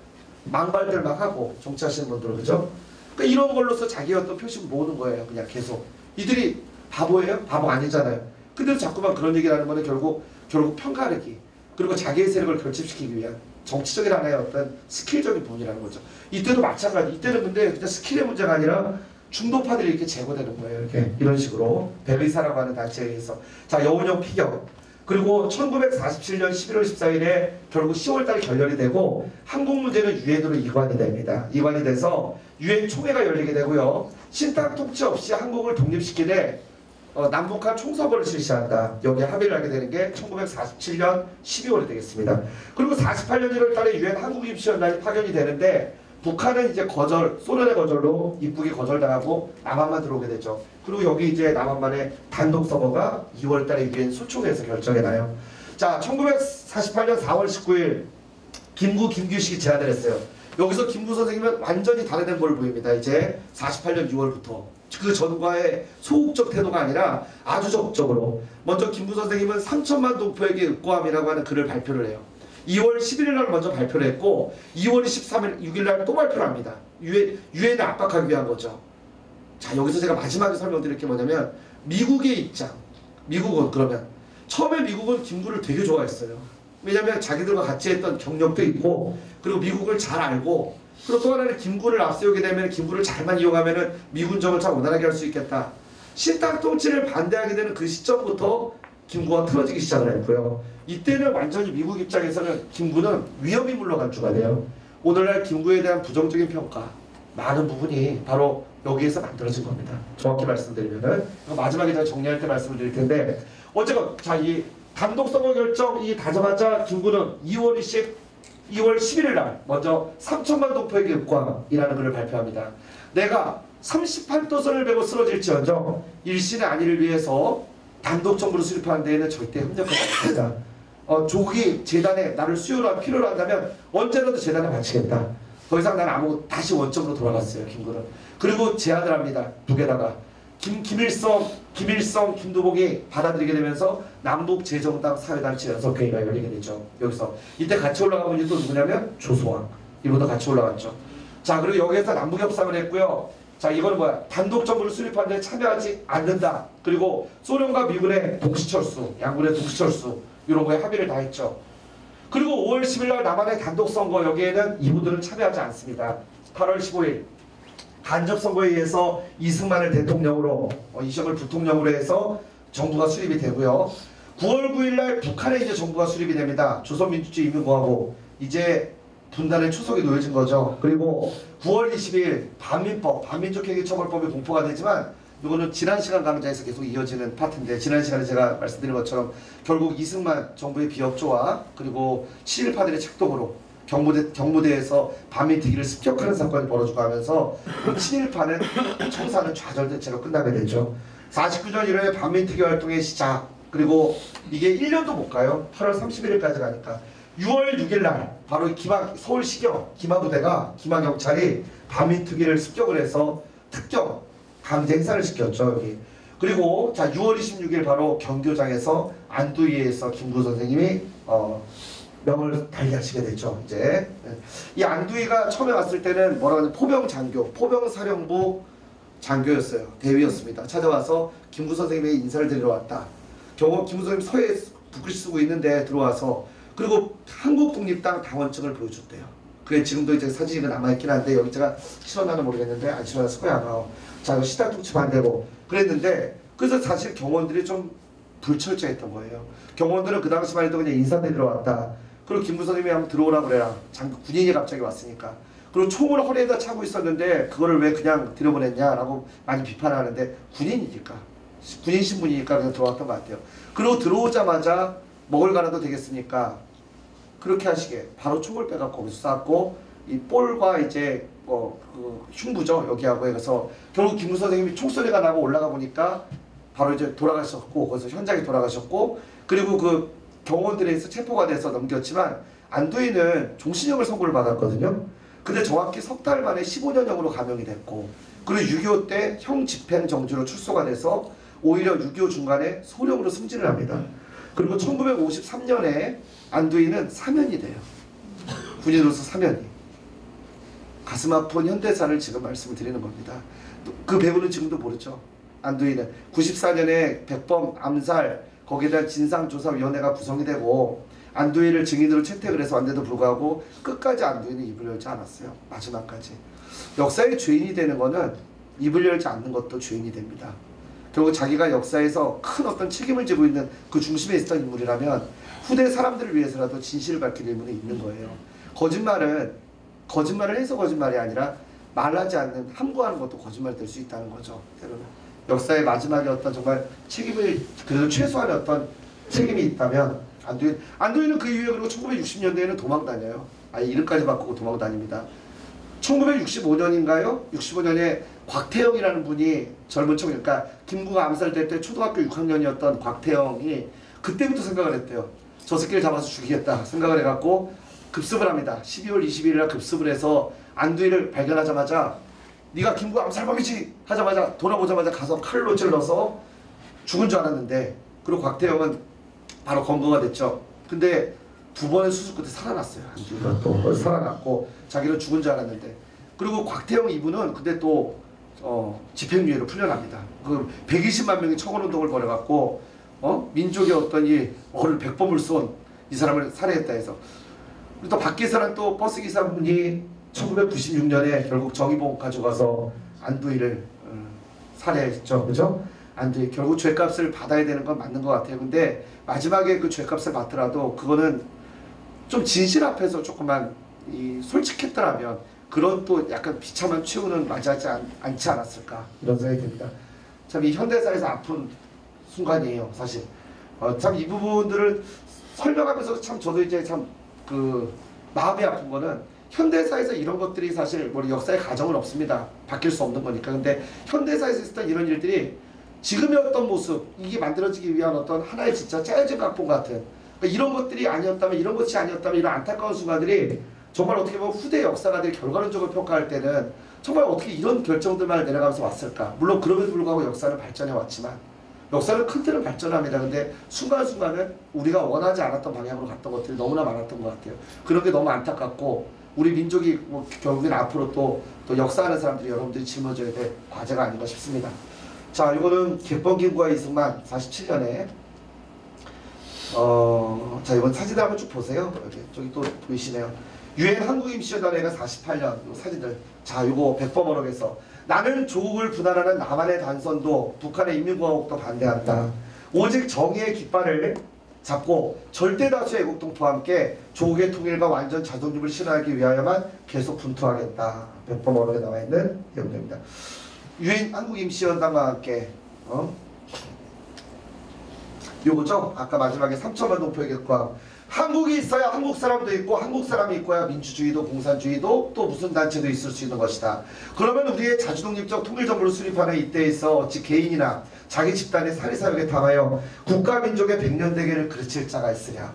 망발들 막 하고 정치하시는 분들은 그죠? 그러니까 이런 걸로서 자기 어떤 표식을 모으는 거예요. 그냥 계속. 이들이 바보예요? 바보 아니잖아요. 근데 자꾸만 그런 얘기를 하는 거는 결국 편가르기 그리고 자기의 세력을 결집시키기 위한 정치적인 하나의 어떤 스킬적인 부분이라는 거죠. 이때도 마찬가지. 이때는 근데 그냥 스킬의 문제가 아니라 중도파들이 이렇게 제거되는 거예요. 이렇게 이런 식으로 베리사라고 하는 단체에 의해서. 자, 여운형 피격. 그리고 1947년 11월 14일에 결국 10월달에 결렬이 되고 한국 문제는 유엔으로 이관이 됩니다. 이관이 돼서 유엔 총회가 열리게 되고요. 신당 통치 없이 한국을 독립시키되 남북한 총선거를 실시한다. 여기에 합의를 하게 되는 게 1947년 12월이 되겠습니다. 그리고 48년 1월 달에 유엔 한국임시연단이 파견이 되는데 북한은 이제 소련의 거절로 입국이 거절당하고 남한만 들어오게 되죠. 그리고 여기 이제 남한만의 단독 선거가 2월 달에 유엔 소총에서 결정이 나요. 자, 1948년 4월 19일 김규식이 제안을 했어요. 여기서 김구 선생님은 완전히 다른 걸 보입니다. 이제 48년 6월부터. 그 전과의 소극적 태도가 아니라 아주 적극적으로. 먼저 김구 선생님은 3천만 동포에게 읍고함이라고 하는 글을 발표를 해요. 2월 11일 날 먼저 발표를 했고 2월 13일, 6일 날 또 발표를 합니다. 유엔을 압박하기 위한 거죠. 자, 여기서 제가 마지막에 설명드릴 게 뭐냐면 미국의 입장. 미국은 그러면 처음에 미국은 김구를 되게 좋아했어요. 왜냐하면 자기들과 같이 했던 경력도 있고 그리고 미국을 잘 알고 그리고 또 하나는 김구를 앞세우게 되면 김구를 잘만 이용하면 미군정을 참 원활하게 할 수 있겠다. 신당 통치를 반대하게 되는 그 시점부터 김구가 틀어지기 시작을 했고요. 이때는 완전히 미국 입장에서는 김구는 위험이 물러간 주가 돼요. 오늘날 김구에 대한 부정적인 평가 많은 부분이 바로 여기에서 만들어진 겁니다. 정확히 말씀드리면은 마지막에 제가 정리할 때 말씀을 드릴 텐데 어쨌건 자, 이 단독 선거 결정이 다자마자 김구는 2월 11일 날 먼저 3천만 동포에게 읍고함이라는 글을 발표합니다. 내가 38도선을 베고 쓰러질지언정 일신의 안위를 위해서 단독 정부를 수립하는 데에는 절대 협력하지 않겠다. 조기 재단에 나를 필요로 한다면 언제라도 재단에 바치겠다. 더 이상 나는 다시 원점으로 돌아갔어요. 김구는. 그리고 제안을 합니다. 북에다가 김일성, 김두봉이 받아들이게 되면서 남북재정당 사회단체 6개가 열리게 되죠. 여기서 이때 같이 올라간 분이 또 누구냐면 조소왕. 이분도 같이 올라갔죠. 자, 그리고 여기에서 남북협상을 했고요. 자, 이거는 뭐야? 단독 정부를 수립하는 데 참여하지 않는다. 그리고 소련과 미군의 동시철수, 양군의 동시철수 이런 거에 합의를 다 했죠. 그리고 5월 10일 날 남한의 단독 선거 여기에는 이분들은 참여하지 않습니다. 8월 15일 간접선거에 의해서 이승만을 대통령으로 이승을 부통령으로 해서 정부가 수립이 되고요. 9월 9일 날 북한에 이제 정부가 수립이 됩니다. 조선민주주의인민공화국 이제 분단의 초석이 놓여진 거죠. 그리고 9월 20일 반민족행위처벌법이 공포가 되지만 이거는 지난 시간 강좌에서 계속 이어지는 파트인데 지난 시간에 제가 말씀드린 것처럼 결국 이승만 정부의 비협조와 그리고 친일파들의 착동으로 경무대에서 반민특위를 습격하는 사건이 벌어지고 하면서 친일파는 청사는 좌절된 채로 끝나게 되죠. 49년 1월에 반민특위 활동의 시작. 그리고 이게 1년도 못 가요. 8월 31일까지 가니까. 6월 6일 날 바로 서울시경 기마경찰이 반민특위를 습격을 해서 특경 강제 행사를 시켰죠. 여기. 그리고 자 6월 26일 바로 경교장에서 안두희에서 김구 선생님이 명을 달리하시게 되죠. 이제 이 안두희가 처음에 왔을 때는 뭐라고 하냐, 포병장교, 포병사령부 장교였어요. 대위였습니다. 찾아와서 김구 선생님의 인사를 드리러 왔다. 김구 선생님 서해 북글 쓰고 있는데 들어와서, 그리고 한국독립당 당원증을 보여줬대요. 그게 지금도 이제 사진이 남아있긴 한데, 여기 제가 실었나는 모르겠는데 안 실어놨을 거야 아마. 자, 이거 시당통치 반대고 그랬는데, 그래서 사실 경원들이 좀 불철저했던 거예요. 경원들은 그 당시만 해도 그냥 인사드리러 왔다. 그리고 김구 선생님이 한번 들어오라 그래라. 군인이 갑자기 왔으니까. 그리고 총을 허리에다 차고 있었는데 그거를 왜 그냥 들여보냈냐라고 많이 비판하는데, 군인이니까, 군인 신분이니까 그냥 들어왔던 것 같아요. 그리고 들어오자마자 먹을 가나도 되겠으니까 그렇게 하시게 바로 총을 빼갖고 거기서 쐈고, 이 볼과 이제 그 흉부죠 여기하고 해서 결국 김구 선생님이 총소리가 나고 올라가 보니까 바로 이제 돌아가셨고, 거기서 현장에 돌아가셨고, 그리고 그 경호원들에서 체포가 돼서 넘겼지만 안두희는 종신형을 선고를 받았거든요. 근데 정확히 석 달 만에 15년형으로 감형이 됐고, 그리고 6.25 때 형 집행 정지로 출소가 돼서 오히려 6.25 중간에 소령으로 승진을 합니다. 그리고 1953년에 안두희는 사면이 돼요. 군인으로서 사면이. 가슴 아픈 현대사를 지금 말씀을 드리는 겁니다. 그 배우는 지금도 모르죠. 안두희는 94년에 백범 암살, 거기에 대한 진상조사위원회가 구성이 되고 안두희를 증인으로 채택을 해서 왔는데도 불구하고 끝까지 안두희는 입을 열지 않았어요. 마지막까지. 역사의 죄인이 되는 거는 입을 열지 않는 것도 죄인이 됩니다. 결국 자기가 역사에서 큰 어떤 책임을 지고 있는 그 중심에 있었던 인물이라면 후대 사람들을 위해서라도 진실을 밝힐 의무는 있는 거예요. 거짓말을 해서 거짓말이 아니라 말하지 않는, 함구하는 것도 거짓말이 될 수 있다는 거죠. 때로는. 역사의 마지막에 어떤 정말 책임을, 그래도 최소한의 어떤 책임이 있다면 안두희는 그 이후에, 그리고 1960년대에는 도망 다녀요. 아예 이름까지 바꾸고 도망 다닙니다. 1965년인가요? 65년에 곽태영이라는 분이 젊은 청, 그러니까 김구가 암살될 때 초등학교 6학년이었던 곽태영이 그때부터 생각을 했대요. 저 새끼를 잡아서 죽이겠다 생각을 해갖고 급습을 합니다. 12월 20일이라 급습을 해서 안두희를 발견하자마자 네가 김구 암살범이지 하자마자 돌아보자마자 가서 칼로 찔러서 죽은 줄 알았는데, 그리고 곽태영은 바로 검거가 됐죠. 근데 두 번의 수술 끝에 살아났어요. 안두희가 또 살아났고 자기는 죽은 줄 알았는데, 그리고 곽태영 이분은 근데 또 집행유예로 풀려납니다. 그 120만 명이 청원운동을 벌여갖고 민족의 어떤 이 어를 백범을 쏜 이 사람을 살해했다 해서. 또 밖에서는 또 버스기사 분이 1996년에 결국 정의봉 가져가서 안두희를 살해했죠. 그죠? 안두희 결국 죗값을 받아야 되는 건 맞는 것 같아요. 근데 마지막에 그 죗값을 받더라도 그거는 좀 진실 앞에서 조금만 솔직했더라면 그런 또 약간 비참한 최후는 맞이하지 않지 않았을까, 이런 생각이 듭니다. 참 이 현대사에서 아픈 순간이에요, 사실. 참 이 부분들을 설명하면서 참 저도 이제 참 그 마음이 아픈 거는, 현대사에서 이런 것들이 사실 뭐 역사의 가정은 없습니다. 바뀔 수 없는 거니까. 근데 현대사에서 있었던 이런 일들이 지금의 어떤 모습, 이게 만들어지기 위한 어떤 하나의 진짜 짜여진 각본 같은, 그러니까 이런 것들이 아니었다면, 이런 것이 아니었다면, 이런 안타까운 순간들이 정말 어떻게 보면 후대 역사가 될 결과론적으로 평가할 때는 정말 어떻게 이런 결정들만 내려가면서 왔을까. 물론 그럼에도 불구하고 역사는 발전해 왔지만, 역사는 큰 틀은 발전합니다. 근데 순간순간은 우리가 원하지 않았던 방향으로 갔던 것들이 너무나 많았던 것 같아요. 그런 게 너무 안타깝고, 우리 민족이 뭐 결국엔 앞으로 또 역사하는 사람들이 여러분들이 짊어져야 될 과제가 아닌가 싶습니다. 자, 이거는 객번기구와 이승만 47년에 자, 이번 사진을 한번 쭉 보세요. 여기 저기 또 보이시네요. 유엔 한국임시연단회가 48년 사진들. 자, 요거 백범어록에서 나는 조국을 분할하는 남한의 단선도 북한의 인민공화국도 반대한다. 오직 정의의 깃발을 잡고 절대 다수의 애국 동포와 함께 조국의 통일과 완전 자존심을 실현하기 위하여만 계속 분투하겠다. 백범어록에 나와 있는 내용입니다. 유엔 한국임시연단과 함께 요거죠. 아까 마지막에 3천만 동포에게 구함. 한국이 있어야 한국 사람도 있고, 한국 사람이 있고야 민주주의도 공산주의도 또 무슨 단체도 있을 수 있는 것이다. 그러면 우리의 자주독립적 통일정부를 수립하는 이때에 있어 어찌 개인이나 자기 집단의 사리사욕에 당하여 국가민족의 백년대계를 그르칠 자가 있으랴.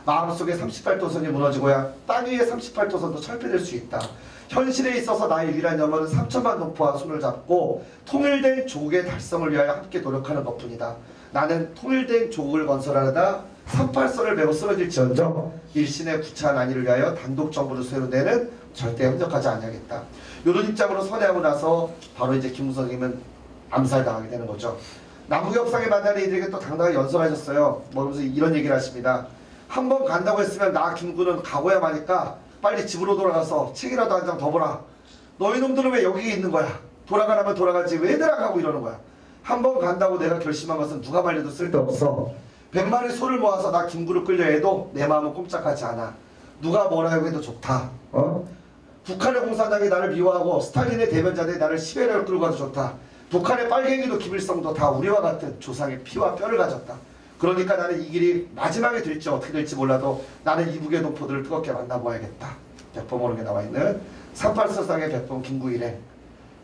마음속에 38도선이 무너지고야 땅 위에 38도선도 철폐될 수 있다. 현실에 있어서 나의 유일한 염원은 3천만 동포와 손을 잡고 통일된 조국의 달성을 위하여 함께 노력하는 것뿐이다. 나는 통일된 조국을 건설하려다 38선을 메고 쓰러질지언정 일신의 구차한 안위를 위하여 단독 정부를 세우는 절대 협력하지 아니하겠다. 이런 입장으로 선회하고 나서 바로 이제 김구 선생님은 암살당하게 되는 거죠. 남북 협상에 만나는 이들에게 또 당당하게 연설하셨어요. 뭐면서 이런 얘기를 하십니다. 한 번 간다고 했으면 나 김구는 가고야만 하니까 빨리 집으로 돌아가서 책이라도 한 장 더 보라. 너희 놈들은 왜 여기 있는 거야? 돌아가라면 돌아가지 왜들 안 가고 이러는 거야? 한 번 간다고 내가 결심한 것은 누가 말려도 쓸데없어. 100마리 소를 모아서 나 김구를 끌려 해도 내 마음은 꼼짝하지 않아. 누가 뭐라고 해도 좋다. 북한의 공산당이 나를 미워하고 스탈린의 대변자들이 나를 시베리아로 끌고 가도 좋다. 북한의 빨갱이도 김일성도 다 우리와 같은 조상의 피와 뼈를 가졌다. 그러니까 나는 이 길이 마지막에 될지 어떻게 될지 몰라도 나는 이북의 동포들을 뜨겁게 만나보아야겠다. 백범오록에 나와있는 38선상의 백범 김구 일행.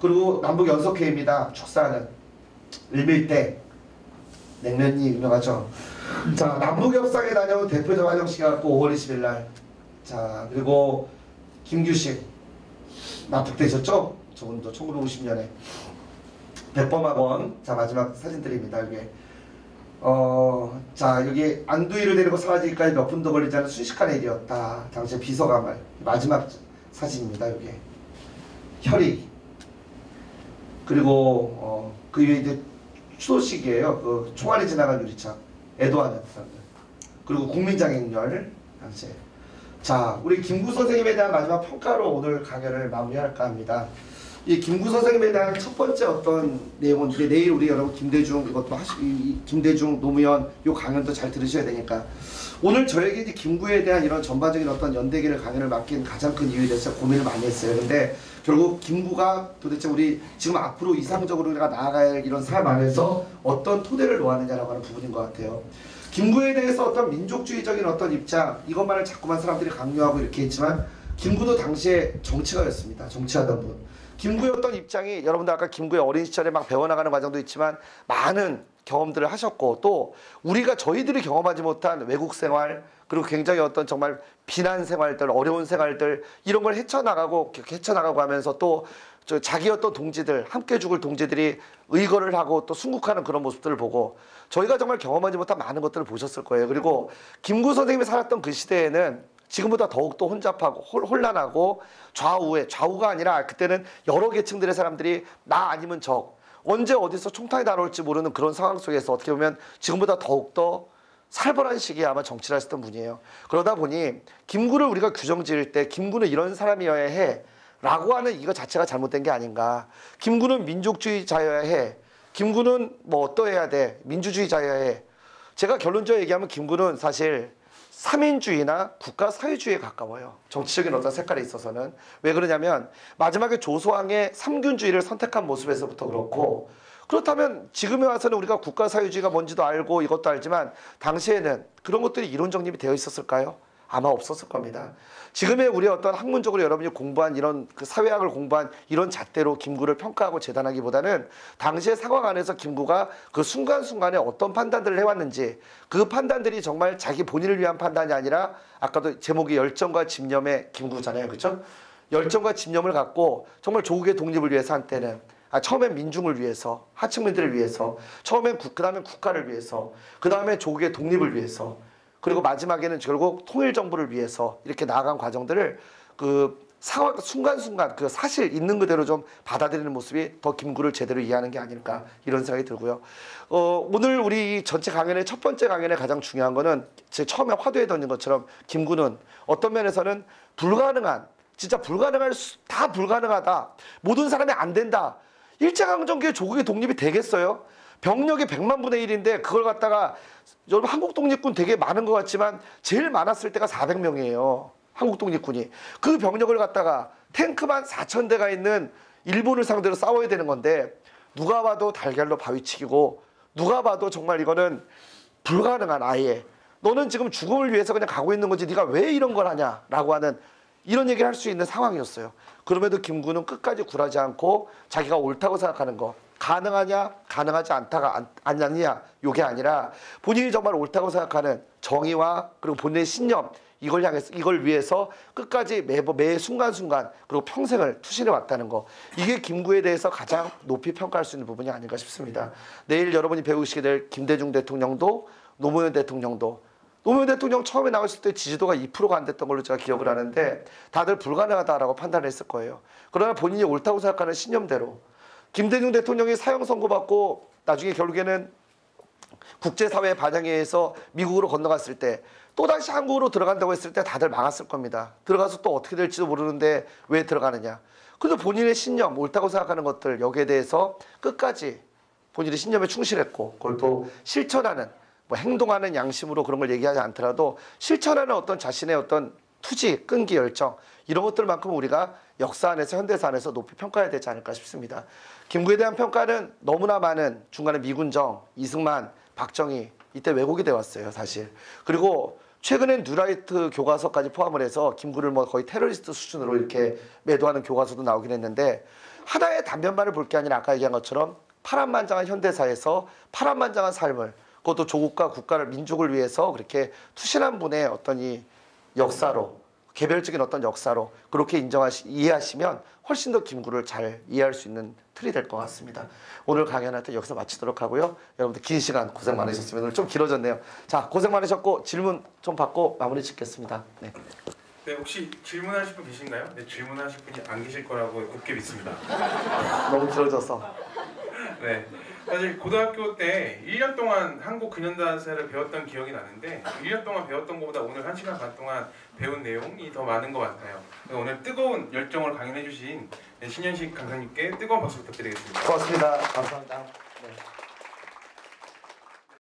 그리고 남북 연석회의입니다. 축사하는 일밀대 냉면이 유명하죠. 자, 남북 협상에 다녀온 대표적 환영식이 갖고 5월 20일 날. 자, 그리고 김규식 납북되셨죠? 저분도 1950년에 백범학원. 자, 마지막 사진들입니다. 이게 자, 여기 안두희를 데리고 사라지기까지 몇 분도 걸리지 않은 순식간의 일이었다. 당시 비서가말 마지막 사진입니다. 이게 혈이. 그리고 그 위에 이제 추도식이에요. 그 총알이 지나간 유리창 애도하는 사람들. 그리고 국민장애인열 당시에. 자, 우리 김구 선생님에 대한 마지막 평가로 오늘 강연을 마무리할까 합니다. 이 김구 선생님에 대한 첫 번째 어떤 내용은 내일 우리 여러분 김대중 이것도 김대중 노무현 요 강연도 잘 들으셔야 되니까 오늘 저에게 이제 김구에 대한 이런 전반적인 어떤 연대기를 강연을 맡긴 가장 큰 이유에 대해서 고민을 많이 했어요. 근데 결국 김구가 도대체 우리 지금 앞으로 이상적으로 우리가 나아가야 할 이런 삶 안에서 어떤 토대를 놓았느냐라고 하는 부분인 것 같아요. 김구에 대해서 어떤 민족주의적인 어떤 입장 이것만을 자꾸만 사람들이 강요하고 이렇게 했지만 김구도 당시에 정치가였습니다. 정치하던 분. 김구의 어떤 입장이 여러분들 아까 김구의 어린 시절에 막 배워나가는 과정도 있지만 많은 경험들을 하셨고 또 우리가 저희들이 경험하지 못한 외국 생활 그리고 굉장히 어떤 정말 비난 생활들 어려운 생활들 이런 걸 헤쳐나가고 하면서 또 자기 어떤 동지들 함께 죽을 동지들이 의거를 하고 또 순국하는 그런 모습들을 보고 저희가 정말 경험하지 못한 많은 것들을 보셨을 거예요. 그리고 김구 선생님이 살았던 그 시대에는 지금보다 더욱더 혼잡하고 혼란하고 좌우가 아니라 그때는 여러 계층들의 사람들이 나 아니면 적 언제 어디서 총탄이 날아올지 모르는 그런 상황 속에서 어떻게 보면 지금보다 더욱더 살벌한 시기에 아마 정치를 하셨던 분이에요. 그러다 보니 김구를 우리가 규정 지을 때 김구는 이런 사람이어야 해 라고 하는 이거 자체가 잘못된 게 아닌가. 김구는 민족주의자여야 해. 김구는 뭐 어떠해야 돼. 민주주의자여야 해. 제가 결론적으로 얘기하면 김구는 사실 3인주의나 국가 사회주의에 가까워요. 정치적인 어떤 색깔에 있어서는. 왜 그러냐면 마지막에 조소왕의 삼균주의를 선택한 모습에서부터 그렇고 그렇다면 지금에 와서는 우리가 국가 사회주의가 뭔지도 알고 이것도 알지만 당시에는 그런 것들이 이론 정립이 되어 있었을까요? 아마 없었을 겁니다. 지금의 우리 어떤 학문적으로 여러분이 공부한 이런 그 사회학을 공부한 이런 잣대로 김구를 평가하고 재단하기보다는 당시의 상황 안에서 김구가 그 순간순간에 어떤 판단들을 해왔는지 그 판단들이 정말 자기 본인을 위한 판단이 아니라 아까도 제목이 열정과 집념의 김구잖아요. 그렇죠? 열정과 집념을 갖고 정말 조국의 독립을 위해서 한때는 처음엔 민중을 위해서 하층민들을 위해서 처음엔 그 다음엔 국가를 위해서 그 다음에 조국의 독립을 위해서 그리고 마지막에는 결국 통일정부를 위해서 이렇게 나아간 과정들을 그 상황 순간순간 그 사실 있는 그대로 좀 받아들이는 모습이 더 김구를 제대로 이해하는 게 아닐까 이런 생각이 들고요. 오늘 우리 전체 강연의 첫 번째 강연의 가장 중요한 거는 제 처음에 화두에 던진 것처럼 김구는 어떤 면에서는 불가능한 진짜 다 불가능하다. 모든 사람이 안 된다. 일제강점기에 조국의 독립이 되겠어요? 병력이 100만 분의 1인데 그걸 갖다가 여러분 한국 독립군 되게 많은 것 같지만 제일 많았을 때가 400명이에요. 한국 독립군이. 그 병력을 갖다가 탱크만 4,000대가 있는 일본을 상대로 싸워야 되는 건데 누가 봐도 달걀로 바위치기고 누가 봐도 정말 이거는 불가능한 아예 너는 지금 죽음을 위해서 그냥 가고 있는 거지 네가 왜 이런 걸 하냐라고 하는 이런 얘기를 할 수 있는 상황이었어요. 그럼에도 김구는 끝까지 굴하지 않고 자기가 옳다고 생각하는 거 가능하냐 가능하지 않느냐 요게 아니라 본인이 정말 옳다고 생각하는 정의와 그리고 본인의 신념 이걸 향해서 이걸 위해서 끝까지 매 순간순간 그리고 평생을 투신해 왔다는 거 이게 김구에 대해서 가장 높이 평가할 수 있는 부분이 아닌가 싶습니다. 내일 여러분이 배우시게 될 김대중 대통령도 노무현 대통령도 노무현 대통령 처음에 나왔을 때 지지도가 2%가 안 됐던 걸로 제가 기억을 하는데 다들 불가능하다라고 판단을 했을 거예요. 그러나 본인이 옳다고 생각하는 신념대로 김대중 대통령이 사형 선고받고 나중에 결국에는 국제사회 반영에 의해서 미국으로 건너갔을 때 또다시 한국으로 들어간다고 했을 때 다들 막았을 겁니다. 들어가서 또 어떻게 될지도 모르는데 왜 들어가느냐. 그래서 본인의 신념, 옳다고 생각하는 것들 여기에 대해서 끝까지 본인의 신념에 충실했고 그걸 또 실천하는 뭐 행동하는 양심으로 그런 걸 얘기하지 않더라도 실천하는 어떤 자신의 어떤 투지, 끈기, 열정 이런 것들만큼 우리가 역사 안에서 현대사 안에서 높이 평가해야 되지 않을까 싶습니다. 김구에 대한 평가는 너무나 많은 중간에 미군정, 이승만, 박정희 이때 왜곡이 되어 왔어요 사실. 그리고 최근엔 뉴라이트 교과서까지 포함을 해서 김구를 뭐 거의 테러리스트 수준으로 이렇게 매도하는 교과서도 나오긴 했는데 하나의 단면만을 볼 게 아니라 아까 얘기한 것처럼 파란만장한 현대사에서 파란만장한 삶을 그것도 조국과 국가를 민족을 위해서 그렇게 투신한 분의 어떤 이 역사로 개별적인 어떤 역사로 그렇게 이해하시면 훨씬 더 김구를 잘 이해할 수 있는 틀이 될 것 같습니다. 오늘 강연한테 여기서 마치도록 하고요. 여러분들 긴 시간 고생 많으셨습니다. 오늘 좀 길어졌네요. 자, 고생 많으셨고 질문 좀 받고 마무리 짓겠습니다. 네. 네, 혹시 질문하실 분 계신가요? 네, 질문하실 분이 안 계실 거라고 굳게 믿습니다. 너무 길어져서. 네, 사실 고등학교 때 1년 동안 한국 근현대사를 배웠던 기억이 나는데 1년 동안 배웠던 것보다 오늘 1시간 반 동안 배운 내용이 더 많은 것 같아요. 오늘 뜨거운 열정을 강연해 주신 신현식 강사님께 뜨거운 박수 부탁드리겠습니다. 고맙습니다. 감사합니다. 네.